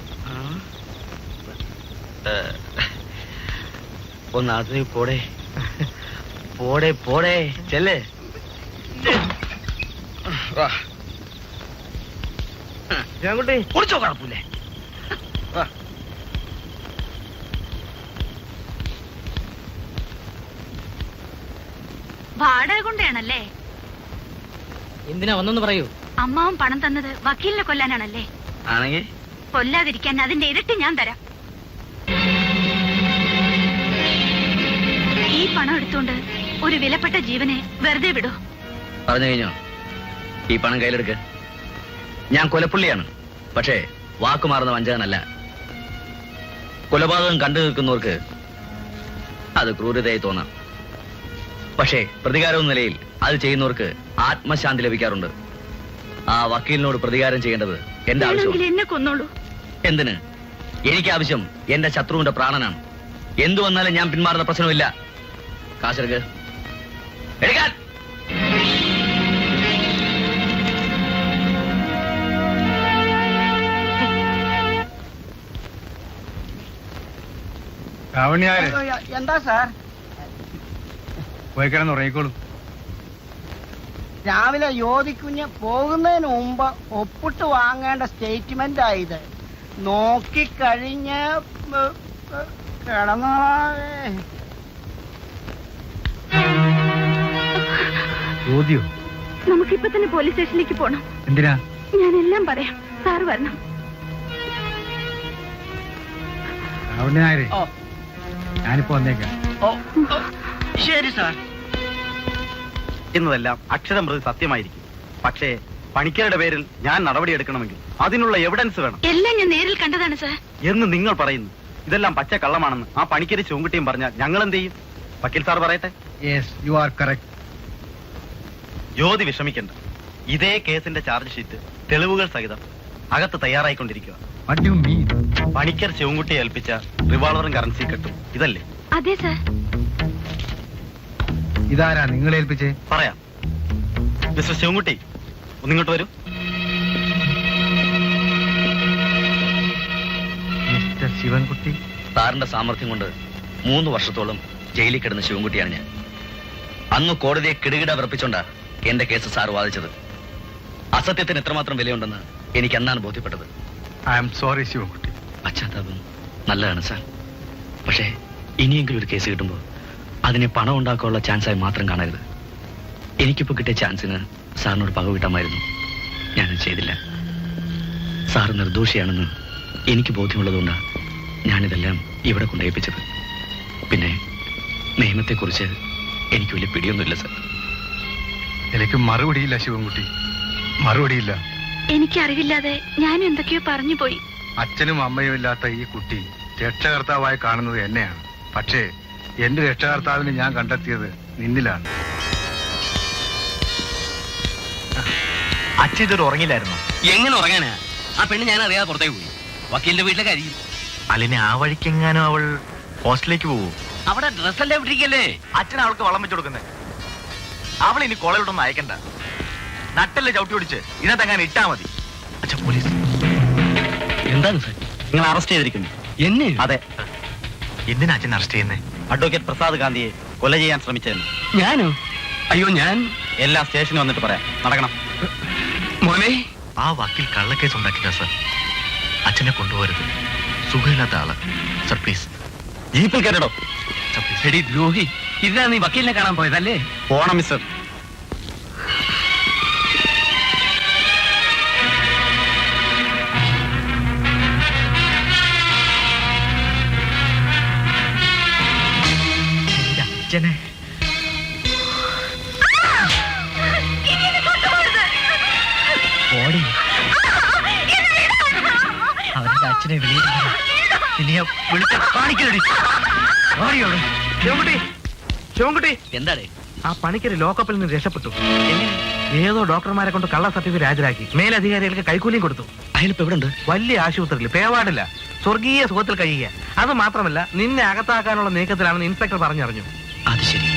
ഒന്ന് അതിന് പോടേ പോടേ പോടേ ചെല്ലേ. ശിവൻകുട്ടി കുടിച്ചോ, കുഴപ്പമില്ലേ. വാടക കൊണ്ടാണല്ലേ? എന്തിനാ വന്നെന്ന് പറയൂ. അമ്മാവൻ പണം തന്നത് വക്കീലിനെ കൊല്ലാനാണല്ലേ? ആണെങ്കിൽ കൊല്ലാതിരിക്കാൻ അതിന്റെ ഇരട്ടി ഞാൻ തരാം. ഈ പണം എടുത്തുകൊണ്ട് ഒരു വിലപ്പെട്ട ജീവനെ വെറുതെ വിടൂ. പറഞ്ഞു കഴിഞ്ഞോ? ഈ പണം കയ്യിലെടുക്ക്. ഞാൻ കൊലപ്പുള്ളിയാണ്, പക്ഷേ വാക്കുമാറുന്ന വഞ്ചകനല്ല. കൊലപാതകം കണ്ടു നിൽക്കുന്നവർക്ക് അത് ക്രൂരതയായി തോന്നാം, പക്ഷേ പ്രതികാരം നിലയിൽ അത് ചെയ്യുന്നവർക്ക് ആത്മശാന്തി ലഭിക്കാറുണ്ട്. ആ വക്കീലിനോട് പ്രതികാരം ചെയ്യേണ്ടത് എന്റെ ആവശ്യം. എന്നെ കൊന്നോളൂ. എന്തിന്? എനിക്ക് ആവശ്യം എന്റെ ശത്രുവിന്റെ പ്രാണനാണ്. എന്തു വന്നാലും ഞാൻ പിന്മാറുന്ന പ്രശ്നമില്ല. കാശെടുക്ക്. എടുക്കാൻ. രാവണിയാരെ എന്താ സാർ? പോയി കിടന്ന് ഉറങ്ങിക്കോളൂ. രാവിലെ യോധിക്കുഞ്ഞ് പോകുന്നതിന് മുമ്പ് ഒപ്പിട്ട് വാങ്ങേണ്ട സ്റ്റേറ്റ്മെന്റ് ആയത്. നോക്കിക്കഴിഞ്ഞ് കിടന്നോളാ. ചോദ്യോ? നമുക്കിപ്പൊ തന്നെ പോലീസ് സ്റ്റേഷനിലേക്ക് പോണം. എന്തിനാ? ഞാനെല്ലാം പറയാം, സാറ് വരണം. രാവണിയാരെ ഞാനിപ്പോ വന്നേക്കാം. ശരി സാർ. എന്നതെല്ലാം അക്ഷരം പ്രതി സത്യമായിരിക്കും. പക്ഷേ പണിക്കരുടെ പേരിൽ ഞാൻ നടപടിയെടുക്കണമെങ്കിൽ അതിനുള്ള എവിഡൻസ് വേണം എല്ലാം ഞാൻ നേരിൽ കണ്ടതാണ് സാർ. എന്ന് നിങ്ങൾ പറയുന്നു. ഇതെല്ലാം പച്ച കള്ളമാണെന്ന് ആ പണിക്കര് ചൂങ്കുട്ടിയും പറഞ്ഞാൽ ഞങ്ങൾ എന്ത് ചെയ്യും? വക്കീൽ സാർ പറയട്ടെ. Yes, you are correct. Jyothi വിഷമിക്കണ്ട. ഇതേ കേസിന്റെ ചാർജ് ഷീറ്റ് തെളിവുകൾ സഹിതം അകത്ത് തയ്യാറായിക്കൊണ്ടിരിക്കുക. What you mean? പണിക്കർ ശിവൻകുട്ടിയെ ഏൽപ്പിച്ച റിവോൾവറും കറൻസി കെട്ടും ഇതല്ലേ? അതെ സാർ. ഇതാരാ നിങ്ങളെ ഏൽപ്പിച്ചേ? പറയാം. മിസ്റ്റർ ശിവൻകുട്ടി, ഒന്നിങ്ങോട്ട് വരൂ. മിസ്റ്റർ ശിവൻകുട്ടി? സാറിന്റെ സാമർഥ്യം കൊണ്ട് 3 വർഷത്തോളം ജയിലിൽ കിടന്ന ശിവൻകുട്ടിയാണ് ഞാൻ. അന്ന് കോടതിയെ കിടുകിട വിറപ്പിച്ചോണ്ടാ എന്റെ കേസ് സാർ വാദിച്ചത്. അസത്യത്തിന് എത്രമാത്രം വിലയുണ്ടെന്ന് എനിക്ക് അന്നാണ് ബോധ്യപ്പെട്ടത്. I am sorry Sivankutty. പശ്ചാത്താപം നല്ലതാണ് സാർ, പക്ഷേ ഇനിയെങ്കിലും ഒരു കേസ് കിട്ടുമ്പോൾ അതിനെ പണം ഉണ്ടാക്കാനുള്ള ചാൻസായി മാത്രം കാണരുത്. എനിക്കിപ്പോ കിട്ടിയ ചാൻസിന് സാറിനോട് പകവിട്ടാമായിരുന്നു. ഞാനത് ചെയ്തില്ല. സാർ നിർദോഷിയാണെന്ന് എനിക്ക് ബോധ്യമുള്ളതുകൊണ്ടാണ് ഞാനിതെല്ലാം ഇവിടെ കൊണ്ടേൽപ്പിച്ചത്. പിന്നെ നിയമത്തെക്കുറിച്ച് എനിക്ക് വലിയ പിടിയൊന്നുമില്ല സാർ. എനിക്ക് മറുപടിയില്ല ശിവൻകുട്ടി, മറുപടിയില്ല. എനിക്കറിവില്ലാതെ ഞാനും എന്തൊക്കെയോ പറഞ്ഞു പോയി. അച്ഛനും അമ്മയും ഇല്ലാത്ത ഈ കുട്ടി രക്ഷകർത്താവായി കാണുന്നത് എന്നെയാണ്. പക്ഷേ എന്റെ രക്ഷകർത്താവിനെ ഞാൻ കണ്ടെത്തിയത് നിന്നിലാണ്. അച്ഛൻ ഇതൊരു ഉറങ്ങില്ലായിരുന്നു. എങ്ങനെ ഉറങ്ങാനാ? ആ പെണ്ണ് ഞാൻ അറിയാതെ പുറത്തേക്ക് പോയി. വക്കീലിന്റെ വീട്ടിലെ കാര്യം. അല്ലെ ആ വഴിക്കെങ്ങാനും അവൾ ഹോസ്റ്റലിലേക്ക് പോകൂ. അവിടെ ഡ്രസ്സല്ലേ വിട്ടിരിക്കല്ലേ? അച്ഛൻ അവൾക്ക് വളം വെച്ചു കൊടുക്കുന്നത്. അവൾ ഇനി കോളേജിലൊന്നും അയക്കണ്ട. നട്ടല്ലേ ചവിട്ടി ഓടിച്ച് ഇതിനകത്തെങ്ങാൻ ഇട്ടാ മതി. അച്ഛൻ പോലീസ്. എന്താണ് സാർ? നിങ്ങൾ അറസ്റ്റ് ചെയ്തിരിക്കുന്നു. എന്നെ? അതെ. എന്തിനാ അച്ഛൻ അറസ്റ്റ് ചെയ്യുന്നത്? അഡ്വക്കേറ്റ് പ്രസാദ് ഗാന്ധിയെ കൊല ചെയ്യാൻ ശ്രമിച്ചതെന്ന്. ഞാനോ? അയ്യോ, ഞാൻ എല്ലാ സ്റ്റേഷനിൽ വന്നിട്ട് പറയാം. നടക്കണം. മോനെ, ആ വക്കീൽ കള്ളക്കേസ് ഉണ്ടാക്കില്ല സർ. അച്ഛനെ കൊണ്ടുപോകരുത്. സുഖമില്ലാത്ത ആള് സർ, പ്ലീസ്. ജീപ്പിൽ കയറടോ. എടി ദ്രോഹി, ഇതിനാ നീ വക്കീലിനെ കാണാൻ പോയതല്ലേ? പോണം മിസ്റ്റർ. അച്ഛനെ ഓടി അവരുടെ അച്ഛനെ വിളിച്ച് കാണിക്കരുത്. ശിവൻകുട്ടി, ശിവൻകുട്ടി, എന്താടേ? ആ പണിക്കര് ലോക്കപ്പിൽ നിന്ന് രക്ഷപ്പെട്ടു. എങ്ങനെ? ഏതോ ഡോക്ടർമാരെ കൊണ്ട് കള്ള സർട്ടിഫിക്കറ്റ് ഹാജരാക്കി മേലധികാരികൾക്ക് കൈക്കൂലിയും കൊടുത്തു. അയാളിപ്പോ എവിടെ ഉണ്ട്? വലിയ ആശുപത്രിയിൽ പേവാടില്ല, സ്വർഗീയ സുഖത്തിൽ കഴിയുക. അത് മാത്രമല്ല, നിന്നെ അകത്താക്കാനുള്ള നീക്കത്തിലാണെന്ന് ഇൻസ്പെക്ടർ പറഞ്ഞറിഞ്ഞു. അത് ശരി.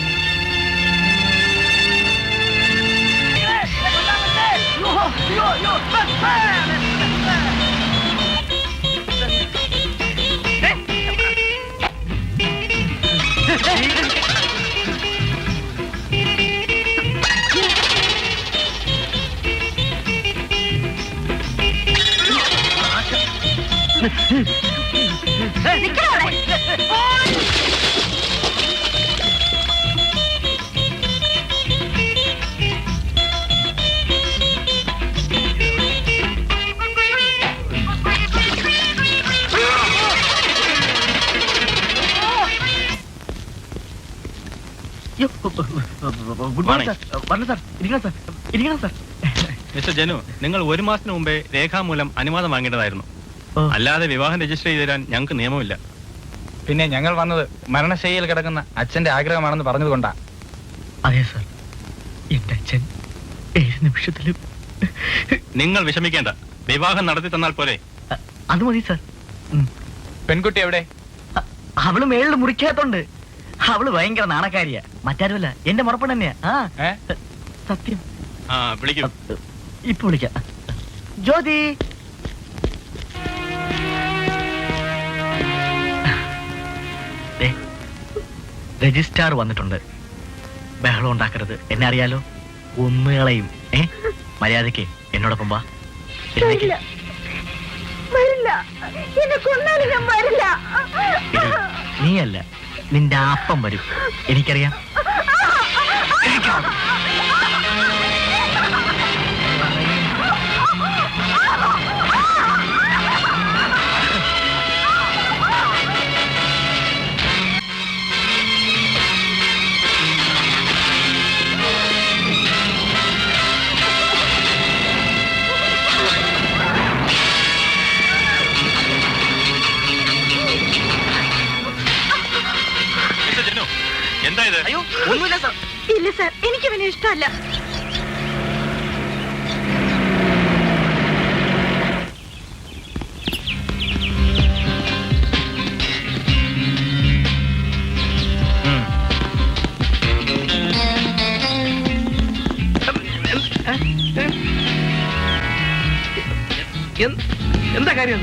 Good morning sir. ഇരിക്കണം സാർ. മിസ്റ്റർ ജനു, നിങ്ങൾ 1 മാസത്തിന് മുമ്പേ രേഖാമൂലം അനുവാദം വാങ്ങേണ്ടതായിരുന്നു. അല്ലാതെ വിവാഹം രജിസ്റ്റർ ചെയ്ത് തരാൻ ഞങ്ങൾക്ക് നിയമമില്ല. പിന്നെ ഞങ്ങൾ വന്നത് മരണശൈലിയിൽ കിടക്കുന്ന അച്ഛന്റെ ആഗ്രഹമാണെന്ന് പറഞ്ഞതുകൊണ്ടാ. അതെ സാർ, എന്റെ അച്ഛൻ 7 നിമിഷത്തിലും. നിങ്ങൾ വിഷമിക്കേണ്ട, വിവാഹം നടത്തി തന്നാൽ പോരെ. അത് മതി സാർ. പെൺകുട്ടി എവിടെ? അവള് മേളിൽ മുറിക്കാത്തോണ്ട്. അവള് ഭയങ്കര നാണക്കാരിയാ. മറ്റാരുമല്ല, എന്റെ മുറപ്പൻ തന്നെയാ. സത്യം. വിളിക്കും. ഇപ്പൊ വിളിക്കാം. ജ്യോതി, രജിസ്ട്രാർ വന്നിട്ടുണ്ട്. ബഹളം ഉണ്ടാക്കരുത്, എന്നെ അറിയാലോ. ഒന്നുകളെയും മര്യാദക്ക് എന്നോടൊപ്പം വാ. നീയല്ല, നിന്റെ അപ്പം വരും. എനിക്കറിയാം. എന്താ ഇത്? അയ്യോ, ഒന്നുമില്ല സാർ. ഇല്ല സാർ, എനിക്ക് പിന്നെ ഇഷ്ടമല്ല. എന്താ കാര്യം?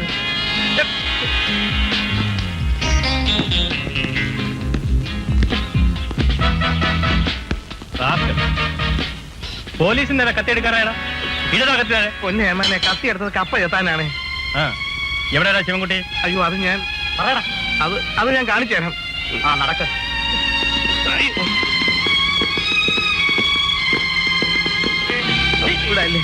പോലീസിന്റെ കത്തിയെടുക്കാനാണ്. ഇടതാ കത്തി. പൊന്നെ അമ്മനെ, കത്തി എടുത്തത് കപ്പ എത്താനാണ്. എവിടെയാ ശിവൻകുട്ടി? അയ്യോ, അത് ഞാൻ പറയടാ. അത് ഞാൻ കാണിച്ചു തരാം. നടക്ക. ഇവിടെ അല്ലേ?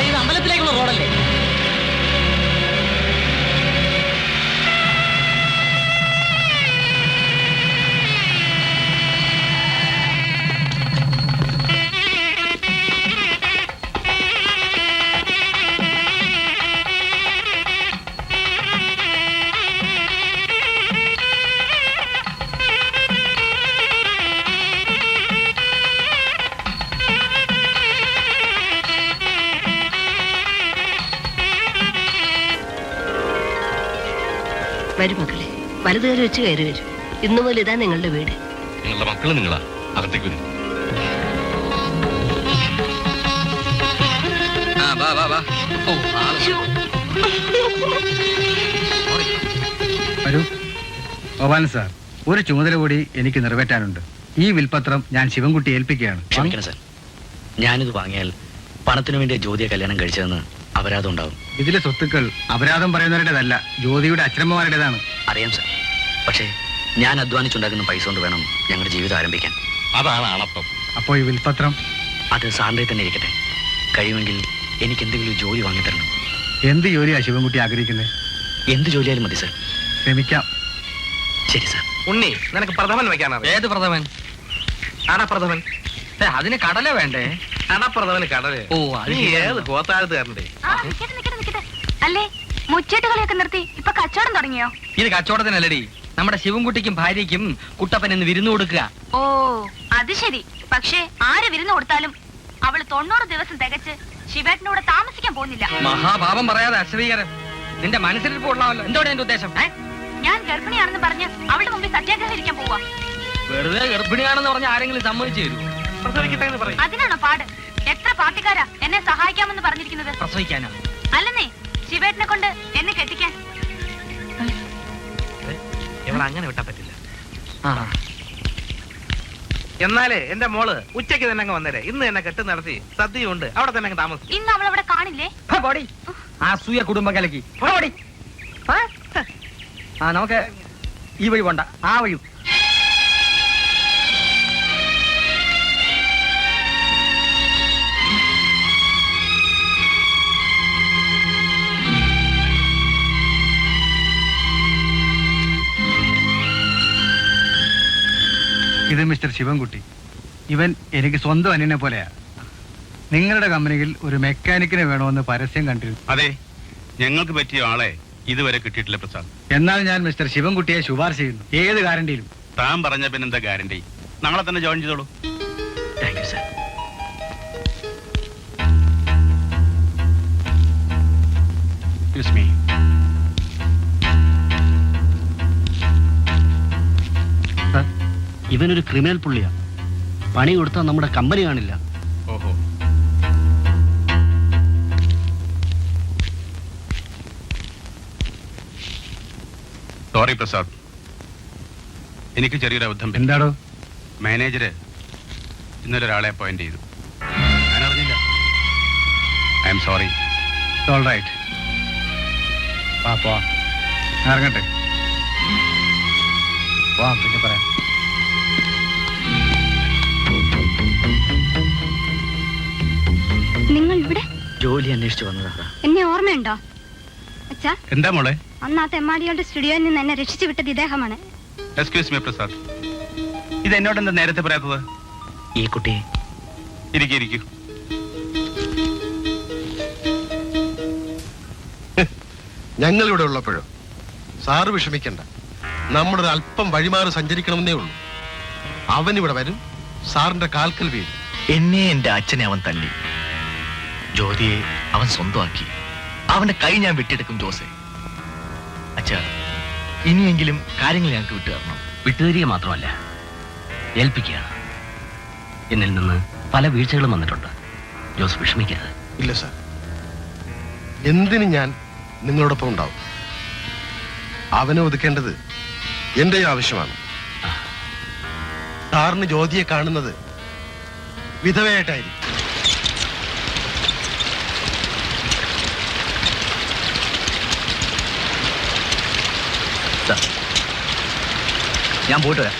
ഇത് അമ്പലത്തിലേക്കുള്ള റോഡല്ലേ? വരും മക്കളെ, വലത് കയറി വെച്ച് കയറി വരും. ഇന്നു മുതൽ ഇതാ നിങ്ങളുടെ വീട്. നിങ്ങളുടെ മക്കള് നിങ്ങളാ. അകത്തേക്ക് വരും. വരൂ. ഗോപാലൻ സാർ, ഒരു ചുമതല കൂടി എനിക്ക് നിറവേറ്റാനുണ്ട്. ഈ വിൽപത്രം ഞാൻ ശിവൻകുട്ടി ഏൽപ്പിക്കുകയാണ്. ക്ഷമിക്കണം സാർ, ഞാനിത് വാങ്ങിയാൽ പണത്തിനു വേണ്ടി ജ്യോതിയെ കല്യാണം കഴിച്ചതെന്ന് അപരാധം ഉണ്ടാവും. ഇതിലെ സ്വത്തുക്കൾ അപരാധം പറയുന്നവരുടേതല്ല, ജ്യോതിയുടെ അച്ഛനമ്മമാരുടേതാണ്. അറിയാം സാർ. പക്ഷേ ഞാൻ അധ്വാനിച്ചുണ്ടാക്കുന്ന പൈസ കൊണ്ട് വേണം ഞങ്ങളുടെ ജീവിതം ആരംഭിക്കാൻ. അതാണ് ആണപ്പം. അപ്പോ ഈ വിൽപത്രം അത് സാറിന്റെ തന്നെ ഇരിക്കട്ടെ. കഴിയുമെങ്കിൽ എനിക്ക് എന്തെങ്കിലും ജോലി വാങ്ങിത്തരണം. എന്ത് ജോലിയാ ശിവൻകുട്ടി ആഗ്രഹിക്കുന്നത്? എന്ത് ജോലിയായാലും മതി സാർ. ശ്രമിക്കാം. ശരി സാർ. ഉണ്ണി, നിനക്ക് പ്രഥമൻ വെക്കാനാണ്. ഏത് പ്രഥമൻ? അടപ്രഥമൻ. അതിന് കടല വേണ്ടേ? അടപ്രഥമന് കടല്. ഓ, നീ ഏത് കോത്താഴത്തുകാരൻ്റെ? അല്ലേ, മുച്ചേട്ടുകളെയൊക്കെ നിർത്തി ഇപ്പൊ കച്ചവടം തുടങ്ങിയോ? ഇത് കച്ചവടത്തിനല്ലടി, നമ്മുടെ ശിവൻകുട്ടിക്കും ഭാര്യയ്ക്കും കുട്ടപ്പൻ എന്ന് വിരുന്നു കൊടുക്കുക. ഓ, അത് ശരി. പക്ഷേ ആര് വിരുന്ന് കൊടുത്താലും അവള് 90 ദിവസം തികച്ച് ശിവേട്ടനോട് താമസിക്കാൻ പോകുന്നില്ല. മഹാഭാവം പറയാതെ അശ്രീകരം. നിന്റെ മനസ്സിലിരിപ്പ് കൊള്ളാമല്ലോ. എന്തോടെ എന്റെ ഉദ്ദേശം? ഞാൻ ഗർഭിണിയാണെന്ന് പറഞ്ഞ് അവളുടെ മുമ്പിൽ സത്യാഗ്രഹം ഇരിക്കാൻ പോവാ. വെറുതെ ഗർഭിണിയാണെന്ന് പറഞ്ഞ ആരെങ്കിലും സമ്മതിച്ചു തരൂ? പ്രസവിക്കട്ടെ എന്ന് പറയും. അതിനാണോ പാട്? എത്ര പാർട്ടിക്കാരാ എന്നെ സഹായിക്കാമെന്ന് പറഞ്ഞിരിക്കുന്നത്? പ്രസവിക്കാനോ? അല്ലെന്നേ, ശിവേട്ടനെ കൊണ്ട് എന്നെ കെട്ടിക്കാൻ. ഇവിടെ അങ്ങനെ വിട്ടാ പറ്റില്ല. എന്നാലേ എന്റെ മോള് ഉച്ചയ്ക്ക് തന്നെ അങ്ങ് വന്നേരെ. ഇന്ന് എന്നെ കെട്ട് നടത്തി സദ്യയുണ്ട്, അവിടെ തന്നെ അങ്ങ് താമസിക്കും. ഇന്ന് അവൾ അവിടെ കാണില്ലേ? അസൂയ കുടുംബം കലക്കി. നമുക്ക് ഈ വഴി പോണ്ട, ആ വഴി. ഇത് മിസ്റ്റർ ശിവൻകുട്ടി. ഇവൻ എനിക്ക് സ്വന്തം അനിയനെ പോലെയാ. നിങ്ങളുടെ കമ്പനിയിൽ ഒരു മെക്കാനിക്കിനെ വേണമെന്ന് പരസ്യം കണ്ടിരുന്നു. അതെ, ഞങ്ങൾക്ക് പറ്റിയ ആളെ ഇതുവരെ കിട്ടിയിട്ടില്ല പ്രസാദ്. എന്നാൽ ഞാൻ മിസ്റ്റർ ശിവൻകുട്ടിയെ ശുപാർശ ചെയ്യുന്നു, ഏത് ഗ്യാരണ്ടിയിലും. താൻ പറഞ്ഞ പിന്നെന്താ ഗ്യാരണ്ടി? നാളെ തന്നെ ജോയിൻ ചെയ്തോളൂ. Thank you sir. Excuse me. ഇവനൊരു ക്രിമിനൽ പുള്ളിയാ. പണി കൊടുത്താൽ നമ്മുടെ കമ്പനി കാണില്ല. ഓഹോ. സോറി പ്രസാദ്, എനിക്ക് ചെറിയൊരു അബദ്ധം. എന്താടോ? മാനേജര് ഇന്നലെ ഒരാളെ അപ്പോയിന്റ് ചെയ്തു. ഞാൻ അറിഞ്ഞില്ല. I am sorry. All right. പോവാം, ഇറങ്ങട്ടെ. പോവാം, പിന്നെ പറയാം. നിങ്ങൾ ഇവിടെ ജോലി അന്വേഷിച്ചു വന്നതാ. എന്നെ ഓർമ്മയുണ്ടോ അച്ഛാ? എന്താ മോളെ? അന്ന് ആ തെമ്മാടികളുടെ സ്റ്റുഡിയോയിൽ നിന്ന് എന്നെ രക്ഷിച്ചു വിട്ടത് ഇദ്ദേഹമാണ്. എക്സ്ക്യൂസ് മീ പ്രസാദ്, ഇത് എന്നോട് എന്താ നേരത്തെ പറയാത്തത്? ഈ കുട്ടി ഇരിക്കൂ. ഞങ്ങൾ ഇവിടെ ഉള്ളപ്പോഴോ? സാറ് വിഷമിക്കണ്ട, നമ്മളൊരു അല്പം വഴിമാറി സഞ്ചരിക്കണമെന്നേ ഉള്ളൂ. അവൻ ഇവിടെ വരും, സാറിന്റെ കാൽക്കൽ വീഴും. എന്നെ എന്റെ അച്ഛനെ അവൻ തല്ലി, ജ്യോതിയെ അവൻ സ്വന്തമാക്കി. അവന്റെ കൈ ഞാൻ വെട്ടിയെടുക്കും ജോസെ. അച്ഛാ, ഇനിയെങ്കിലും കാര്യങ്ങൾ ഞങ്ങൾക്ക് വിട്ടു തരണം. വിട്ടുതരിക മാത്രമല്ല, ഏൽപ്പിക്കുകയാണ്. എന്നിൽ നിന്ന് പല വീഴ്ചകളും വന്നിട്ടുണ്ട്. ജോസ് വിഷമിക്കരുത്. ഇല്ല സാർ, എന്തിനും ഞാൻ നിങ്ങളോടൊപ്പം ഉണ്ടാവും. അവനെ ഒതുക്കേണ്ടത് എന്റെ ആവശ്യമാണ്. സാറിന് ജ്യോതിയെ കാണുന്നത് വിധവയായിട്ടായിരിക്കും. ഞാൻ പോയിട്ട് വരാം.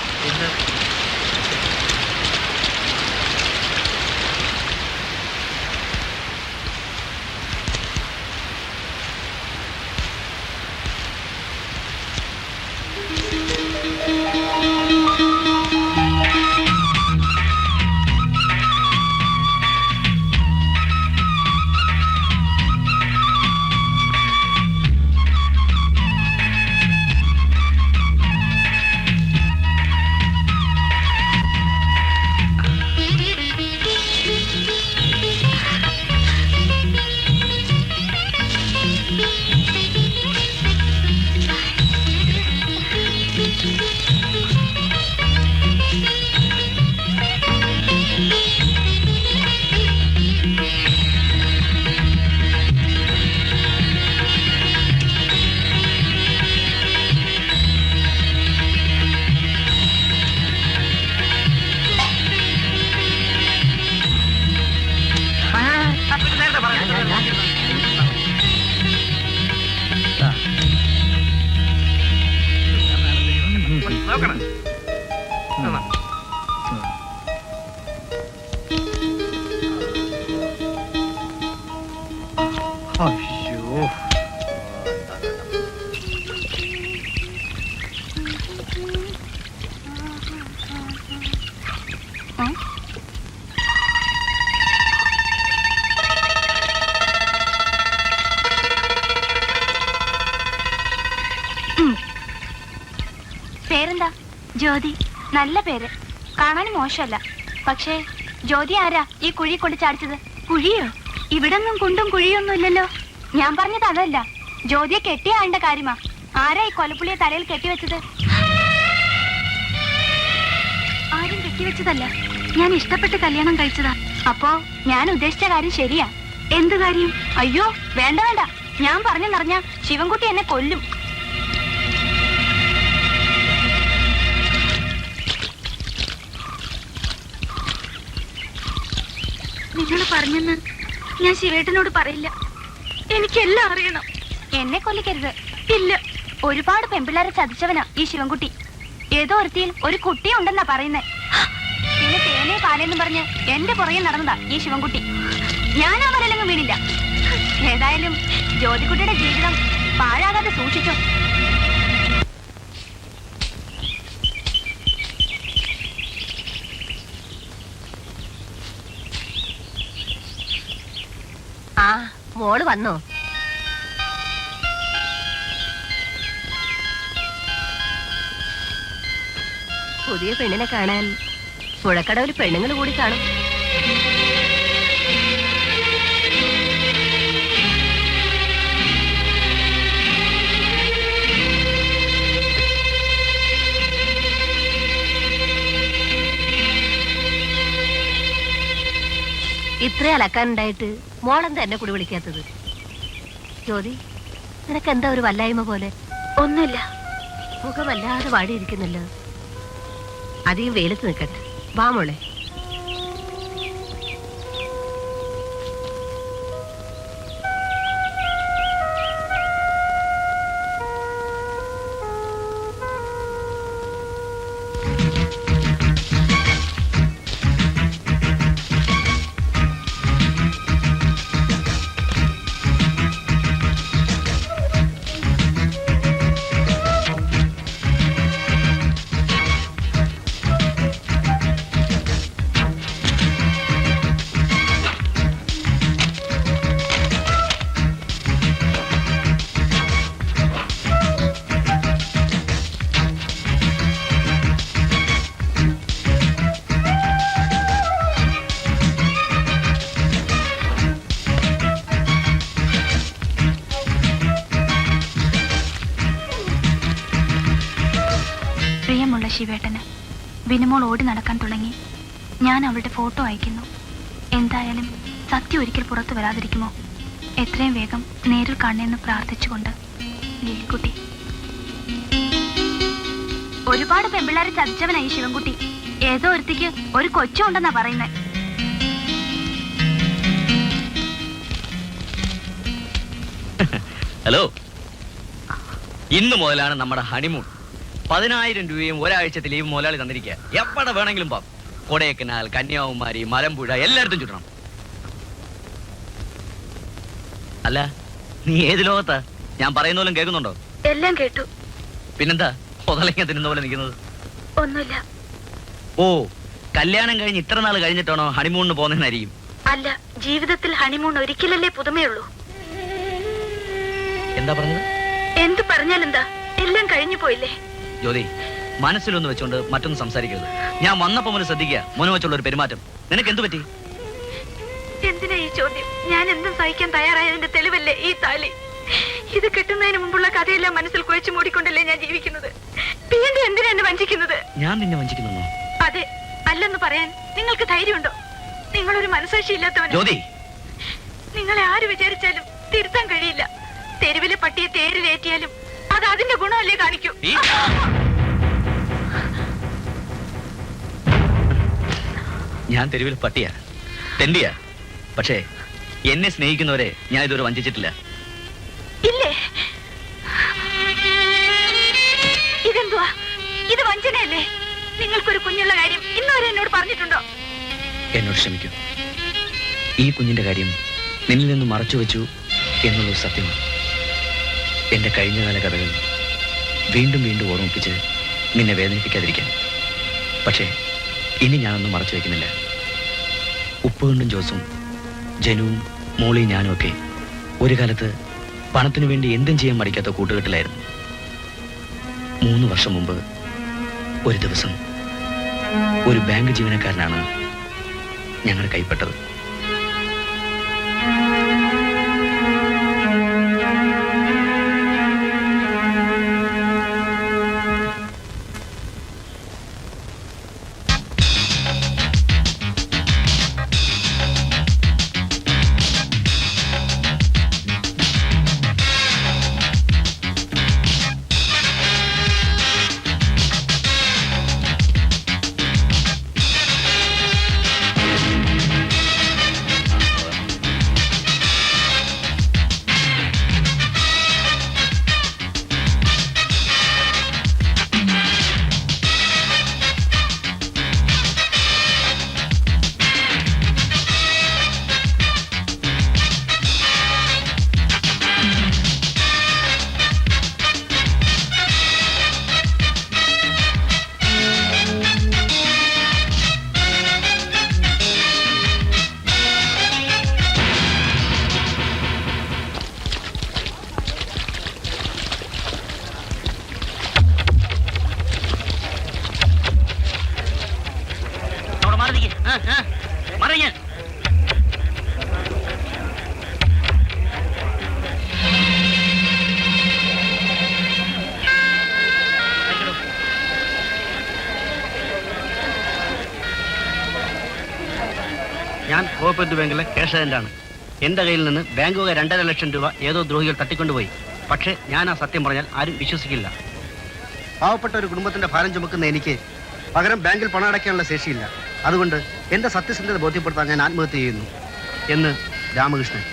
നോക്കണം. എന്നാ. അയ്യോ പേരെന്താ? ജ്യോതി. നല്ല പേര്. കാണാനും മോശമല്ല. പക്ഷേ ജ്യോതി ആരാ ഈ കുഴി കൊണ്ട് ചാടിച്ചത്? കുഴിയോ? ഇവിടൊന്നും കുണ്ടും കുഴിയൊന്നും ഇല്ലല്ലോ. ഞാൻ പറഞ്ഞത് അതല്ല, ജ്യോതിയെ കെട്ടിയ ആളുടെ കാര്യമാ. ആരാ ഈ കൊലപ്പുള്ളിയെ തലയിൽ കെട്ടിവെച്ചത്? ആരും കെട്ടിവെച്ചതല്ല, ഞാൻ ഇഷ്ടപ്പെട്ട് കല്യാണം കഴിച്ചതാ. അപ്പോ ഞാൻ ഉദ്ദേശിച്ച കാര്യം ശരിയാ. എന്ത് കാര്യം? അയ്യോ വേണ്ട വേണ്ട, ഞാൻ പറഞ്ഞെന്നറിഞ്ഞ ശിവൻകുട്ടി എന്നെ കൊല്ലും. നിങ്ങൾ പറഞ്ഞെന്ന് ഞാൻ ശിവേട്ടനോട് പറയില്ല. എനിക്കെല്ലാം അറിയണം. എന്നെ കൊല്ലിക്കരുത്. ഇല്ല, ഒരുപാട് പെമ്പിള്ളാരെ ചതിച്ചവനാ ഈ ശിവൻകുട്ടി. ഏതോ ഒരുത്തിയിൽ ഒരു കുട്ടിയുണ്ടെന്നാ പറയുന്നേ. പിന്നെ തേനേ പാലെന്നും പറഞ്ഞ് എന്റെ പുറകെ നടന്നതാ ഈ ശിവൻകുട്ടി. ഞാൻ ആ വരലങ്ങും വീണില്ല. ഏതായാലും ജ്യോതിക്കുട്ടിയുടെ ജീവിതം പാഴാകാതെ സൂക്ഷിച്ചോ. ആ മോള് വന്നോ? പുതിയ പെണ്ണിനെ കാണാൻ പുഴക്കടവിൽ പെണ്ണുങ്ങൾ കൂടി കാണും. ഇത്ര അലക്കാനുണ്ടായിട്ട് മോളെന്താ എന്നെ കൂടി വിളിക്കാത്തത്? ജ്യോതി, നിനക്കെന്താ ഒരു വല്ലായ്മ പോലെ? ഒന്നുമില്ല. മുഖം വല്ലാതെ വാടിയിരിക്കുന്നല്ലോ. അധികം വെയിലത്ത് നിൽക്കട്ടെ. വാ മോളെ. ശിവേട്ടന് വിനുമോൾ ഓടി നടക്കാൻ തുടങ്ങി. ഞാൻ അവളുടെ ഫോട്ടോ അയക്കുന്നു. എന്തായാലും സത്യം ഒരിക്കൽ പുറത്തു വരാതിരിക്കുമോ? എത്രയും വേഗം നേരിൽ കാണണമെന്ന് പ്രാർത്ഥിച്ചുകൊണ്ട് ലില്ലിക്കുട്ടി. ഒരുപാട് പെമ്പിള്ളാരെ ചതിച്ചവനായി ശിവൻകുട്ടി. ഏതോ ഒരുത്തിക്ക് ഒരു കൊച്ചുണ്ടെന്നാ പറയുന്നത്. ഹലോ, ഇന്ന് മുതലാണ് നമ്മുടെ ഹണിമൂൺ. 10,000 രൂപയും ഒരാഴ്ചത്തെ ലീവ് മുതലാളി തന്നിരിക്കുക. എവിടെ വേണമെങ്കിലും പോവാം. കൊടൈക്കനാൽ, കന്യാകുമാരി, മലമ്പുഴ എല്ലായിടത്തും ചുറ്റണം. അല്ല, നീ ഏത് ലോകത്താ? ഞാൻ പറയുന്ന പോലും കേൾക്കുന്നുണ്ടോ? എല്ലാം കേട്ടു. പിന്നെന്താ പൊതലങ്ങ തിന്നുന്ന പോലെ നിൽക്കുന്നത്? ഒന്നുമില്ല. ഓ, കല്യാണം കഴിഞ്ഞ് ഇത്ര നാൾ കഴിഞ്ഞിട്ടാണോ ഹണിമൂണിന് പോകുന്നതെന്നായിരിക്കും. അല്ല, ജീവിതത്തിൽ ഹണിമൂൺ ഒരിക്കലല്ലേ പുതുമയുള്ളൂ. എന്താ പറഞ്ഞത്? എന്ത് പറഞ്ഞാലെന്താ, എല്ലാം കഴിഞ്ഞു പോയില്ലേ. ജ്യോതി, മനസ്സിലൊന്ന് വെച്ചോണ്ട് മറ്റൊന്നും സംസാരിക്കരുത്. ഞാൻ വന്നപ്പോ മുതൽ ശ്രദ്ധിക്കുക മുന വെച്ചുള്ള ഒരു പെരുമാറ്റം. നിനക്ക് എന്തു പറ്റി? എന്തിനാ ഈ ചോദ്യം? ഞാൻ എന്തും സഹിക്കാൻ തയ്യാറായതിന്റെ തെളിവല്ലേ ഈ താലി. ഇത് കിട്ടുന്നതിന് മുമ്പുള്ള കഥയെല്ലാം മനസ്സിൽ കുഴച്ചു മൂടിക്കൊണ്ടല്ലേ ഞാൻ ജീവിക്കുന്നത്. വീണ്ടും എന്തിനാ എന്നെ വഞ്ചിക്കുന്നത്? ഞാൻ നിന്നെ വഞ്ചിക്കുന്നു? അതെ, അല്ലെന്ന് പറയാൻ നിങ്ങൾക്ക് ധൈര്യമുണ്ടോ? നിങ്ങളൊരു മനസാക്ഷി ഇല്ലാത്തവൻ. ജ്യോതി, നിങ്ങളെ ആര് വിചാരിച്ചാലും തിരുത്താൻ കഴിയില്ല. തെരുവിലെ പട്ടിയെ തേരിലേറ്റിയാലും അത് അതിന്റെ ഗുണമല്ലേ കാണിക്കൂ. ഞാൻ തെരുവിൽ പട്ടിയാ, തെണ്ടിയാ. പക്ഷേ എന്നെ സ്നേഹിക്കുന്നവരെ ഞാൻ ഇതുവരെ വഞ്ചിച്ചിട്ടില്ല. ഇല്ലേ? ഇതെന്തുവാ? ഇത് വഞ്ചനയല്ലേ? നിങ്ങൾക്കൊരു കുഞ്ഞുള്ള കാര്യം ഇന്നുവരെ എന്നോട് പറഞ്ഞിട്ടുണ്ടോ? എന്നോട് ക്ഷമിക്കൂ. ഈ കുഞ്ഞിന്റെ കാര്യം നിന്നിൽ നിന്ന് മറച്ചു വെച്ചു എന്നുള്ളത് സത്യമാണ്. എന്റെ കഴിഞ്ഞകാല കഥകൾ വീണ്ടും വീണ്ടും ഓർമ്മിപ്പിച്ച് നിന്നെ വേദനിപ്പിക്കാതിരിക്കാൻ. പക്ഷേ ഇനി ഞാനൊന്നും മറച്ചു വയ്ക്കുന്നില്ല. ഉപ്പുകൊണ്ടും ജോസും ജനുവും മോളിയും ഞാനും ഒക്കെ ഒരു കാലത്ത് പണത്തിനു വേണ്ടി എന്തും ചെയ്യാൻ മടിക്കാത്ത കൂട്ടുകെട്ടിലായിരുന്നു. 3 വർഷം മുമ്പ് ഒരു ദിവസം ഒരു ബാങ്ക് ജീവനക്കാരനാണ് ഞങ്ങളുടെ കൈപ്പെട്ടത്. ഞാൻ കോഓപ്പറേറ്റീവ് ബാങ്കിലെ ക്യാഷ് ഏജന്റാണ്. എന്റെ കയ്യിൽ നിന്ന് ബാങ്ക് വക 2.5 ലക്ഷം രൂപ ഏതോ ദ്രോഹികൾ തട്ടിക്കൊണ്ടുപോയി. പക്ഷേ ഞാൻ ആ സത്യം പറഞ്ഞാൽ ആരും വിശ്വസിക്കില്ല. പാവപ്പെട്ട ഒരു കുടുംബത്തിന്റെ ഭാരം ചുമക്കുന്ന എനിക്ക് പകരം ബാങ്കിൽ പണം അടയ്ക്കാനുള്ള ശേഷിയില്ല. അതുകൊണ്ട് എന്റെ സത്യസന്ധത ബോധ്യപ്പെടുത്താൻ ഞാൻ ആത്മഹത്യ ചെയ്യുന്നു എന്ന് രാമകൃഷ്ണൻ.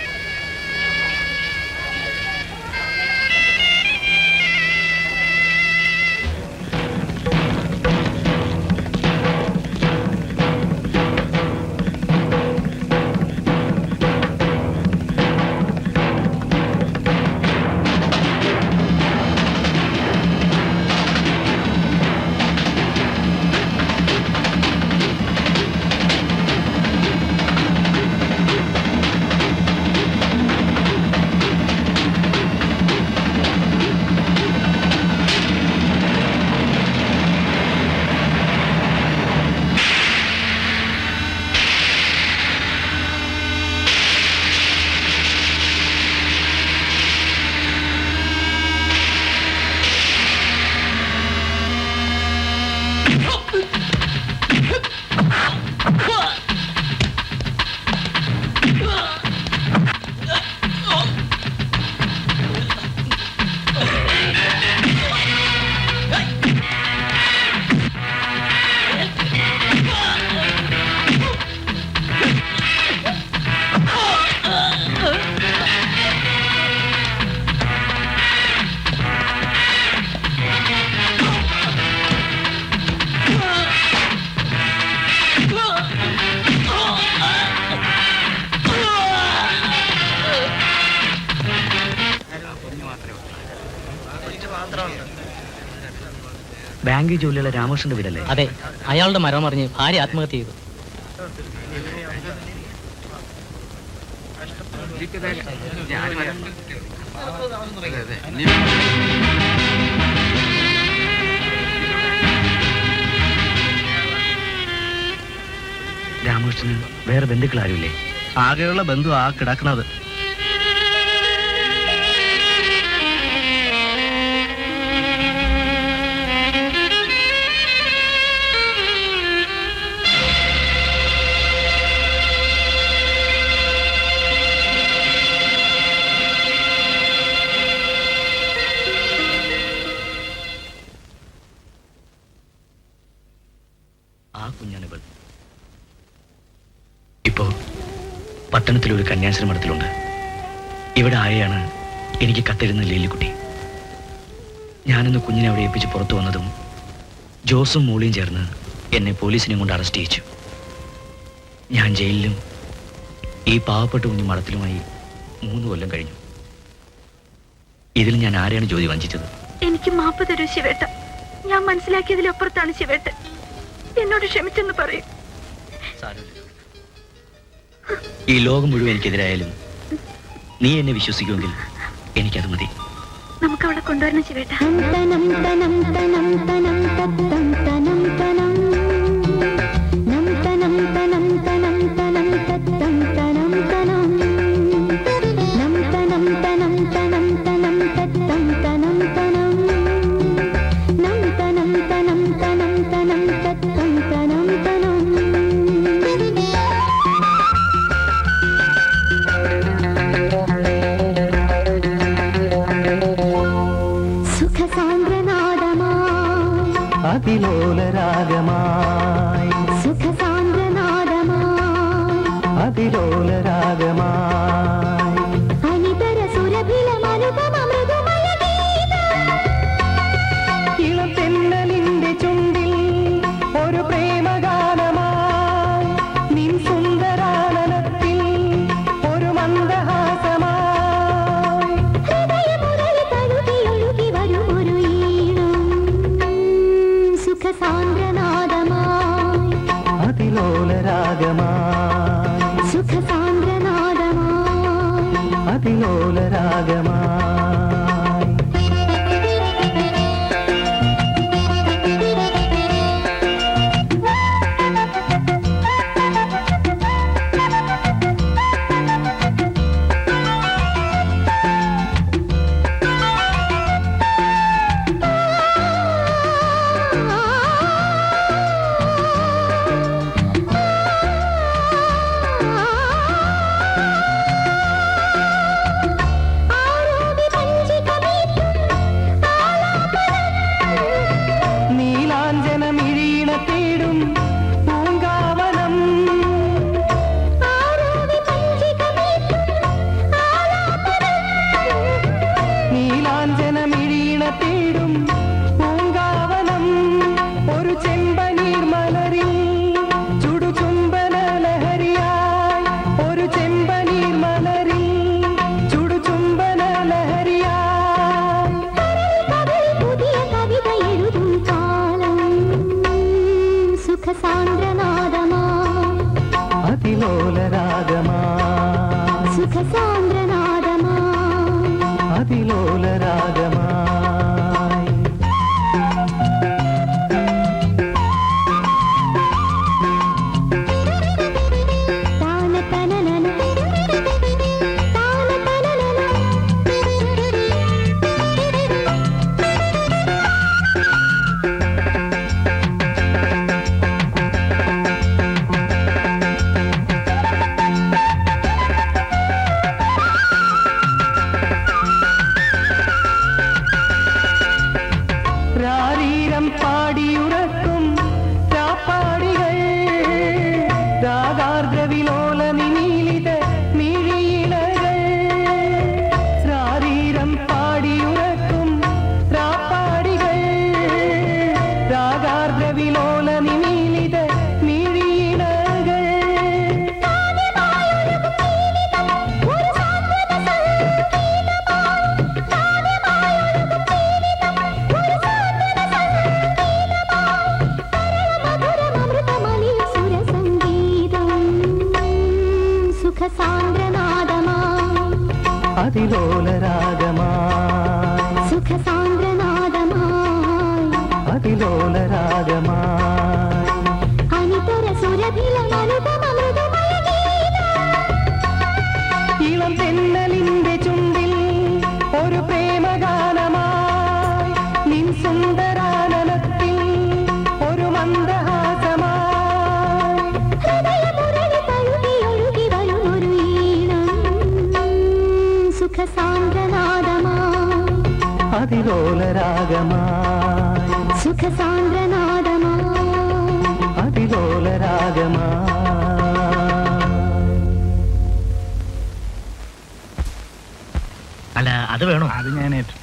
ബാങ്ക് ജോലിയുള്ള രാമകൃഷ്ണന്റെ വീടല്ലേ? അതെ, അയാളുടെ മരണം അറിഞ്ഞ് ഭാര്യ ആത്മഹത്യ ചെയ്തു. രാമകൃഷ്ണന് വേറെ ബന്ധുക്കൾ ആരുമില്ലേ? ആകെയുള്ള ബന്ധു ആ കിടക്കുന്നത്. ആ കുഞ്ഞാണിവൾ ഇപ്പോ പട്ടണത്തിലൊരു കന്യാശ്രീ മഠത്തിലുണ്ട്. ഇവിടെ ആയാണ് എനിക്ക് കത്തെഴുന്ന ലീലിക്കുട്ടി. ഞാനിന്ന് കുഞ്ഞിനെ അവിടെ ഏൽപ്പിച്ച് പുറത്തു വന്നതും ജോസും മൂളിയും ചേർന്ന് എന്നെ പോലീസിനെ കൊണ്ട് അറസ്റ്റ് ചെയ്യിച്ചു. ഞാൻ ജയിലിലും ഈ പാവപ്പെട്ട കുഞ്ഞു മഠത്തിലുമായി 3 കൊല്ലം കഴിഞ്ഞു. ഇതിൽ ഞാൻ ആരെയാണ് ജ്യോതി വഞ്ചിച്ചത്? എനിക്ക് മാപ്പ് തരൂ ശിവേട്ട. ഞാൻ മനസ്സിലാക്കിയതിലപ്പുറത്താണ് ശിവേട്ടൻ. എന്നോട് ക്ഷമിച്ചെന്ന് പറയൂ. ഈ ലോകം മുഴുവൻ എനിക്കെതിരായാലും നീ എന്നെ വിശ്വസിക്കുമെങ്കിൽ എനിക്കത് മതി. നമുക്ക് അവളെ കൊണ്ടുവരണം ശിവേട്ട. അതിലോലരാഗമായി സുഖസാന്ദ്രനാദമായി അതിലോലരാഗമായി അനിതര സുരഭിലമനുപമ മൃദുമയ ഗീതം. ഇളം തെന്നലിന്റെ ചുണ്ടിൽ ഒരു പ്രേമഗാനമായി നിൻ സുന്ദരാനനത്തിൽ ഒരു മന്ദഹാസമായി ഹൃദയമുരളി തഴുകിയൊഴുകി വരും ഒരു ഈണം. സുഖസാന്ദ്രനാദമായി അതിലോലരാഗമായി സുഖസാന്ദ്രനാദമായി അതിലോലരാഗമായി നീലാഞ്ജനമിഴീണ തേടും പൂങ്കാവനം നീലാഞ്ജനമിഴീണ തേടും പൂങ്കാവനം ഒരു ചെമ്പനീർ മലരിൽ ചുടുചുംബന ലഹരിയായി ഒരു ചെമ്പനീർ മലരിൽ ചുടുചുംബന ലഹരിയായി പുതിയ കവിത എഴുതും കാലം. സുഖസാന്ദ്രനാദമായി അതിലോലരാഗമായി സുഖസാന്ദ്രനാദമായി അതിലോലരാഗമായി താനതനനന താനതനനന രാരീരം പാടിയുറക്കും രാപ്പാടികൾ രാഗാർദ്രവിലോല നിമീലിത മിഴിയിലകൾ രാരീരം പാടിയുറക്കും രാപ്പാടികൾ രാഗാർദ്രവിലോല നിമീലിത മിഴിയിലകൾ മധുരമൃതമലിൽ സുരസംഗീതം. സുഖസാന്ദ്രനാദമായി അതിലോലരാഗമായി സുഖസാന്ദ്രനാദമായി അതിലോലരാഗമായി അനിതര സുരഭിലമനുപമ മൃദുമയ ഗീതം. ഇളം തെന്നലിന്റെ ചുണ്ടിൽ ഒരു പ്രേമഗാനമായി നിൻ സുന്ദരാനനത്തിൽ ഒരു മന്ദഹാസമായി ഹൃദയമുരളി തഴുകിയൊഴുകി വരും ഒരു ഈണം. സുഖസാന്ദ്രനാദമായി അതിലോലരാഗമായി സുഖസാന്ദ്രനാദമായി അതിലോലരാഗമായി അല്ല അത് വേണോ? അത് ഞാൻ ഏറ്റു.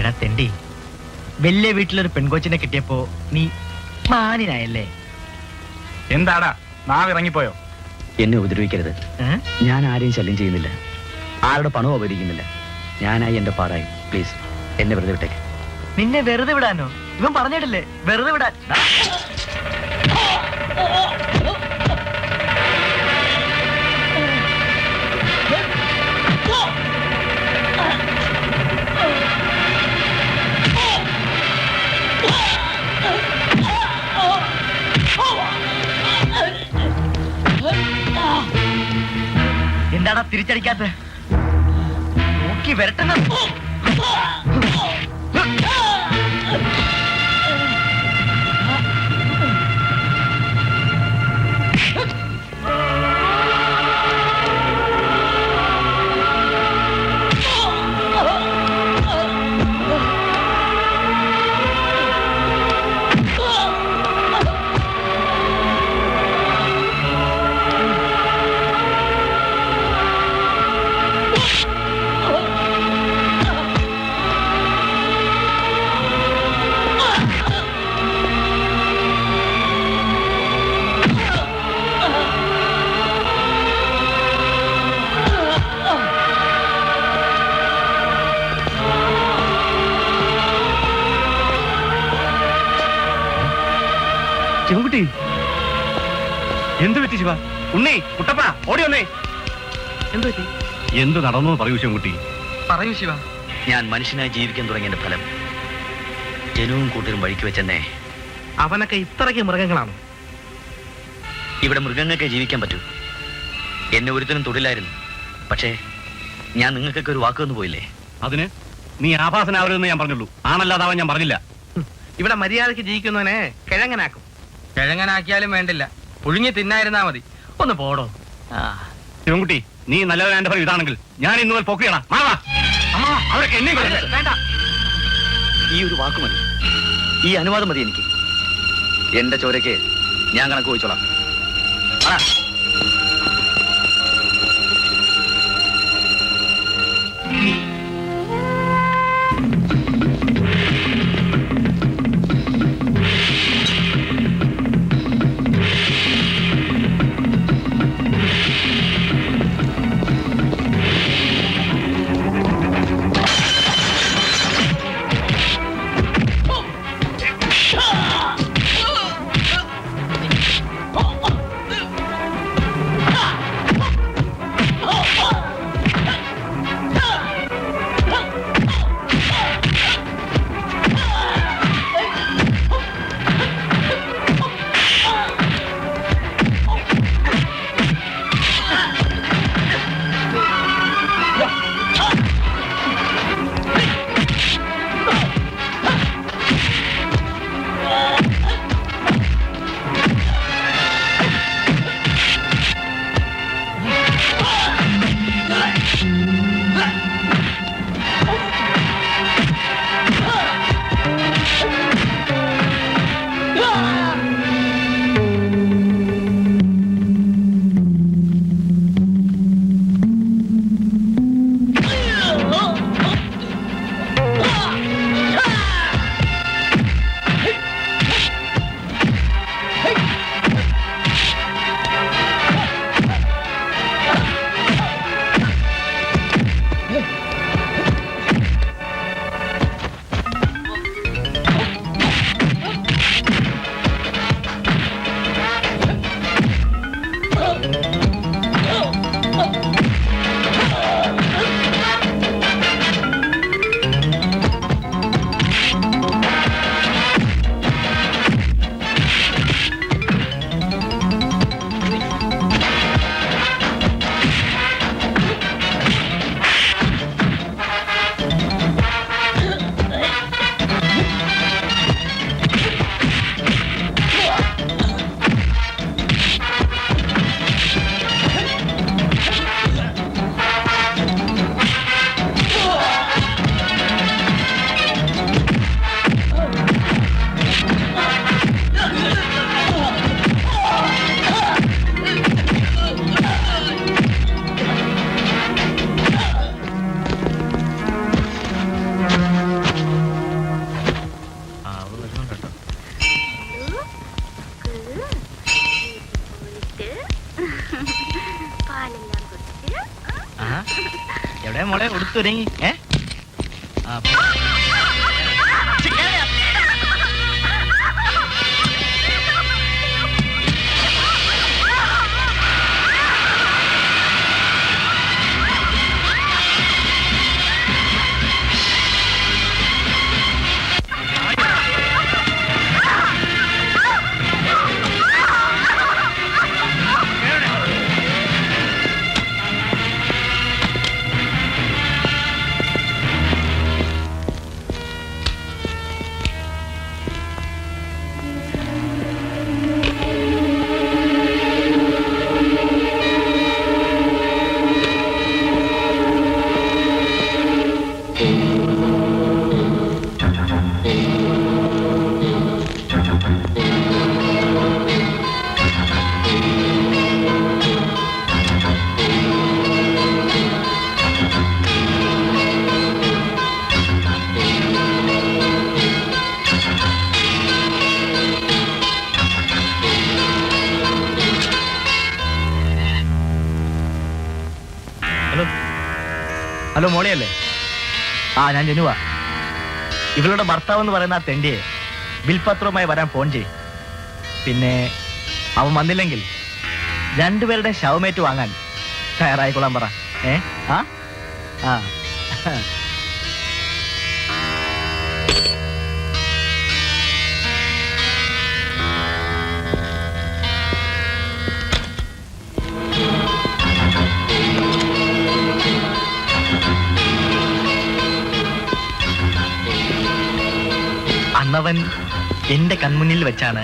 എടാ തെണ്ടി, വലിയ വീട്ടിലൊരു പെൺകൊച്ചിനെ കിട്ടിയപ്പോ നീ മാനിനായല്ലേ? എന്താടാ നാവ് ഇറങ്ങിപ്പോയോ? എന്നെ ഉപദ്രവിക്കരുത്. ഞാൻ ആരെയും ശല്യം ചെയ്യുന്നില്ല, ആരുടെ പണവും അപഹരിക്കുന്നില്ല. ഞാനായി എന്റെ പാടായി. പ്ലീസ് എന്നെ വെറുതെ വിട്ടേക്ക്. നിന്നെ വെറുതെ വിടാനോ? ഇവൻ പറഞ്ഞിട്ടില്ലേ വെറുതെ വിടാൻ. എന്താടാ തിരിച്ചടിക്കാത്ത? നോക്കി വരട്ടെ. ശിവൻകുട്ടി, എന്ത് പറ്റി ശിവ? ഉണ്ണി, കുട്ടപ്പ, ഓടി വന്നേ. എന്ത് പറ്റി? എന്ത് നടന്നു പറയൂ ശിവൻകുട്ടി. പറയൂ ശിവ. ഞാൻ മനുഷ്യനായി ജീവിക്കാൻ തുടങ്ങിയതിന്റെ ഫലം ജനുവും കൂട്ടരും വഴിക്ക് വെച്ചെന്നെ. അവനൊക്കെ ഇത്രയ്ക്ക് മൃഗങ്ങളാണ്. ഇവിടെ മൃഗങ്ങൾക്കേ ജീവിക്കാൻ പറ്റൂ. എന്നെ ഒരുത്തനും തൊടില്ലായിരുന്നു. പക്ഷേ ഞാൻ നിങ്ങൾക്കൊക്കെ ഒരു വാക്കൊന്നു പോയില്ലേ? അതിന് നീ ആഭാസനാവരുതെന്ന് ഞാൻ പറഞ്ഞുള്ളൂ, ആണല്ലാതാവാൻ ഞാൻ പറഞ്ഞില്ല. ഇവിടെ മര്യാദയ്ക്ക് ജീവിക്കുന്നവനെ കിഴങ്ങനാക്കും. കിഴങ്ങനാക്കിയാലും വേണ്ടില്ല, പുഴുങ്ങി തിന്നായിരുന്നാ മതി. ഒന്ന് പോടോ. ശിവൻകുട്ടി, നീ നല്ലവനാന്റെ ഫലം ഇതാണെങ്കിൽ ഞാൻ ഇന്ന് മുതൽ പൊക്കുകയാണ്. അവരൊക്കെ എന്നെ വേണ്ട. ഈ ഒരു വാക്ക് മതി, ഈ അനുവാദം മതി എനിക്ക്. എന്റെ ചോരയ്ക്ക് ഞാൻ കണക്ക് ചോദിച്ചോളാം. പുറത്തിറങ്ങി ഹലോ മോളിയല്ലേ? ഞാൻ ജനുവാ. ഇവളുടെ ഭർത്താവ് എന്ന് പറയുന്ന ആ തെണ്ടിയെ ബിൽപത്രവുമായി വരാൻ ഫോൺ ചെയ്യും. പിന്നെ അവൻ വന്നില്ലെങ്കിൽ രണ്ടുപേരുടെ ശവമേറ്റ് വാങ്ങാൻ തയ്യാറായിക്കൊള്ളാൻ പറ. ആ അന്നവൻ എന്റെ കൺമുന്നിൽ വെച്ചാണ്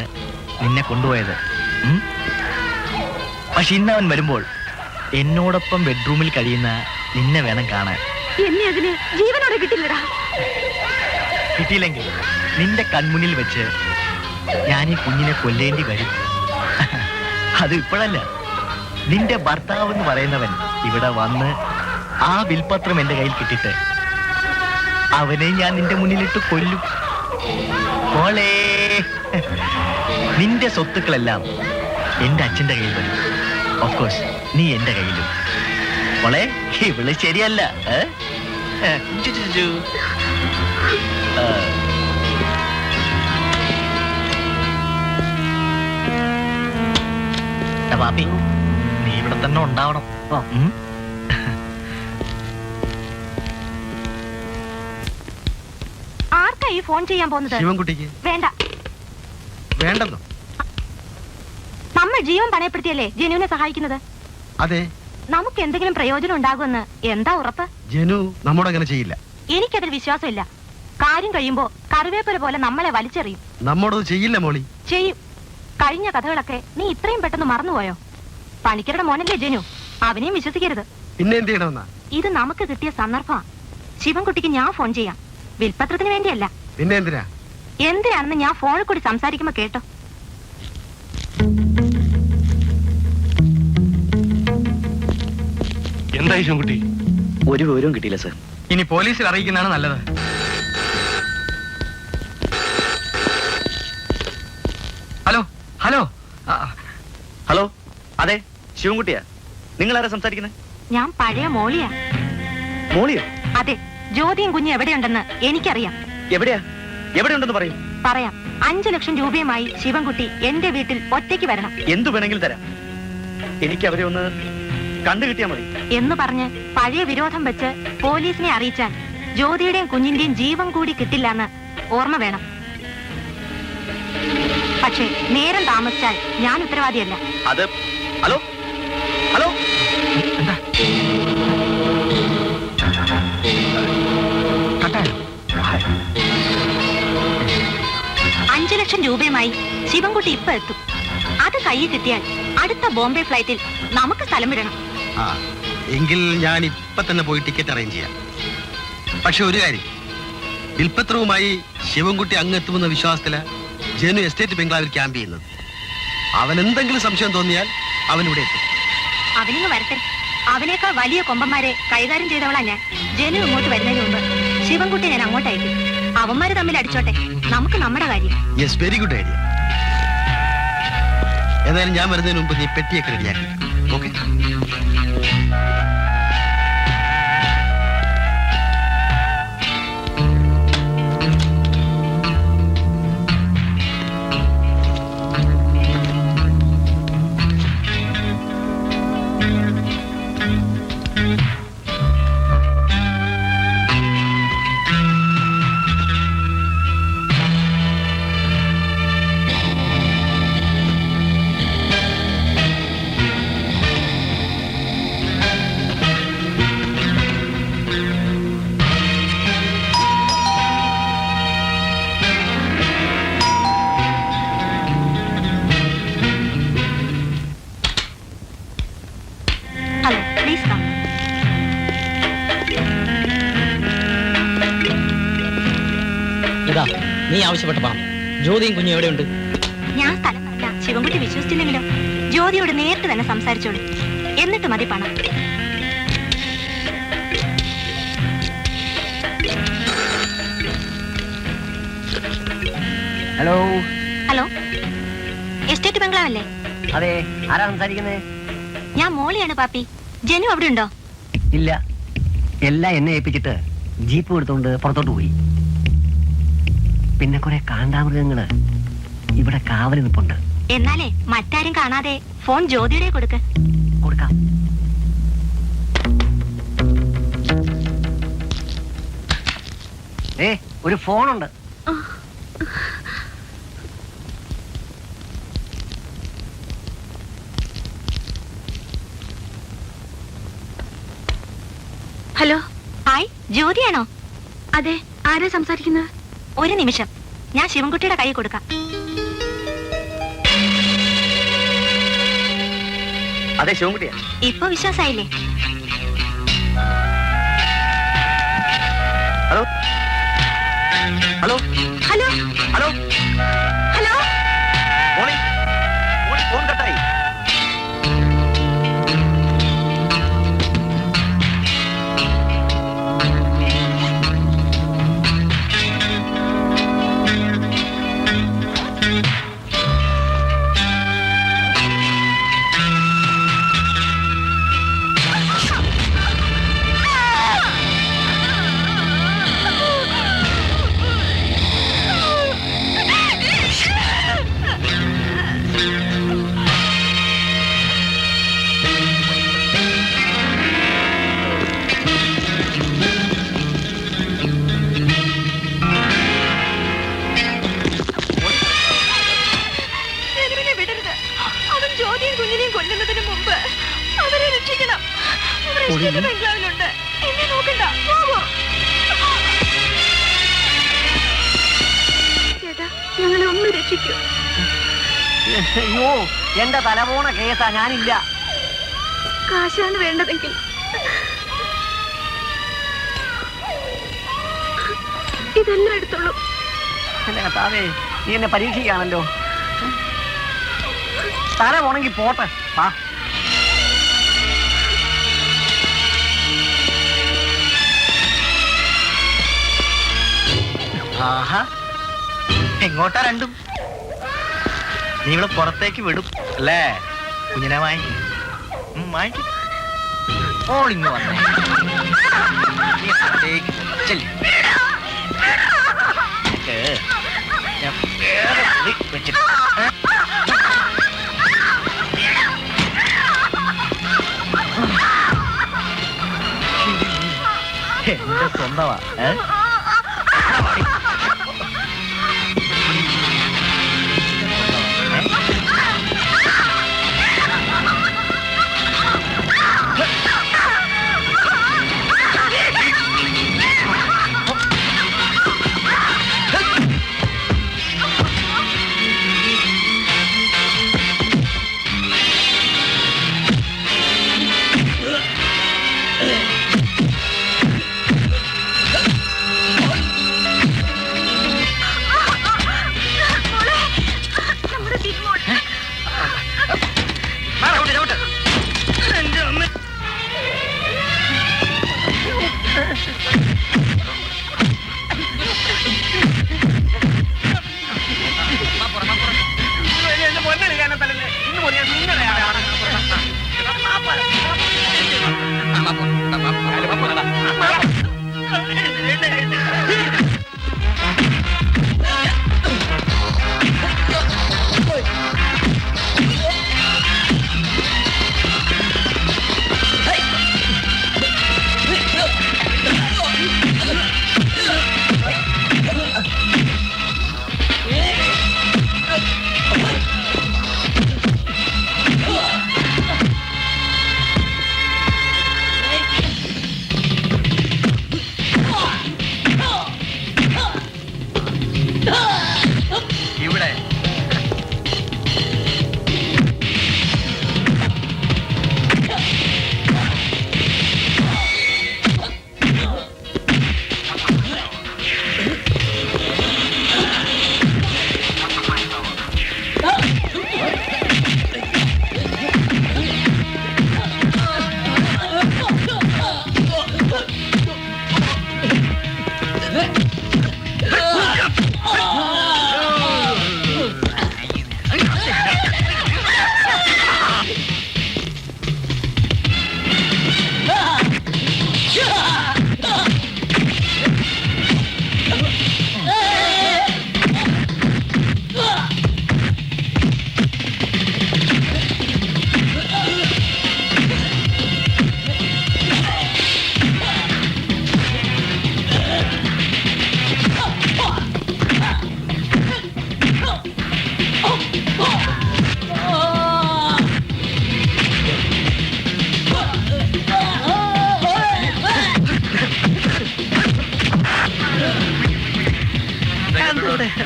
നിന്നെ കൊണ്ടുപോയത്. പക്ഷെ ഇന്നവൻ വരുമ്പോൾ എന്നോടൊപ്പം ബെഡ്റൂമിൽ കഴിയുന്ന നിന്നെ വേണം കാണാൻ. എന്നെ അതിന് ജീവനോടെ കിട്ടില്ലടാ. കിട്ടിയില്ലെങ്കിൽ നിന്റെ കൺമുന്നിൽ വെച്ച് ഞാൻ ഈ കുഞ്ഞിനെ കൊല്ലേണ്ടി വരും. അത് ഇപ്പോഴല്ല. നിന്റെ ഭർത്താവ് എന്ന് പറയുന്നവൻ ഇവിടെ വന്ന് ആ വിൽപത്രം എന്റെ കയ്യിൽ കിട്ടിട്ട് അവനെ ഞാൻ നിന്റെ മുന്നിലിട്ട് കൊല്ലും. മോളെ, നിന്റെ സ്വത്തുക്കളെല്ലാം എന്റെ അച്ഛന്റെ കയ്യിൽ വരും. ഓഫ്കോഴ്സ് നീ എന്റെ കയ്യിലും. മോളെ, ഇവള് ശരിയല്ല. പാപ്പി, നീ ഇവിടെ തന്നെ ഉണ്ടാവണം. ആർക്കാ ഈ ഫോൺ ചെയ്യാൻ പോകുന്നത്? ശിവൻകുട്ടിക്ക്. വേണ്ട. വേണ്ടെന്നോ? നമ്മൾ ജീവൻ പണയപ്പെടുത്തിയല്ലേ ജനുവിനെ സഹായിക്കുന്നത്. അതെ. നമുക്ക് എന്തെങ്കിലും പ്രയോജനം ഉണ്ടാകുമെന്ന് എന്താ ഉറപ്പ്? ജനു നമ്മോട് അങ്ങനെ ചെയ്യില്ല. എനിക്കതിൽ വിശ്വാസമില്ല. കാര്യം കഴിയുമ്പോ കറിവേപ്പില പോലെ നമ്മളെ വലിച്ചെറിയും. നമ്മോടത് ചെയ്യില്ല മോളി. ചെയ്യും. കഴിഞ്ഞ കഥകളൊക്കെ നീ ഇത്രയും പെട്ടെന്ന് മറന്നുപോയോ? പണിക്കരുടെ മോനല്ലേ ജനു, അവനെയും വിശ്വസിക്കരുത്. പിന്നെ എന്ത് ചെയ്യണമെന്നാ? ഇത് നമുക്ക് കിട്ടിയ സന്ദർഭമാണ്. ശിവൻകുട്ടിക്ക് ഞാൻ ഫോൺ ചെയ്യാം. വിൽപത്രത്തിന് വേണ്ടിയല്ല. പിന്നെ എന്തിനാ? എന്തിനാണെന്ന് ഞാൻ ഫോണിൽ കൂടി സംസാരിക്കുമ്പോ കേട്ടോ. എന്തായി ശിവൻകുട്ടി? ഒരു വിവരവും കിട്ടിയില്ല സർ. ഇനി പോലീസിൽ അറിയിക്കുന്നതാണ് നല്ലത്. ഹലോ ഹലോ ഹലോ, അതെ ശിവൻകുട്ടിയാ. നിങ്ങൾ ആരാ സംസാരിക്കുന്നത്? ഞാൻ പഴയ മോളിയാ. മോളിയോ? അതെ. ജ്യോതിയും കുഞ്ഞും എവിടെയുണ്ടെന്ന് എനിക്കറിയാം. എവിടെയാ? എവിടെയുണ്ടെന്ന് പറയൂ. പറയാം. 5 ലക്ഷം രൂപയുമായി ശിവൻകുട്ടി എന്റെ വീട്ടിൽ ഒറ്റയ്ക്ക് വരണം. എന്തു വേണമെങ്കിലും തരാം. എനിക്ക് അവരെ ഒന്ന് കണ്ടു കിട്ടിയാ മതി എന്ന് പറഞ്ഞ് പഴയ വിരോധം വെച്ച് പോലീസിനെ അറിയിച്ചാൽ ജ്യോതിയുടെയും കുഞ്ഞിന്റെയും ജീവൻ കൂടി കിട്ടില്ലെന്ന് ഓർമ്മ വേണം. പക്ഷേ നേരം താമസിച്ചാൽ ഞാൻ ഉത്തരവാദിയല്ല. അത് ഹലോ ഹലോ, എന്താ 5 ലക്ഷം രൂപയുമായി ശിവൻകുട്ടി ഇപ്പൊ എത്തും. അത് കയ്യിൽ കിട്ടിയാൽ അടുത്ത ബോംബെ ഫ്ലൈറ്റിൽ നമുക്ക് സ്ഥലം വിടണം. എങ്കിൽ ഞാൻ ഇപ്പൊ തന്നെ പോയി ടിക്കറ്റ് അറേഞ്ച് ചെയ്യാം. പക്ഷെ ഒരു കാര്യം, വിൽപത്രവുമായി ശിവൻകുട്ടി അങ്ങെത്തുമെന്ന വിശ്വാസത്തില് ജനു എസ്റ്റേറ്റ് ബംഗ്ലാവിൽ ക്യാമ്പ് ചെയ്യുന്നത്. അവൻ എന്തെങ്കിലും സംശയം തോന്നിയാൽ അവനിവിടെ എത്തും. അവനിങ്ങ് വരട്ടെ. അവനേക്കാൾ വലിയ കൊമ്പന്മാരെ കൈകാര്യം ചെയ്തവളാ ഞാൻ. ജനു ഇങ്ങോട്ട് വരുന്നതിന് മുമ്പ് ശിവൻകുട്ടി ഞാൻ അങ്ങോട്ട് അയക്കും. അവന്മാര് തമ്മിൽ അടിച്ചോട്ടെ, നമുക്ക് നമ്മുടെ കാര്യം. Yes, very good idea. ഏതായാലും ഞാൻ വരുന്നതിന് മുമ്പ് നീ പെട്ടിയൊക്കെ റെഡിയാക്കി. ഓക്കെ? ഇതാ നീ ആവശ്യപ്പെട്ട പണം. ജ്യോതിയും കുഞ്ഞും എവിടെയുണ്ട്? ഞാൻ സ്ഥലം പറഞ്ഞ ശിവൻകുട്ടി വിശ്വസിച്ചില്ലെങ്കിലോ? ജ്യോതിയോട് നേരിട്ട് തന്നെ സംസാരിച്ചോളൂ. എന്നിട്ട് മതി പണം. ഹലോ. ഹലോ, എസ്റ്റേറ്റ് ബംഗ്ലാവല്ലേ? അതെ, ആരാ സംസാരിക്കുന്നത്? ഞാൻ മോളിയാണ് പാപ്പി. ജനു അവിടെ ഉണ്ടോ? ഇല്ല, എല്ലാം എന്നെ ഏൽപ്പിച്ചിട്ട് ജീപ്പ് എടുത്തോണ്ട് പുറത്തോട്ട് പോയി. പിന്നെ കുറെ കാണ്ടാമൃഗങ്ങള് ഇവിടെ കാവല് നിൽപ്പുണ്ട്. എന്നാലേ മറ്റാരും കാണാതെ ഫോൺ ജ്യോതിയുടെ കൊടുക്ക. കൊടുക്കാം. ഒരു ഫോണുണ്ട്. ഹലോ. ഹായ്, ജ്യോതിയാണോ? അതെ, ആരാ സംസാരിക്കുന്നത്? ഒരു നിമിഷം, ഞാൻ ശിവൻകുട്ടിയുടെ കൈ കൊടുക്കാം. അതെ, ശിവൻകുട്ടിയാ. ഇപ്പൊ വിശ്വാസായില്ലേ? Hello hello hello hello hello. Molly, phone കട്ടായി. ഞങ്ങളെ ഒന്ന് രക്ഷിക്കൂ. അയ്യോ, എന്റെ തലപോണ കേസാ, ഞാനില്ല. കാശാണ് വേണ്ടതെങ്കിൽ ഇതെല്ലാം എടുത്തോളൂ. എന്റെ കർത്താവേ, നീ എന്നെ പരീക്ഷിക്കുകയാണല്ലോ. തല പോണെങ്കിൽ പോട്ടെ. ആഹാ, എങ്ങോട്ടാ രണ്ടും? നീ ഇവിടെ പുറത്തേക്ക് വിടും അല്ലേ? കുഞ്ഞിനെ വാങ്ങിക്കും. വാങ്ങിക്കും. ഓളിങ്ങ് വന്നേ. നീ പുറത്തേക്ക് ചെല്ലി. ഞാൻ വേറെ കുറി വെച്ചിട്ട് എന്റെ സ്വന്തമാ.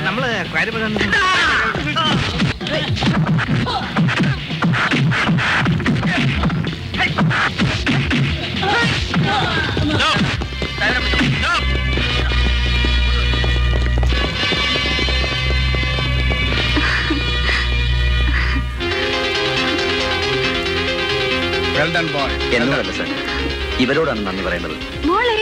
നമ്മള് കാര്യം വെൽ ഡൺ ബോയ്. എന്നോടല്ല സാർ, ഇവരോടാണ് നന്ദി പറയേണ്ടത്. മോളെ